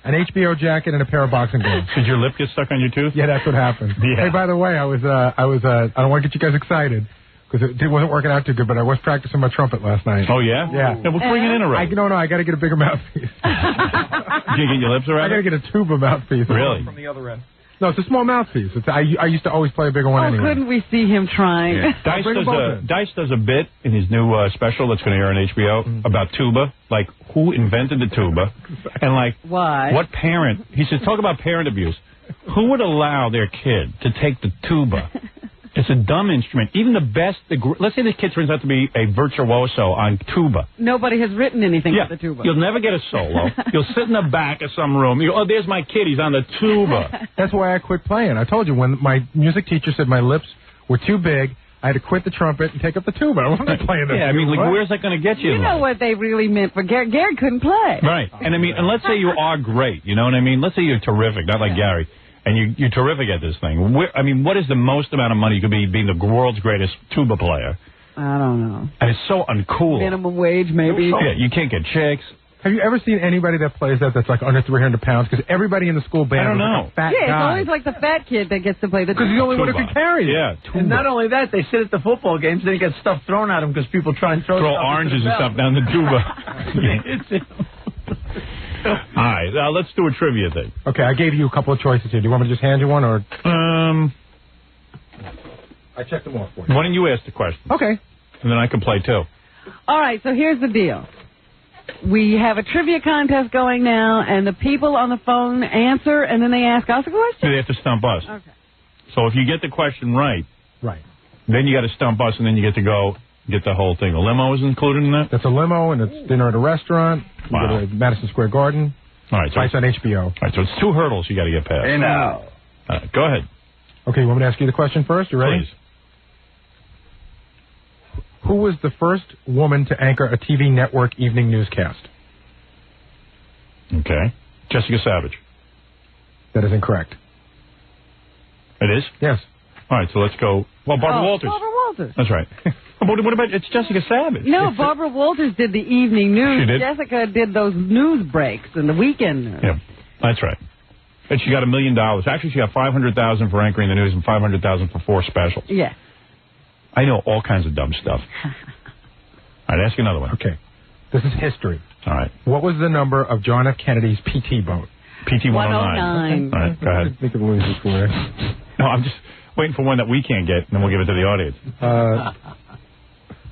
Speaker 14: an HBO jacket and a pair of boxing gloves.
Speaker 3: Did your lip get stuck on your tooth?
Speaker 14: Yeah, that's what happened.
Speaker 3: Yeah.
Speaker 14: Hey, by the way, I don't want to get you guys excited, because it wasn't working out too good, but I was practicing my trumpet last night.
Speaker 3: Oh, yeah?
Speaker 14: Yeah.
Speaker 3: We'll bring it in already.
Speaker 14: No, I got to get a bigger mouthpiece.
Speaker 3: Did you get your lips around
Speaker 14: I got to get a tuba mouthpiece.
Speaker 3: Really?
Speaker 14: From the other end. No, it's a small mouthpiece. I used to always play a bigger one anyway.
Speaker 9: Couldn't we see him trying?
Speaker 3: Yeah. Dice does a bit in his new special that's going to air on HBO about tuba, like who invented the tuba, and like
Speaker 9: why?
Speaker 3: What parent? He says, talk about parent abuse. Who would allow their kid to take the tuba? It's a dumb instrument. Even the best, let's say the kid turns out to be a virtuoso on tuba.
Speaker 9: Nobody has written anything for the tuba.
Speaker 3: You'll never get a solo. You'll sit in the back of some room. Oh, there's my kid. He's on the tuba.
Speaker 14: That's why I quit playing. I told you, when my music teacher said my lips were too big, I had to quit the trumpet and take up the tuba. I wasn't playing the tuba.
Speaker 3: I mean, like, where's that going to get you?
Speaker 9: You know what they really meant for Gary. Gary couldn't play.
Speaker 3: Right. And I mean, and let's say you are great. You know what I mean? Let's say you're terrific, not like Gary. And you're terrific at this thing. I mean, what is the most amount of money you could be being the world's greatest tuba player?
Speaker 9: I don't know.
Speaker 3: And it's so uncool.
Speaker 9: Minimum wage, maybe.
Speaker 3: Yeah, you can't get chicks.
Speaker 14: Have you ever seen anybody that plays that's like under 300 pounds? Because everybody in the school band
Speaker 3: I don't know.
Speaker 14: Like a fat
Speaker 9: it's
Speaker 14: guy.
Speaker 9: always like the fat kid that gets to play the tuba.
Speaker 14: Because he's the only one who can carry it.
Speaker 3: Yeah,
Speaker 15: And not only that, they sit at the football games and they get stuff thrown at them because people try and throw
Speaker 3: oranges and stuff down the tuba. All right, let's do a trivia thing.
Speaker 14: Okay, I gave you a couple of choices here. Do you want me to just hand you one, or? I checked them off for you.
Speaker 3: Why don't you ask the question?
Speaker 14: Okay.
Speaker 3: And then I can play, too.
Speaker 9: All right, so here's the deal. We have a trivia contest going now, and the people on the phone answer, and then they ask us a question?
Speaker 3: They have to stump us.
Speaker 9: Okay.
Speaker 3: So if you get the question right, then you got to stump us, and then you get to go get the whole thing. A limo is included in that?
Speaker 14: That's a limo, and it's dinner at a restaurant. You go to Madison Square Garden.
Speaker 3: All right.
Speaker 14: So it's on HBO.
Speaker 3: All right, so it's 2 hurdles you got to get past.
Speaker 14: Hey, now.
Speaker 3: Go ahead.
Speaker 14: Okay, you want me to ask you the question first? You ready?
Speaker 3: Please.
Speaker 14: Who was the first woman to anchor a TV network evening newscast?
Speaker 3: Okay. Jessica Savage.
Speaker 14: That is incorrect.
Speaker 3: It is?
Speaker 14: Yes.
Speaker 3: All right, so let's go. Well, Barbara Walters.
Speaker 9: Barbara Walters.
Speaker 3: That's right. What about, it's Jessica Savage.
Speaker 9: No, Barbara Walters did the evening news.
Speaker 3: She did?
Speaker 9: Jessica did those news breaks and the weekend news.
Speaker 3: Yeah, that's right. And she got $1 million. Actually, she got $500,000 for anchoring the news and $500,000 for 4 specials.
Speaker 9: Yeah.
Speaker 3: I know all kinds of dumb stuff. All right, ask another one.
Speaker 14: Okay. This is history.
Speaker 3: All right.
Speaker 14: What was the number of John F. Kennedy's PT boat?
Speaker 3: PT 109. All right, go ahead.
Speaker 14: Think of Louis Square.
Speaker 3: No, I'm just waiting for one that we can't get, and then we'll give it to the audience.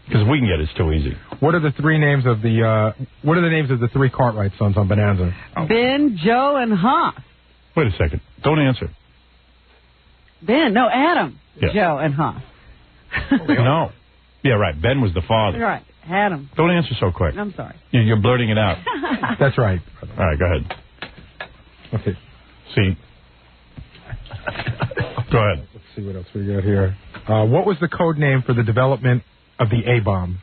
Speaker 3: Because we can get it, it's too easy.
Speaker 14: What are the names of the 3 Cartwright sons on Bonanza?
Speaker 9: Ben, Joe, and Hoff.
Speaker 3: Wait a second. Don't answer.
Speaker 9: Adam,
Speaker 3: Yeah.
Speaker 9: Joe, and Hoff.
Speaker 3: No. Yeah, right. Ben was the father.
Speaker 9: Right, Adam.
Speaker 3: Don't answer so quick.
Speaker 9: I'm sorry.
Speaker 3: You're blurting it out.
Speaker 14: That's right.
Speaker 3: All right, go ahead.
Speaker 14: Okay.
Speaker 3: See. Go ahead.
Speaker 14: Let's see what else we got here. What was the code name for the development of the A-bomb?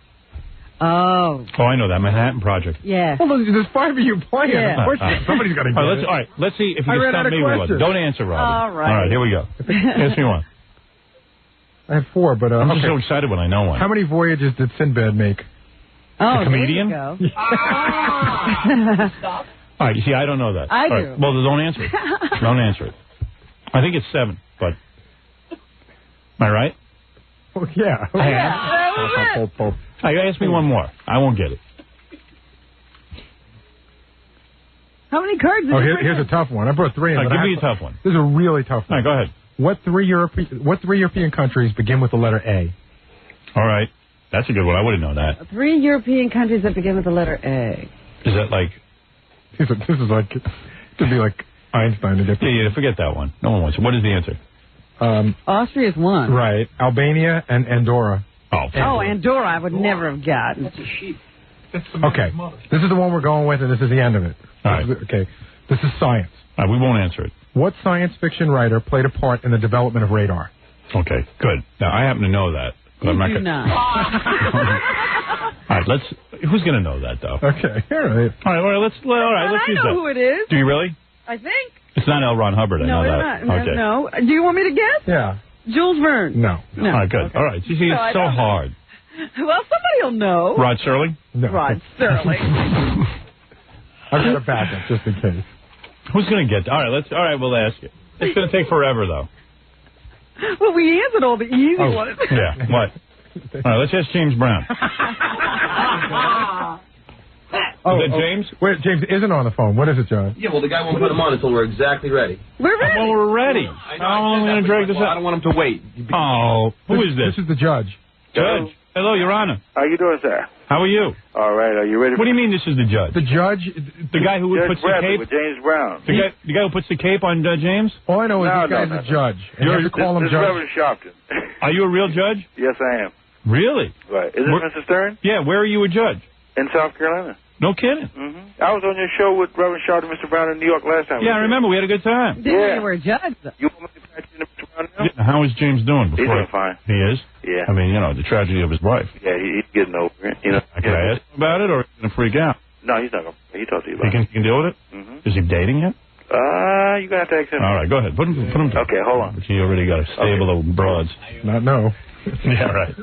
Speaker 9: Oh,
Speaker 3: I know that. Manhattan Project.
Speaker 9: yeah.
Speaker 14: Well, there's 5 of you playing.
Speaker 9: Yeah.
Speaker 14: Of course, somebody's got to get it.
Speaker 3: All right, let's see if you
Speaker 14: I
Speaker 3: can
Speaker 14: ran out
Speaker 3: stump
Speaker 14: of
Speaker 3: me with one.
Speaker 14: questions.
Speaker 3: Don't answer, Robin.
Speaker 9: All right.
Speaker 3: All right, here we go. Ask me one.
Speaker 14: I have 4, but
Speaker 3: I'm just
Speaker 14: okay.
Speaker 3: so excited when I know one.
Speaker 14: How many voyages did Sinbad make?
Speaker 9: Oh,
Speaker 3: The comedian?
Speaker 9: there you go.
Speaker 3: All right, you see, I don't know that.
Speaker 9: I
Speaker 3: All
Speaker 9: do.
Speaker 3: right, well, don't answer it. Don't answer it. I think it's 7, but... Am I right?
Speaker 14: Oh, yeah.
Speaker 3: All right, ask me one more. I won't get it.
Speaker 9: How many cards?
Speaker 14: Here's a tough one. I brought 3 in.
Speaker 3: All right,
Speaker 14: but
Speaker 3: give
Speaker 14: I
Speaker 3: me
Speaker 14: have
Speaker 3: a tough one.
Speaker 14: This is a really tough one.
Speaker 3: All right, go ahead.
Speaker 14: What three European countries begin with the letter A?
Speaker 3: All right. That's a good one. I would have known that.
Speaker 9: 3 European countries that begin with the letter A.
Speaker 3: Is that like...
Speaker 14: This is like... It could be like Einstein.
Speaker 3: Yeah, forget that one. No one wants it. What is the answer?
Speaker 9: Austria's one.
Speaker 14: Right. Albania and Andorra.
Speaker 9: Oh, Andorra I would never have gotten.
Speaker 14: That's okay. This is the one we're going with, and this is the end of it.
Speaker 3: All right.
Speaker 14: Okay. This is science.
Speaker 3: All right, we won't answer it.
Speaker 14: What science fiction writer played a part in the development of radar?
Speaker 3: Okay, good. Now, I happen to know that. But I'm not
Speaker 9: do
Speaker 3: gonna...
Speaker 9: not.
Speaker 3: All right, who's going to know that, though?
Speaker 14: Okay, all right.
Speaker 3: All right, let's use
Speaker 9: I know
Speaker 3: that.
Speaker 9: who it is.
Speaker 3: Do you really?
Speaker 9: I think.
Speaker 3: It's not L. Ron Hubbard, I
Speaker 9: No,
Speaker 3: know
Speaker 9: it's
Speaker 3: that.
Speaker 9: not.
Speaker 3: Okay.
Speaker 9: No. Do you want me to guess?
Speaker 14: Yeah.
Speaker 9: Jules Verne.
Speaker 14: No.
Speaker 9: No.
Speaker 3: All right, good.
Speaker 9: Okay.
Speaker 3: All right. You see,
Speaker 9: No, I
Speaker 3: it's so
Speaker 9: don't know.
Speaker 3: hard.
Speaker 9: Well, somebody will know.
Speaker 3: Rod Serling?
Speaker 14: No.
Speaker 9: Rod Serling.
Speaker 14: I've got a backup just in case.
Speaker 3: Who's going to get... All right, we'll ask you. It's going to take forever, though.
Speaker 9: Well, we answered all the easy ones.
Speaker 3: Yeah, what? All right, let's ask James Brown. Is that James?
Speaker 14: Wait, James isn't on the phone. What is it, John?
Speaker 19: Yeah, well, the guy won't put him on until we're exactly ready.
Speaker 9: We're ready.
Speaker 3: Well, we're ready. How long are we going to drag this out?
Speaker 19: I don't want him to wait.
Speaker 3: Oh, who is this?
Speaker 14: This is the judge.
Speaker 3: Judge. Hello, Your Honor.
Speaker 23: How you doing, sir?
Speaker 3: How are you?
Speaker 23: All right. Are you ready?
Speaker 3: What do you mean this is the judge?
Speaker 14: The judge?
Speaker 3: The guy who
Speaker 23: Judge
Speaker 3: puts the
Speaker 23: Bradley
Speaker 3: cape?
Speaker 23: with James Brown.
Speaker 3: The guy who puts the cape on James?
Speaker 14: All I know is this guy's a judge. And you have to call him
Speaker 23: This is
Speaker 14: judge.
Speaker 23: Reverend Sharpton.
Speaker 3: Are you a real judge?
Speaker 23: Yes, I am.
Speaker 3: Really?
Speaker 23: Right. Is this Mr. Stern?
Speaker 3: Yeah, where are you a judge?
Speaker 23: In South Carolina.
Speaker 3: No kidding.
Speaker 23: Mm-hmm. I was on your show with Reverend Sharpton and Mr. Brown in New York last time.
Speaker 3: Yeah, I remember. We had a good time.
Speaker 9: Didn't know you were a judge, though.
Speaker 23: You want me to patch you in Mr. Brown now?
Speaker 3: Yeah, how is James doing?
Speaker 23: He's doing fine.
Speaker 3: He is?
Speaker 23: Yeah.
Speaker 3: I mean, you know, the tragedy of his wife.
Speaker 23: Yeah, he's getting over it. You know.
Speaker 3: Can I ask him about it, or is he going to freak out?
Speaker 23: No, he's not going to. He talked to you about
Speaker 3: He can deal with it?
Speaker 23: Mm-hmm.
Speaker 3: Is he dating yet?
Speaker 23: You're going to have to ask him.
Speaker 3: All right, go ahead. Put him to.
Speaker 23: Okay, hold on.
Speaker 3: He already got a stable of broads.
Speaker 14: Not no.
Speaker 3: Yeah, right.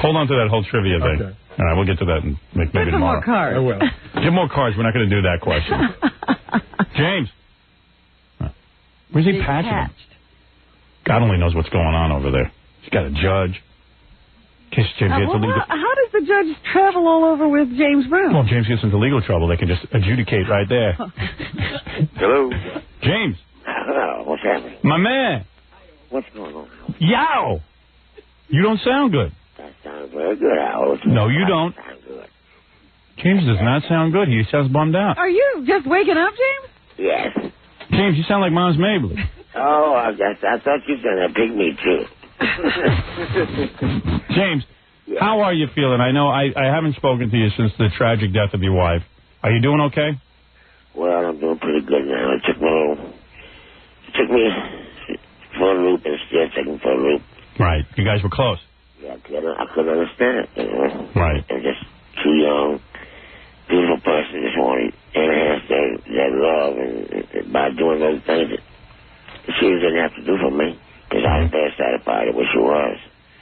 Speaker 3: Hold on to that whole trivia thing.
Speaker 14: Okay.
Speaker 3: All right, we'll get to that and maybe
Speaker 9: Put some
Speaker 3: tomorrow.
Speaker 9: more cards.
Speaker 14: I will.
Speaker 3: Get more cards. We're not going to do that question. James. Where's he patching him? God only knows what's going on over there. He's got a judge. In case James gets into legal...
Speaker 9: How does the judge travel all over with James Brown?
Speaker 3: Well, if James gets into legal trouble, they can just adjudicate right there.
Speaker 23: Hello?
Speaker 3: James.
Speaker 7: Hello, what's happening?
Speaker 3: My man.
Speaker 7: What's going on?
Speaker 3: Yow. You don't sound good.
Speaker 7: That sounds very good, Al.
Speaker 3: No, you don't.
Speaker 7: Sound good.
Speaker 3: James does not sound good. He sounds bummed out.
Speaker 9: Are you just waking up, James?
Speaker 7: Yes.
Speaker 3: James, you sound like Mom's Mabley.
Speaker 7: Oh, I thought you were going to pick me, too.
Speaker 3: James, how are you feeling? I know I haven't spoken to you since the tragic death of your wife. Are you doing okay?
Speaker 7: Well, I'm doing pretty good now. It took me for a loop and still taking for a loop.
Speaker 3: Right. You guys were close.
Speaker 7: Yeah, I couldn't understand it, you know.
Speaker 3: Right.
Speaker 7: I'm just too young, beautiful person, just wanted to enhance their love and by doing those things that she didn't have to do for me. Because I was very satisfied with what she was.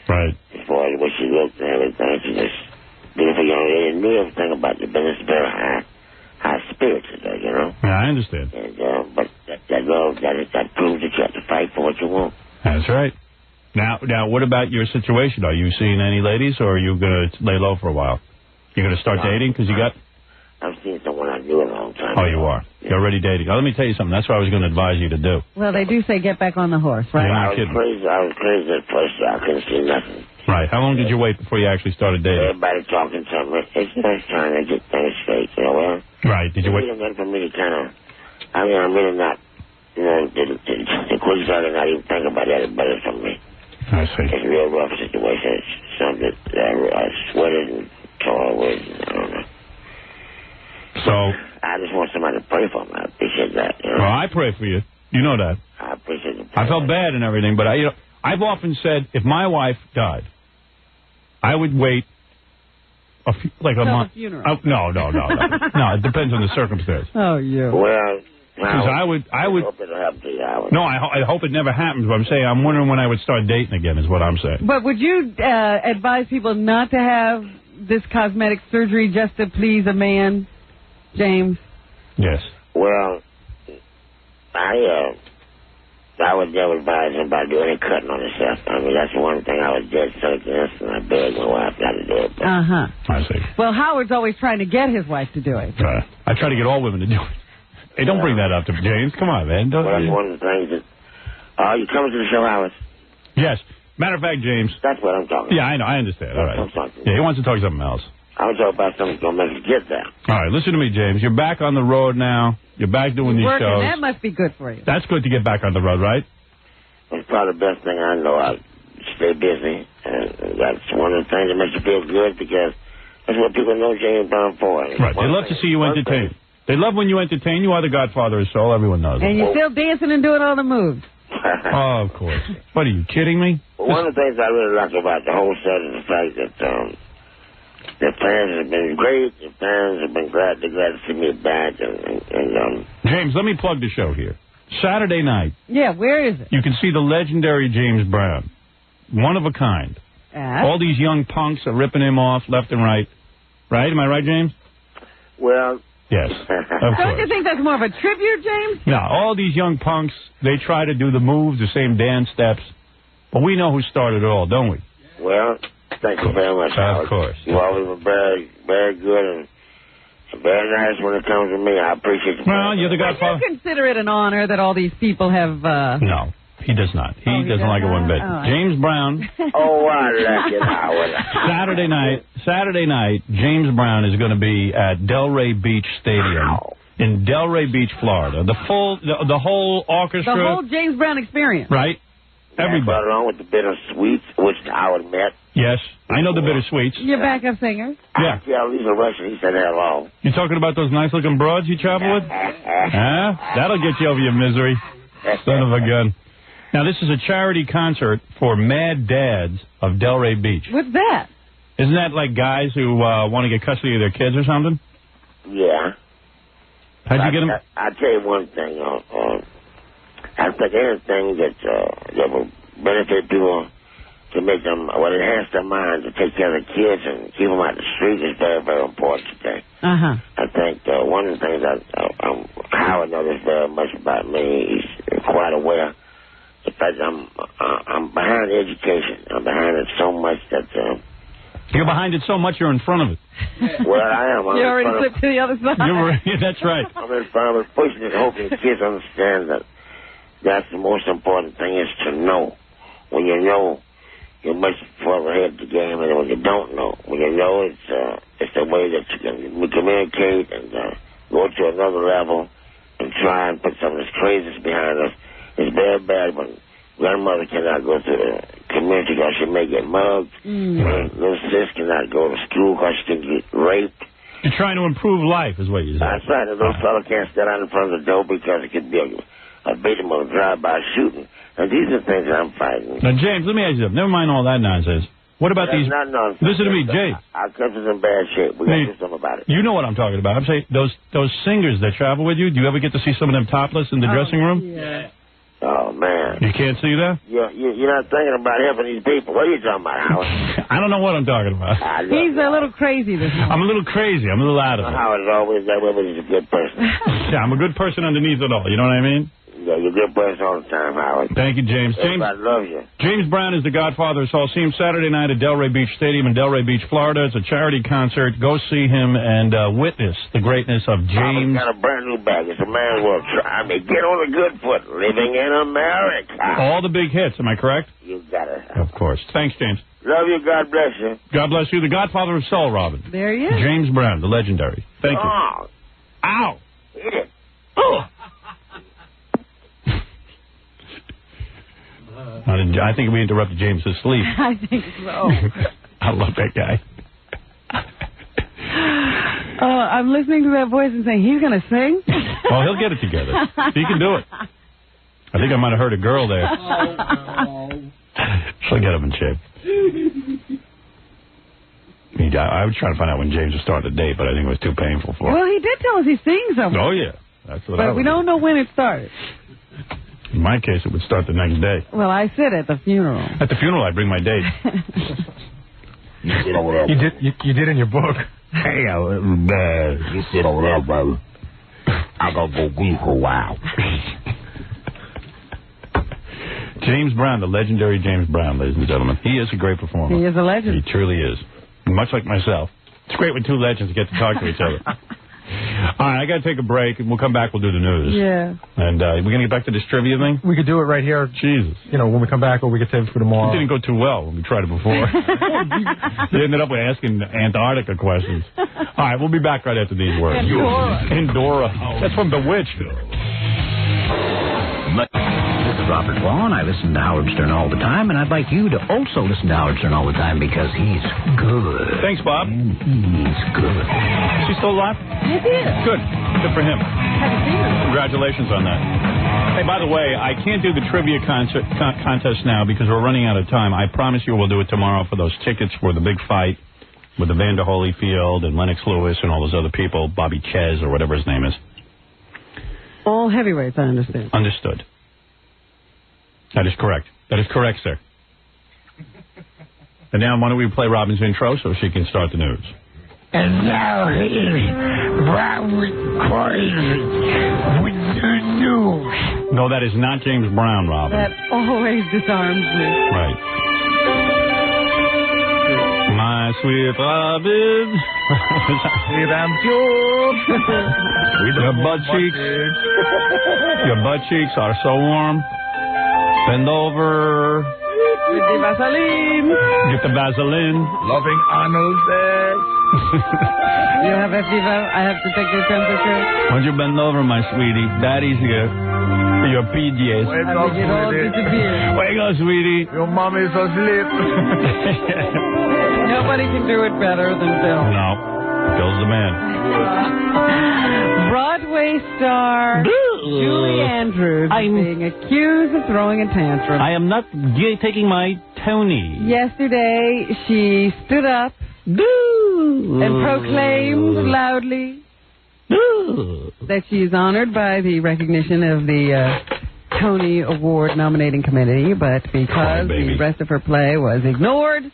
Speaker 3: Right.
Speaker 7: As far as what she looked and everything, she's just beautiful young lady and knew everything about the business, very high spirits today, you know.
Speaker 3: Yeah, I understand.
Speaker 7: And, but that love, that proves that you have to fight for what you want.
Speaker 3: That's right. Now, what about your situation? Are you seeing any ladies, or are you going to lay low for a while? You're going to start dating because you got...
Speaker 7: I've seen someone I knew a long time
Speaker 3: Oh,
Speaker 7: ago.
Speaker 3: you are. Yeah. You're already dating. Now, let me tell you something. That's what I was going to advise you to do.
Speaker 9: Well, they do say get back on the horse, right?
Speaker 3: You're not
Speaker 7: I was crazy at first. I couldn't see nothing.
Speaker 3: Right. How long did you wait before you actually started dating?
Speaker 7: Everybody talking to me. It's nice trying to get things straight, you know. Well,
Speaker 3: right. Did you wait?
Speaker 7: It's for me to kind of... I mean, I'm really not... You know, the quick side not even think about that. It's better for me.
Speaker 3: I see.
Speaker 7: It's a real rough situation. It's something that I sweated and tore with. I don't know.
Speaker 3: So...
Speaker 7: I just want somebody to pray for me. I appreciate that. You know?
Speaker 3: Well, I pray for you. You know that.
Speaker 7: I appreciate it.
Speaker 3: I felt bad and everything, but I've often said if my wife died, I would wait a month.
Speaker 9: Funeral.
Speaker 3: No. No, it depends on the circumstance.
Speaker 9: Oh, you.
Speaker 7: Well...
Speaker 3: Because I would.
Speaker 7: I hope it'll happen to you.
Speaker 3: No, I hope it never happens. But I'm saying I'm wondering when I would start dating again. Is what I'm saying.
Speaker 9: But would you advise people not to have this cosmetic surgery just to please a man, James?
Speaker 3: Yes.
Speaker 7: Well, I would never advise him about doing any cutting on himself. I mean, that's one thing I was dead set against, and I begged my wife not to do it.
Speaker 3: I see.
Speaker 9: Well, Howard's always trying to get his wife to do it.
Speaker 3: I try to get all women to do it. Hey, don't bring that up to James. Come on, man.
Speaker 7: Well, that's one of the things that... you coming to the show, Howard?
Speaker 3: Yes. Matter of fact, James...
Speaker 7: That's what I'm talking about.
Speaker 3: Yeah, I know. I understand. All right. Yeah, he wants to talk something else.
Speaker 7: I was talking about something that's going to make us get there.
Speaker 3: All right, listen to me, James. You're back on the road now. You're back doing these
Speaker 9: working.
Speaker 3: shows.
Speaker 9: That must be good for you.
Speaker 3: That's good to get back on the road, right?
Speaker 7: It's probably the best thing I know. I stay busy. And that's one of the things that makes you feel good because that's what people know James Brown for.
Speaker 3: Right. They love to see you entertain. They love when you entertain. You are the godfather of soul. Everyone knows
Speaker 9: And
Speaker 3: it.
Speaker 9: you're still dancing and doing all the moves.
Speaker 3: Oh, of course. What, are you kidding me?
Speaker 7: Well, one of the things I really like about the whole set is the fact that the fans have been great. The fans have been glad to see me back. And
Speaker 3: James, let me plug the show here. Saturday night.
Speaker 9: Yeah, where is it?
Speaker 3: You can see the legendary James Brown. One of a kind. All these young punks are ripping him off left and right. Right? Am I right, James?
Speaker 7: Well...
Speaker 3: Yes, of
Speaker 9: Don't
Speaker 3: course.
Speaker 9: you think that's more of a tribute, James?
Speaker 3: No, all these young punks, they try to do the moves, the same dance steps. But we know who started it all, don't we?
Speaker 12: Well, thank you very much, Howard.
Speaker 3: Of course.
Speaker 12: You always were very, very good and very nice when it comes to me. I appreciate you.
Speaker 3: Well, you're the Godfather.
Speaker 9: Do you consider it an honor that all these people have...
Speaker 3: No, he does not. He doesn't like it one bit.
Speaker 9: Oh,
Speaker 3: James Brown.
Speaker 12: Oh, I like it, Howard.
Speaker 3: Saturday night, James Brown is going to be at Delray Beach Stadium in Delray Beach, Florida. The whole orchestra.
Speaker 9: The whole James Brown experience.
Speaker 3: Right? Everybody.
Speaker 12: Along with the Bittersweets, which Howard met.
Speaker 3: Yes, I know the Bittersweets.
Speaker 9: Your backup singer.
Speaker 3: Yeah.
Speaker 12: He's a Russian. He said hello.
Speaker 3: You talking about those nice-looking broads you travel with? Huh? That'll get you over your misery. Son of a gun. Now, this is a charity concert for Mad Dads of Delray Beach.
Speaker 9: What's that?
Speaker 3: Isn't that like guys who want to get custody of their kids or something?
Speaker 12: Yeah.
Speaker 3: How'd you get them?
Speaker 12: I'll tell you one thing. I think anything that will benefit people to make them, enhance their mind to take care of the kids and keep them out the street is very, very important today.
Speaker 9: Uh-huh.
Speaker 12: I think one of the things Howard knows very much about me. He's quite aware. In fact, I'm behind education. I'm behind it so much that...
Speaker 3: You're behind it so much you're in front of it.
Speaker 12: Well, I am.
Speaker 9: You already slipped to the other side.
Speaker 3: That's right.
Speaker 12: I'm in front of it, pushing it, hoping the kids understand that that's the most important thing is to know. When you know, you're much further ahead of the game than when you don't know. When you know, it's the way that you can communicate and go to another level and try and put some of this craziness behind us. It's very bad when grandmother cannot go to the community because she may get mugged. Little sis cannot go to school because she can get raped.
Speaker 3: You're trying to improve life is what you say.
Speaker 12: That's right. And those fellows can't stand out in front of the door because it could be a victim of a drive-by shooting. And these are things that I'm fighting.
Speaker 3: Now, James, let me ask you something. Never mind all that nonsense. What about these...
Speaker 12: Not nonsense.
Speaker 3: Listen to me, James.
Speaker 12: Our country's in bad shape. We got to do something about it.
Speaker 3: You know what I'm talking about. I'm saying those singers that travel with you, do you ever get to see some of them topless in the dressing room?
Speaker 9: Yeah.
Speaker 12: Oh, man.
Speaker 3: You can't see that?
Speaker 12: You're not thinking about helping these people. What are you talking about, Howard?
Speaker 3: I don't know what I'm talking about.
Speaker 9: He's a little crazy this morning.
Speaker 3: I'm a little crazy. I'm a little out of it.
Speaker 12: Howard is always that way, but he's a good person.
Speaker 3: Yeah, I'm a good person underneath it all. You know what I mean?
Speaker 12: Yeah, you're a good person all the time, Howard.
Speaker 3: Thank you, James.
Speaker 12: Everybody loves you.
Speaker 3: James Brown is the Godfather of Soul. See him Saturday night at Delray Beach Stadium in Delray Beach, Florida. It's a charity concert. Go see him and witness the greatness of James.
Speaker 12: I've got a brand new bag. It's a man's world. Try me. Get on the good foot. Living in America.
Speaker 3: All the big hits. Am I correct?
Speaker 12: You got it.
Speaker 3: Of course. Thanks, James.
Speaker 12: Love you. God bless you.
Speaker 3: God bless you. The Godfather of Soul, Robin.
Speaker 9: There he is.
Speaker 3: James Brown, the legendary. Thank you. Ow.
Speaker 12: Hit it.
Speaker 3: Oh. I think we interrupted James's sleep.
Speaker 9: I think so.
Speaker 3: I love that guy.
Speaker 9: I'm listening to that voice and saying, he's going to sing?
Speaker 3: Oh, he'll get it together. He can do it. I think I might have heard a girl there. She'll get him in shape. I was trying to find out when James was starting the date, but I think it was too painful for him.
Speaker 9: Well, he did tell us he sings something.
Speaker 3: Oh, yeah. That's what
Speaker 9: But we don't know when it started.
Speaker 3: In my case, it would start the next day.
Speaker 9: Well, I sit at the funeral.
Speaker 3: At the funeral, I bring my date.
Speaker 14: You did in your book.
Speaker 12: Hey, you sit over there, brother. I gotta go grieve for a while.
Speaker 3: James Brown, the legendary James Brown, ladies and gentlemen. He is a great performer.
Speaker 9: He is a legend.
Speaker 3: He truly is. Much like myself. It's great when two legends get to talk to each other. All right, I got to take a break, and we'll come back. We'll do the news.
Speaker 9: Yeah.
Speaker 3: And we're going to get back to this trivia thing?
Speaker 14: We could do it right here.
Speaker 3: Jesus.
Speaker 14: You know, when we come back, or we could save it for tomorrow.
Speaker 3: It didn't go too well when we tried it before. They ended up with asking Antarctica questions. All right, we'll be back right after these words. Endora. That's from Bewitched.
Speaker 20: This is Robert Vaughn. I listen to Howard Stern all the time, and I'd like you to also listen to Howard Stern all the time because he's good.
Speaker 3: Thanks, Bob.
Speaker 20: He's good.
Speaker 3: Is he still alive?
Speaker 9: Yes, he is.
Speaker 3: Good. Good for him. Congratulations on that. Hey, by the way, I can't do the trivia contest now because we're running out of time. I promise you we'll do it tomorrow for those tickets for the big fight with Evander Holyfield and Lennox Lewis and all those other people, Bobby Ches or whatever his name is.
Speaker 9: All heavyweights, I understand.
Speaker 3: Understood. That is correct. That is correct, sir. And now, why don't we play Robin's intro so she can start the news?
Speaker 22: And now here's Robin Crazy with the news.
Speaker 3: No, that is not James Brown, Robin.
Speaker 9: That always disarms me.
Speaker 3: Right. My sweet Robin. Your butt cheeks are so warm. Bend over.
Speaker 9: With the Vaseline.
Speaker 3: Get the Vaseline.
Speaker 11: Loving anal sex.
Speaker 9: You have a fever. I have to take your temperature.
Speaker 3: Why don't you bend over, my sweetie? Daddy's here. Your PJs.
Speaker 11: Wake up, sweetie.
Speaker 3: Wake up, sweetie.
Speaker 11: Your mommy's asleep.
Speaker 9: Nobody can do it better than Bill.
Speaker 3: No. Bill's the man.
Speaker 9: Broadway star Julie Andrews is being accused of throwing a tantrum.
Speaker 3: I am not taking my Tony.
Speaker 9: Yesterday, she stood up and proclaimed loudly that she is honored by the recognition of the Tony Award nominating committee, but because the rest of her play was ignored,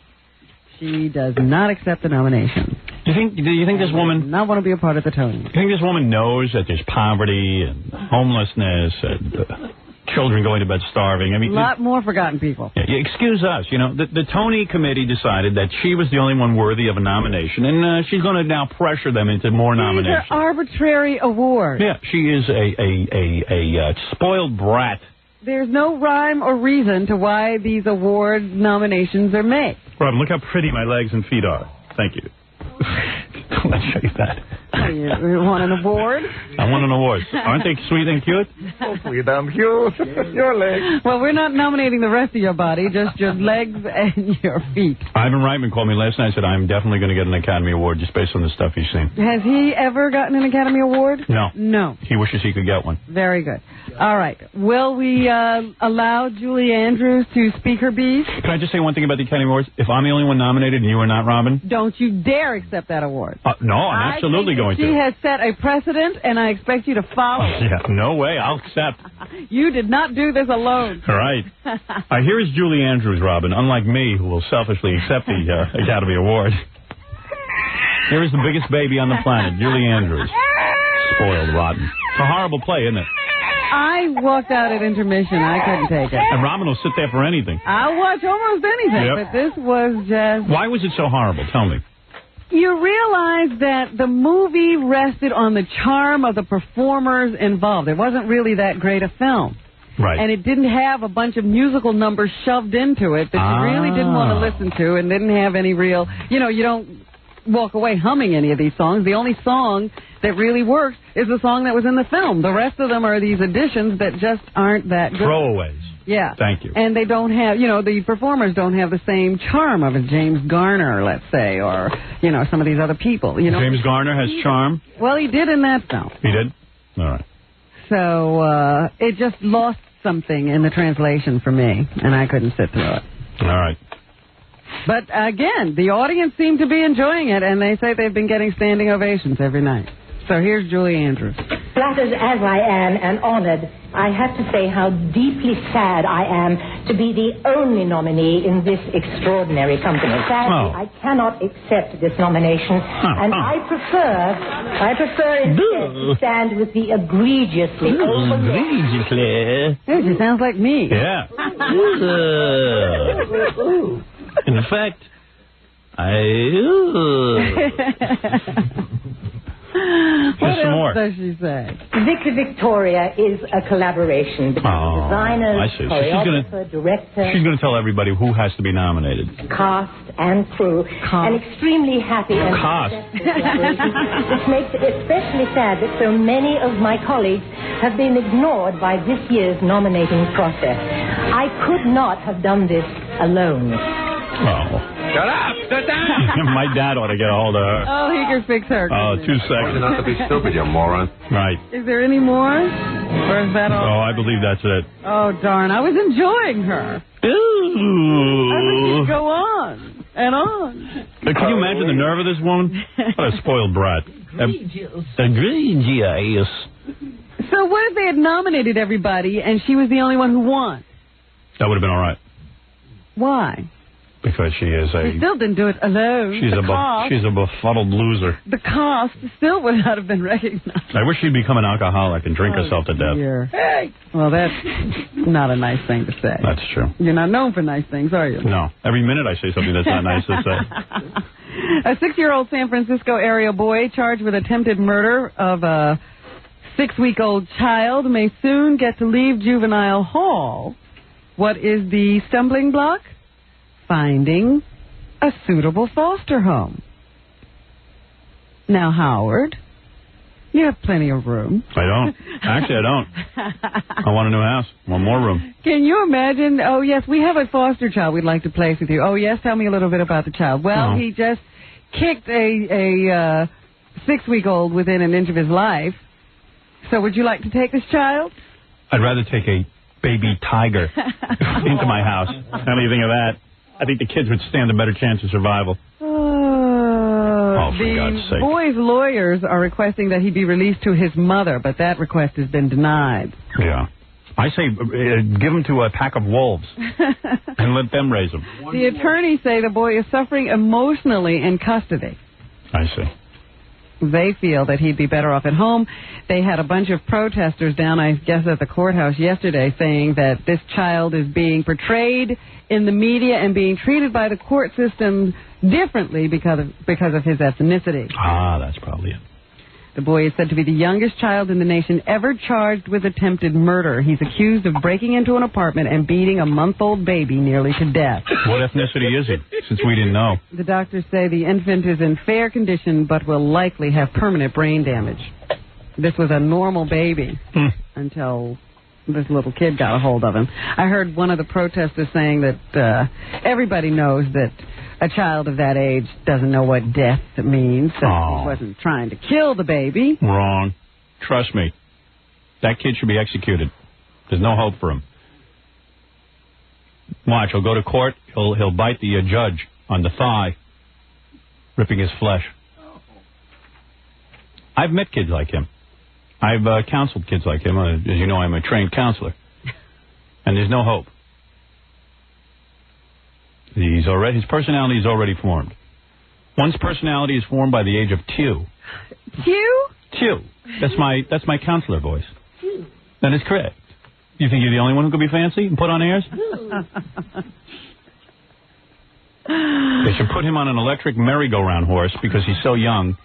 Speaker 9: she does not accept the nomination.
Speaker 3: Do you think this woman
Speaker 9: does not want to be a part of the Tony?
Speaker 3: Do you think this woman knows that there's poverty and homelessness and children going to bed starving? I mean,
Speaker 9: a lot more forgotten people.
Speaker 3: Yeah, excuse us. You know, the Tony committee decided that she was the only one worthy of a nomination, and she's going to now pressure them into more nominations.
Speaker 9: These are arbitrary awards.
Speaker 3: Yeah, she is a spoiled brat.
Speaker 9: There's no rhyme or reason to why these award nominations are made.
Speaker 3: Robin, look how pretty my legs and feet are. Thank you. Let's show you that.
Speaker 9: You want an award?
Speaker 3: I want an award. Aren't they sweet and cute?
Speaker 11: So sweet and cute. Your legs.
Speaker 9: Well, we're not nominating the rest of your body, just your legs and your feet.
Speaker 3: Ivan Reitman called me last night and said, I'm definitely going to get an Academy Award just based on the stuff he's seen.
Speaker 9: Has he ever gotten an Academy Award?
Speaker 3: No.
Speaker 9: No.
Speaker 3: He wishes he could get one.
Speaker 9: Very good. All right. Will we allow Julie Andrews to speak her piece?
Speaker 3: Can I just say one thing about the Academy Awards? If I'm the only one nominated and you are not, Robin?
Speaker 9: Don't you dare accept that award.
Speaker 3: No, I'm absolutely going to.
Speaker 9: She has set a precedent, and I expect you to follow it.
Speaker 3: Yeah, no way. I'll accept.
Speaker 9: You did not do this alone.
Speaker 3: All right. Here is Julie Andrews, Robin, unlike me, who will selfishly accept the Academy Award. Here is the biggest baby on the planet, Julie Andrews. Spoiled rotten. It's a horrible play, isn't it?
Speaker 9: I walked out at intermission. I couldn't take it.
Speaker 3: And Robin will sit there for anything.
Speaker 9: I'll watch almost anything, but this was just...
Speaker 3: Why was it so horrible? Tell me.
Speaker 9: You realize that the movie rested on the charm of the performers involved. It wasn't really that great a film.
Speaker 3: Right.
Speaker 9: And it didn't have a bunch of musical numbers shoved into it that you really didn't want to listen to and didn't have any real... You know, you don't walk away humming any of these songs. The only song that really works is the song that was in the film. The rest of them are these additions that just aren't that good.
Speaker 3: Throwaways.
Speaker 9: Yeah.
Speaker 3: Thank you.
Speaker 9: And they don't have, you know, the performers don't have the same charm of a James Garner, let's say, or, you know, some of these other people. You know,
Speaker 3: James Garner has charm?
Speaker 9: Well, he did in that film.
Speaker 3: He did? All right.
Speaker 9: So it just lost something in the translation for me, and I couldn't sit through it.
Speaker 3: All right.
Speaker 9: But, again, the audience seemed to be enjoying it, and they say they've been getting standing ovations every night. So here's Julie Andrews.
Speaker 2: Flattered as I am and honored, I have to say how deeply sad I am to be the only nominee in this extraordinary company. Sadly, I cannot accept this nomination, and I prefer instead to stand with the egregiously
Speaker 3: Egregiously?
Speaker 9: She sounds like me.
Speaker 3: Yeah. In fact,
Speaker 9: What
Speaker 3: some
Speaker 9: else
Speaker 3: more.
Speaker 9: does she say?
Speaker 2: Victor Victoria is a collaboration between designers,
Speaker 3: I see. So
Speaker 2: choreographer, director,
Speaker 3: she's going to tell everybody who has to be nominated.
Speaker 2: cast and crew. An extremely happy and successful collaboration, which makes it especially sad that so many of my colleagues have been ignored by this year's nominating process. I could not have done this alone.
Speaker 3: Oh.
Speaker 11: Shut up! Sit down!
Speaker 3: My dad ought to get a hold of her.
Speaker 9: Oh, he can fix her.
Speaker 3: Oh, 2 seconds.
Speaker 11: Not to be stupid, you moron.
Speaker 3: Right.
Speaker 9: Is there any more? Or is that all?
Speaker 3: Oh, I believe that's it.
Speaker 9: Oh, darn. I was enjoying her.
Speaker 3: Ooh.
Speaker 9: I wish she'd go on and on.
Speaker 3: Can you imagine the nerve of this woman? What a spoiled brat. Egregious.
Speaker 9: So what if they had nominated everybody and she was the only one who won?
Speaker 3: That would have been all right.
Speaker 9: Why?
Speaker 3: because she is
Speaker 9: She still didn't do it alone.
Speaker 3: she's a befuddled loser.
Speaker 9: The cost still would not have been recognized.
Speaker 3: I wish she'd become an alcoholic and drink herself to death.
Speaker 9: Dear. Hey. Well, that's not a nice thing to say.
Speaker 3: That's true.
Speaker 9: You're not known for nice things, are you?
Speaker 3: No. Every minute I say something that's not nice to say.
Speaker 9: A 6-year-old San Francisco area boy charged with attempted murder of a 6-week-old child may soon get to leave juvenile hall. What is the stumbling block? Finding a suitable foster home. Now, Howard, you have plenty of room.
Speaker 3: I don't. Actually, I don't. I want a new house. One more room.
Speaker 9: Can you imagine? Oh, yes, we have a foster child we'd like to place with you. Oh, yes, tell me a little bit about the child. Well, he just kicked a 6-week-old within an inch of his life. So would you like to take this child?
Speaker 3: I'd rather take a baby tiger into my house. How do you think of that? I think the kids would stand a better chance of survival. Oh, for God's sake.
Speaker 9: The boy's lawyers are requesting that he be released to his mother, but that request has been denied.
Speaker 3: Yeah. I say give him to a pack of wolves and let them raise him.
Speaker 9: The attorneys say the boy is suffering emotionally in custody.
Speaker 3: I see.
Speaker 9: They feel that he'd be better off at home. They had a bunch of protesters down, I guess, at the courthouse yesterday saying that this child is being portrayed in the media and being treated by the court system differently because of his ethnicity.
Speaker 3: Ah, that's probably it.
Speaker 9: The boy is said to be the youngest child in the nation ever charged with attempted murder. He's accused of breaking into an apartment and beating a month-old baby nearly to death.
Speaker 3: What ethnicity is he, since we didn't know?
Speaker 9: The doctors say the infant is in fair condition but will likely have permanent brain damage. This was a normal baby until this little kid got a hold of him. I heard one of the protesters saying that everybody knows that a child of that age doesn't know what death means, so he wasn't trying to kill the baby.
Speaker 3: Wrong. Trust me. That kid should be executed. There's no hope for him. Watch, he'll go to court, he'll bite the judge on the thigh, ripping his flesh. I've met kids like him. I've counseled kids like him. As you know, I'm a trained counselor. And there's no hope. His personality is already formed. One's personality is formed by the age of 2.
Speaker 9: 2?
Speaker 3: 2. That's my counselor voice. That is correct. You think you're the only one who could be fancy and put on airs? They should put him on an electric merry-go-round horse because he's so young,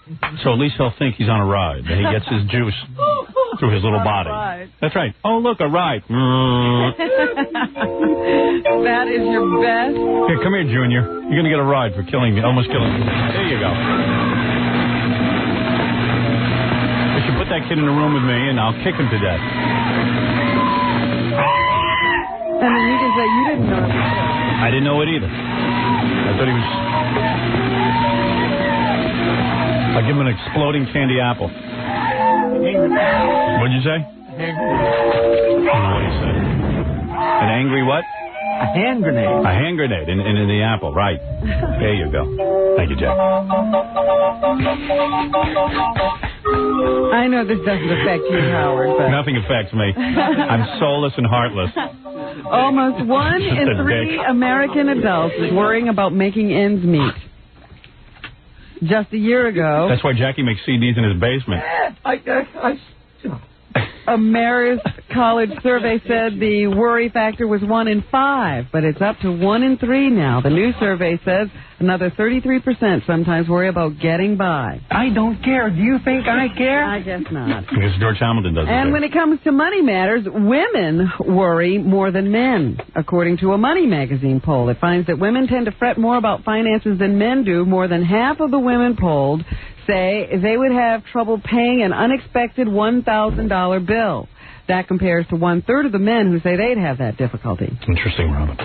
Speaker 3: so at least he'll think he's on a ride, that he gets his juice through his little body. That's right. Oh, look, a ride.
Speaker 9: That is your best.
Speaker 3: Here, come here, Junior. You're going to get a ride for almost killing me. There you go. They should put that kid in a room with me, and I'll kick him to death.
Speaker 9: And then you can say you didn't know it.
Speaker 3: I didn't know it either. I thought he was... I'll give him an exploding candy apple. What'd you say? I don't know what he said. An angry what?
Speaker 15: A hand grenade.
Speaker 3: A hand grenade in the apple, right. There you go. Thank you, Jack.
Speaker 9: I know this doesn't affect you, Howard, but...
Speaker 3: Nothing affects me. I'm soulless and heartless.
Speaker 9: Almost 1 in 3 American adults is worrying about making ends meet. Just a year ago...
Speaker 3: That's why Jackie makes CDs in his basement.
Speaker 9: A Marist College survey said the worry factor was 1 in 5, but it's up to 1 in 3 now. The new survey says another 33% sometimes worry about getting by.
Speaker 15: I don't care. Do you think I care?
Speaker 9: I guess not.
Speaker 3: Because George Hamilton doesn't.
Speaker 9: And when it comes to money matters, women worry more than men. According to a Money magazine poll, it finds that women tend to fret more about finances than men do. More than half of the women polled say they would have trouble paying an unexpected $1,000 bill. That compares to 1/3 of the men who say they'd have that difficulty.
Speaker 3: Interesting, Robin.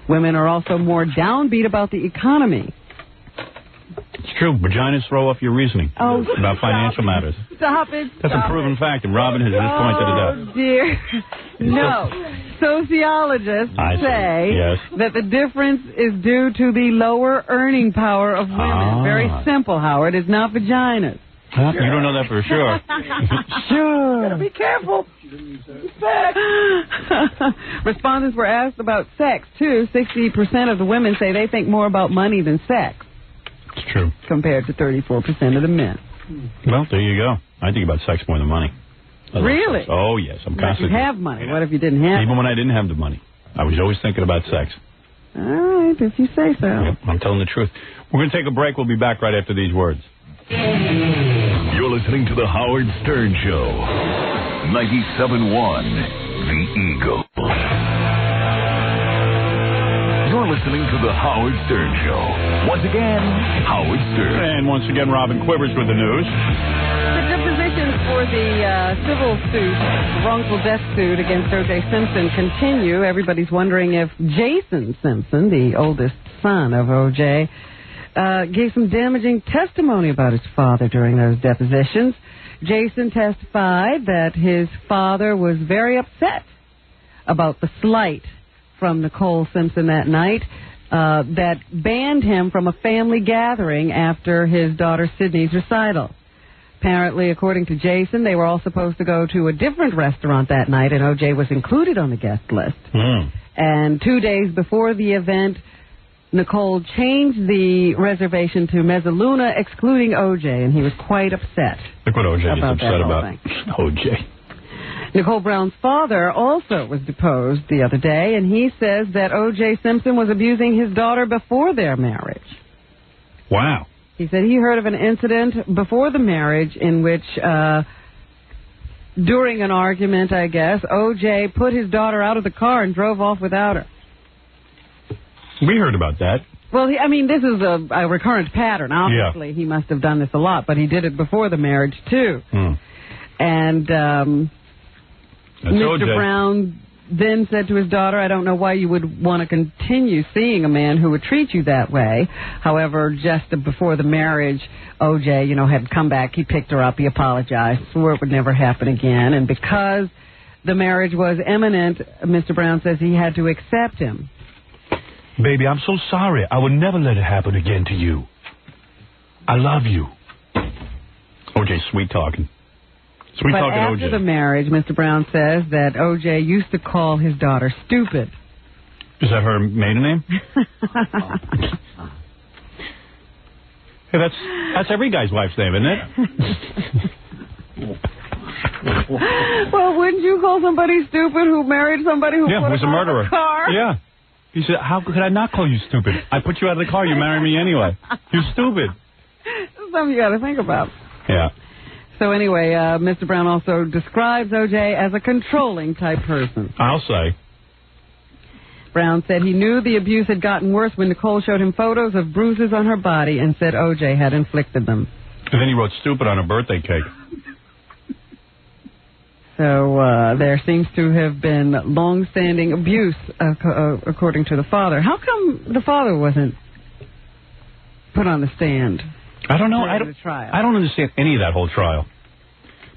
Speaker 9: Women are also more downbeat about the economy.
Speaker 3: It's true. Vaginas throw off your reasoning about financial matters.
Speaker 9: Stop it.
Speaker 3: That's a proven fact, and Robin has just pointed it out.
Speaker 9: Oh, dear. No. Sociologists say that the difference is due to the lower earning power of women. Very simple, Howard. It's not vaginas.
Speaker 3: Huh? You don't know that for sure.
Speaker 9: Sure.
Speaker 15: Gotta be careful.
Speaker 9: Respondents were asked about sex, too. 60% of the women say they think more about money than sex.
Speaker 3: It's true.
Speaker 9: Compared to 34% of the men.
Speaker 3: Well, there you go. I think about sex more than money.
Speaker 9: Really?
Speaker 3: Oh, yes. I'm constantly.
Speaker 9: You have money. What if you didn't have
Speaker 3: Even when I didn't have the money. I was always thinking about sex.
Speaker 9: All right, if you say so.
Speaker 3: Yep, I'm telling the truth. We're going to take a break. We'll be back right after these words.
Speaker 1: You're listening to The Howard Stern Show. 97.1 The Eagle. You're listening to The Howard Stern Show. Once again, Howard Stern.
Speaker 3: And once again, Robin Quivers with the news.
Speaker 9: The depositions for the civil suit, wrongful death suit against O.J. Simpson continue. Everybody's wondering if Jason Simpson, the oldest son of O.J., gave some damaging testimony about his father during those depositions. Jason testified that his father was very upset about the slight from Nicole Simpson that night that banned him from a family gathering after his daughter Sydney's recital. Apparently, according to Jason, they were all supposed to go to a different restaurant that night, and O.J. was included on the guest list. And 2 days before the event, Nicole changed the reservation to Mezzaluna, excluding O.J., and he was quite upset.
Speaker 3: Look what O.J. is upset about. O.J.
Speaker 9: Nicole Brown's father also was deposed the other day, and he says that O.J. Simpson was abusing his daughter before their marriage.
Speaker 3: Wow.
Speaker 9: He said he heard of an incident before the marriage in which, during an argument, I guess, O.J. put his daughter out of the car and drove off without her.
Speaker 3: We heard about that.
Speaker 9: Well, this is a recurrent pattern. Obviously, he must have done this a lot, but he did it before the marriage, too. And Mr. Brown then said to his daughter, I don't know why you would want to continue seeing a man who would treat you that way. However, just before the marriage, O.J., had come back. He picked her up. He apologized. Swore it would never happen again. And because the marriage was imminent, Mr. Brown says he had to accept him.
Speaker 6: Baby, I'm so sorry. I would never let it happen again to you. I love you.
Speaker 3: O.J. sweet talking.
Speaker 9: But after the marriage, Mr. Brown says that O.J. used to call his daughter stupid.
Speaker 3: Is that her maiden name? Hey, that's every guy's wife's name, isn't it?
Speaker 9: Well, wouldn't you call somebody stupid who married somebody who put
Speaker 3: was a murderer?
Speaker 9: The car?
Speaker 3: Yeah. He said, how could I not call you stupid? I put you out of the car. You marry me anyway. You're stupid.
Speaker 9: That's something you got to think about.
Speaker 3: Yeah.
Speaker 9: So anyway, Mr. Brown also describes O.J. as a controlling type person.
Speaker 3: I'll say.
Speaker 9: Brown said he knew the abuse had gotten worse when Nicole showed him photos of bruises on her body and said O.J. had inflicted them.
Speaker 3: And then he wrote stupid on a birthday cake.
Speaker 9: So there seems to have been long-standing abuse, according to the father. How come the father wasn't put on the stand?
Speaker 3: I don't know. I don't understand any of that whole trial.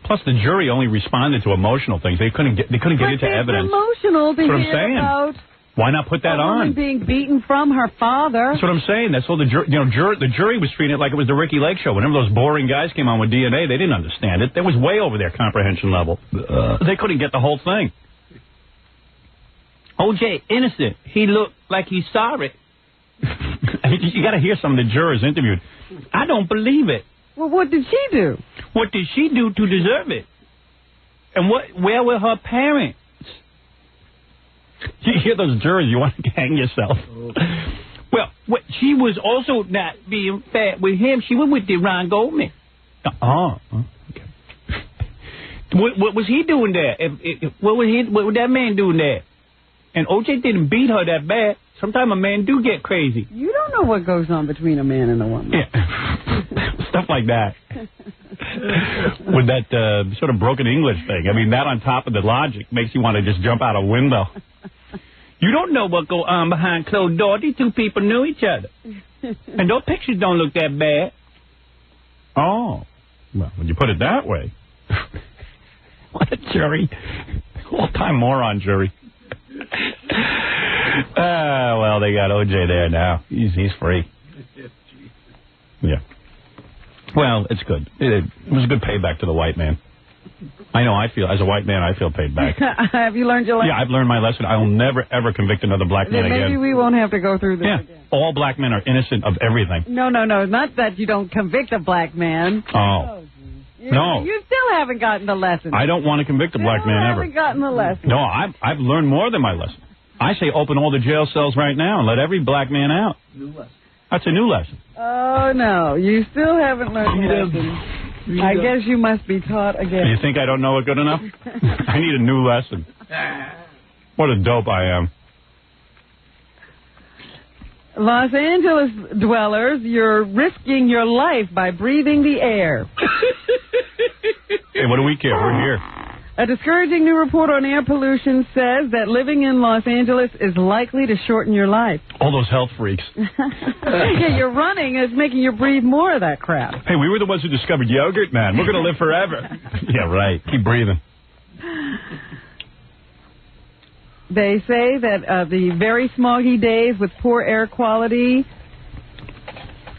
Speaker 3: Plus, the jury only responded to emotional things. They couldn't get into evidence.
Speaker 9: Emotional to
Speaker 3: That's what I'm
Speaker 9: hear
Speaker 3: saying.
Speaker 9: about.
Speaker 3: Why not put that on?
Speaker 9: Being beaten from her father.
Speaker 3: That's what I'm saying. That's all the jury was treating it like it was the Ricky Lake show. Whenever those boring guys came on with DNA, they didn't understand it. That was way over their comprehension level. They couldn't get the whole thing.
Speaker 15: O.J. innocent. He looked like he's sorry.
Speaker 3: You got to hear some of the jurors interviewed. I don't believe it.
Speaker 9: Well, what did she do?
Speaker 15: What did she do to deserve it? And where were her parents?
Speaker 3: You hear those jurors, you want to hang yourself.
Speaker 15: Well, she was also not being fair with him. She was with Ron Goldman.
Speaker 3: Oh, okay.
Speaker 15: What was he doing there? What was that man doing there? And O.J. didn't beat her that bad. Sometimes a man do get crazy.
Speaker 9: You don't know what goes on between a man and a woman.
Speaker 3: Yeah. Stuff like that. With that sort of broken English thing. I mean, that on top of the logic makes you want to just jump out a window.
Speaker 15: You don't know what go on behind closed doors. These two people knew each other. And those pictures don't look that bad.
Speaker 3: Oh. Well, when you put it that way. What a jury. All-time moron jury. Well, they got O.J. there now. He's free. Yeah. Well, it's good. It was a good payback to the white man. I know, I feel, as a white man, I feel paid back.
Speaker 9: Have you learned your lesson?
Speaker 3: Yeah, I've learned my lesson. I will never, ever convict another black man
Speaker 9: Then maybe
Speaker 3: again.
Speaker 9: we won't have to go through this again.
Speaker 3: All black men are innocent of everything.
Speaker 9: No. Not that you don't convict a black man.
Speaker 3: Oh. No.
Speaker 9: You still haven't gotten the lesson.
Speaker 3: I don't want to convict a black man ever.
Speaker 9: You haven't gotten the lesson.
Speaker 3: No, I've learned more than my lesson. I say open all the jail cells right now and let every black man out.
Speaker 15: New lesson.
Speaker 3: That's a new lesson.
Speaker 9: Oh, no. You still haven't learned the lesson. I guess you must be taught again.
Speaker 3: You think I don't know it good enough? I need a new lesson. What a dope I am.
Speaker 9: Los Angeles dwellers, you're risking your life by breathing the air.
Speaker 3: Hey, what do we care? We're here.
Speaker 9: A discouraging new report on air pollution says that living in Los Angeles is likely to shorten your life.
Speaker 3: All those health freaks.
Speaker 9: Yeah, you're running is making you breathe more of that crap.
Speaker 3: Hey, we were the ones who discovered yogurt, man. We're going to live forever. Yeah, right. Keep breathing.
Speaker 9: They say that the very smoggy days with poor air quality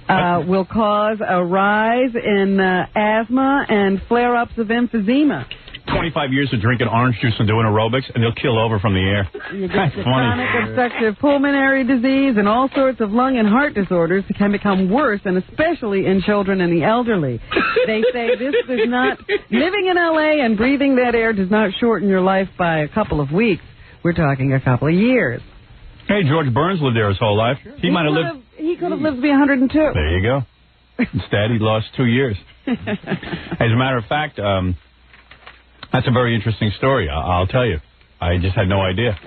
Speaker 9: will cause a rise in asthma and flare-ups of emphysema.
Speaker 3: 25 years of drinking orange juice and doing aerobics, and they'll kill over from the air.
Speaker 9: You get
Speaker 3: That's
Speaker 9: chronic
Speaker 3: funny.
Speaker 9: obstructive pulmonary disease and all sorts of lung and heart disorders that can become worse, and especially in children and the elderly. They say this does not, living in L.A. and breathing that air does not shorten your life by a couple of weeks. We're talking a couple of years.
Speaker 3: Hey, George Burns lived there his whole life. He might have lived.
Speaker 9: He could have lived to be 102.
Speaker 3: There you go. Instead, he lost 2 years. As a matter of fact, that's a very interesting story. I'll tell you. I just had no idea.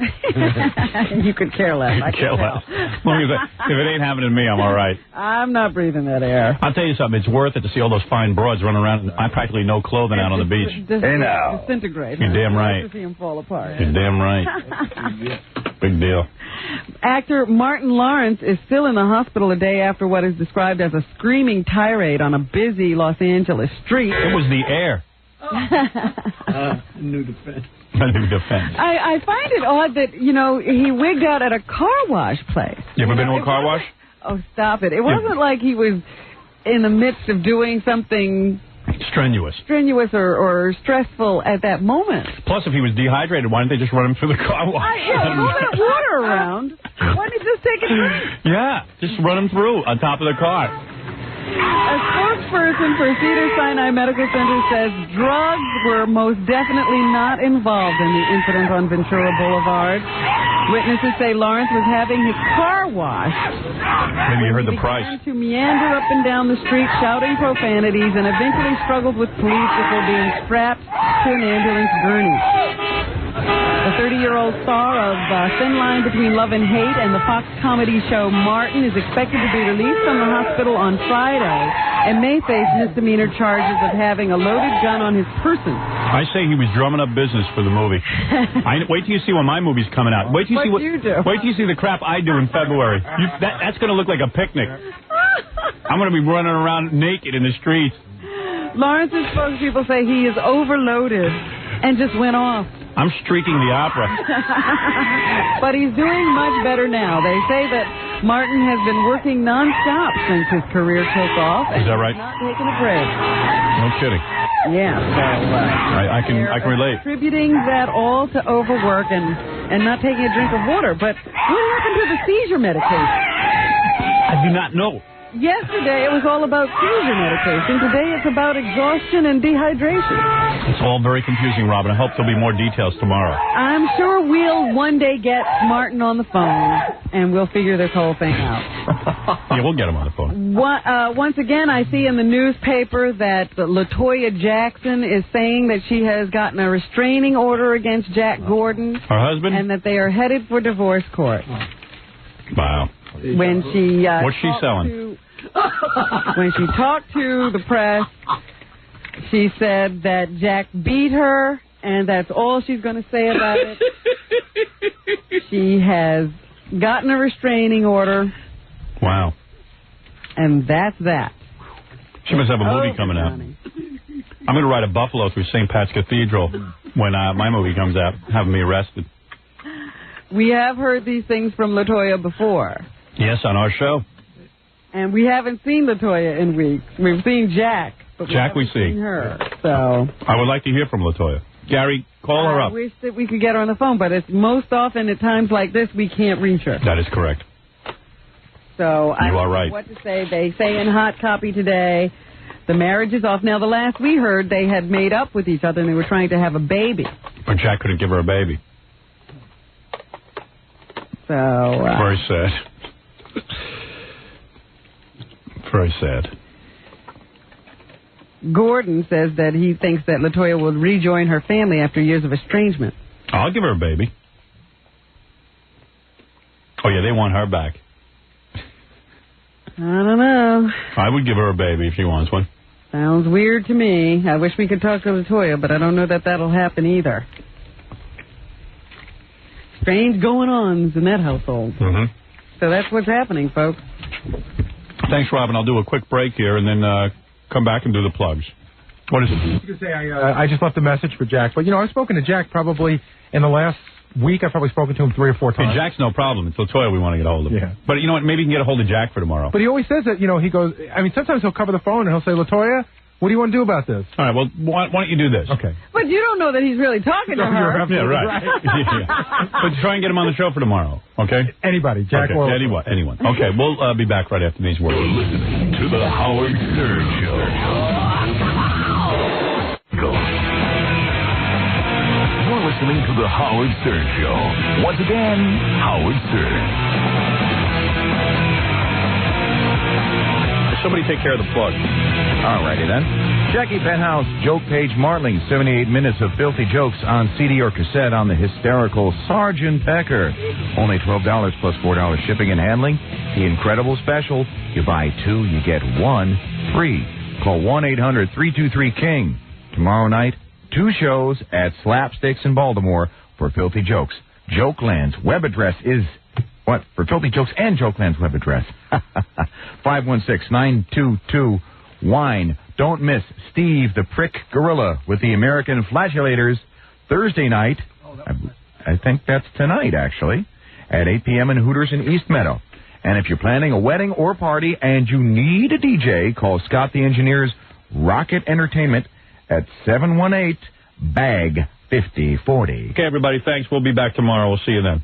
Speaker 9: You could care less. I
Speaker 3: Care
Speaker 9: can
Speaker 3: less.
Speaker 9: tell.
Speaker 3: Well, if it ain't happening to me, I'm all right.
Speaker 9: I'm not breathing that air.
Speaker 3: I'll tell you something. It's worth it to see all those fine broads running around. I practically no clothing out on the beach.
Speaker 9: Disintegrate.
Speaker 3: You're damn right.
Speaker 9: To see him fall apart.
Speaker 3: You're damn right. Big deal.
Speaker 9: Actor Martin Lawrence is still in the hospital a day after what is described as a screaming tirade on a busy Los Angeles street.
Speaker 3: It was the air.
Speaker 15: New defense.
Speaker 3: A new defense.
Speaker 9: I find it odd that, he wigged out at a car wash place.
Speaker 3: You ever been to a car wash?
Speaker 9: Oh, stop it. It wasn't like he was in the midst of doing something
Speaker 3: strenuous
Speaker 9: or stressful at that moment.
Speaker 3: Plus, if he was dehydrated, why didn't they just run him through the car wash?
Speaker 9: Move that water around. Why didn't you just take a drink?
Speaker 3: Yeah, just run him through on top of the car.
Speaker 9: A spokesperson for Cedars-Sinai Medical Center says drugs were most definitely not involved in the incident on Ventura Boulevard. Witnesses say Lawrence was having his car washed.
Speaker 3: Maybe you heard the price.
Speaker 9: He began to meander up and down the street shouting profanities and eventually struggled with police before being strapped to an ambulance gurney. The 30-year-old star of Thin Line Between Love and Hate and the Fox comedy show Martin is expected to be released from the hospital on Friday and may face misdemeanor charges of having a loaded gun on his person.
Speaker 3: I say he was drumming up business for the movie. Wait till you see when my movie's coming out. Wait till you see the crap I do in February. That's going to look like a picnic. I'm going to be running around naked in the streets.
Speaker 9: Lawrence's spokespeople say he is overloaded and just went off.
Speaker 3: I'm streaking the opera.
Speaker 9: But he's doing much better now. They say that Martin has been working nonstop since his career took off.
Speaker 3: Is that right?
Speaker 9: Not taking a break.
Speaker 3: No kidding.
Speaker 9: Yeah. So,
Speaker 3: I can relate.
Speaker 9: Attributing that all to overwork and not taking a drink of water. But what happened to the seizure medication?
Speaker 3: I do not know.
Speaker 9: Yesterday it was all about seizure medication. Today it's about exhaustion and dehydration.
Speaker 3: It's all very confusing, Robin. I hope there'll be more details tomorrow.
Speaker 9: I'm sure we'll one day get Martin on the phone and we'll figure this whole thing out.
Speaker 3: Yeah, we'll get him on the phone.
Speaker 9: Once again, I see in the newspaper that LaToya Jackson is saying that she has gotten a restraining order against Jack Gordon.
Speaker 3: Her husband?
Speaker 9: And that they are headed for divorce court.
Speaker 3: Wow.
Speaker 9: When she
Speaker 3: what's she selling?
Speaker 9: When she talked to the press, she said that Jack beat her, and that's all she's going to say about it. She has gotten a restraining order.
Speaker 3: Wow.
Speaker 9: And that's that.
Speaker 3: She must have a movie coming out. I'm going to ride a buffalo through St. Pat's Cathedral when my movie comes out, having me arrested.
Speaker 9: We have heard these things from LaToya before.
Speaker 3: Yes, on our show.
Speaker 9: And we haven't seen LaToya in weeks. We've seen Jack. But
Speaker 3: Jack, we see.
Speaker 9: Her, so
Speaker 3: I would like to hear from LaToya. Gary, call her up.
Speaker 9: I wish that we could get her on the phone, but it's most often at times like this we can't reach her.
Speaker 3: That is correct.
Speaker 9: So I don't
Speaker 3: right.
Speaker 9: know what to say. They say in hot copy today, the marriage is off. Now, the last we heard, they had made up with each other and they were trying to have a baby.
Speaker 3: But Jack couldn't give her a baby.
Speaker 9: So
Speaker 3: very sad. Very sad.
Speaker 9: Gordon says that he thinks that LaToya will rejoin her family after years of estrangement.
Speaker 3: I'll give her a baby. Oh, yeah, they want her back.
Speaker 9: I don't know.
Speaker 3: I would give her a baby if she wants one.
Speaker 9: Sounds weird to me. I wish we could talk to LaToya, but I don't know that that'll happen either. Strange going-ons in that household.
Speaker 3: Mm-hmm.
Speaker 9: So that's what's happening, folks.
Speaker 3: Thanks, Robin. I'll do a quick break here and then come back and do the plugs. What is it?
Speaker 14: I was going to say, I just left a message for Jack. But, I've spoken to Jack probably in the last week. I've probably spoken to him 3 or 4 times.
Speaker 3: Hey, Jack's no problem. It's LaToya we want to get a hold of.
Speaker 14: Yeah.
Speaker 3: But you know what? Maybe you can get a hold of Jack for tomorrow.
Speaker 14: But he always says that, he goes, sometimes he'll cover the phone and he'll say, LaToya, what do you want to do about this?
Speaker 3: All right, well, why don't you do this?
Speaker 14: Okay.
Speaker 9: But you don't know that he's really talking to her.
Speaker 3: Yeah, right. But try and get him on the show for tomorrow, okay?
Speaker 14: Anybody, Jack or
Speaker 3: anyone. Okay, we'll be back right after these words.
Speaker 1: You're listening to the Howard Stern Show. You're listening to the Howard Stern Show. Once again, Howard Stern.
Speaker 3: Somebody take care of the plug.
Speaker 8: All righty then. Jackie Penthouse, Joke Page Martling, 78 minutes of filthy jokes on CD or cassette on the hysterical Sergeant Pecker. Only $12 plus $4 shipping and handling. The incredible special, you buy 2, you get 1 free. Call 1-800-323-KING. Tomorrow night, 2 shows at Slapsticks in Baltimore for filthy jokes. Jokeland's web address is... What? For filthy jokes and Jokeland's web address. 516-922-WINE. Don't miss Steve the Prick Gorilla with the American Flagellators Thursday night. I think that's tonight, actually, at 8 p.m. in Hooters in East Meadow. And if you're planning a wedding or party and you need a DJ, call Scott the Engineer's Rocket Entertainment at 718-BAG-5040.
Speaker 3: Okay, everybody, thanks. We'll be back tomorrow. We'll see you then.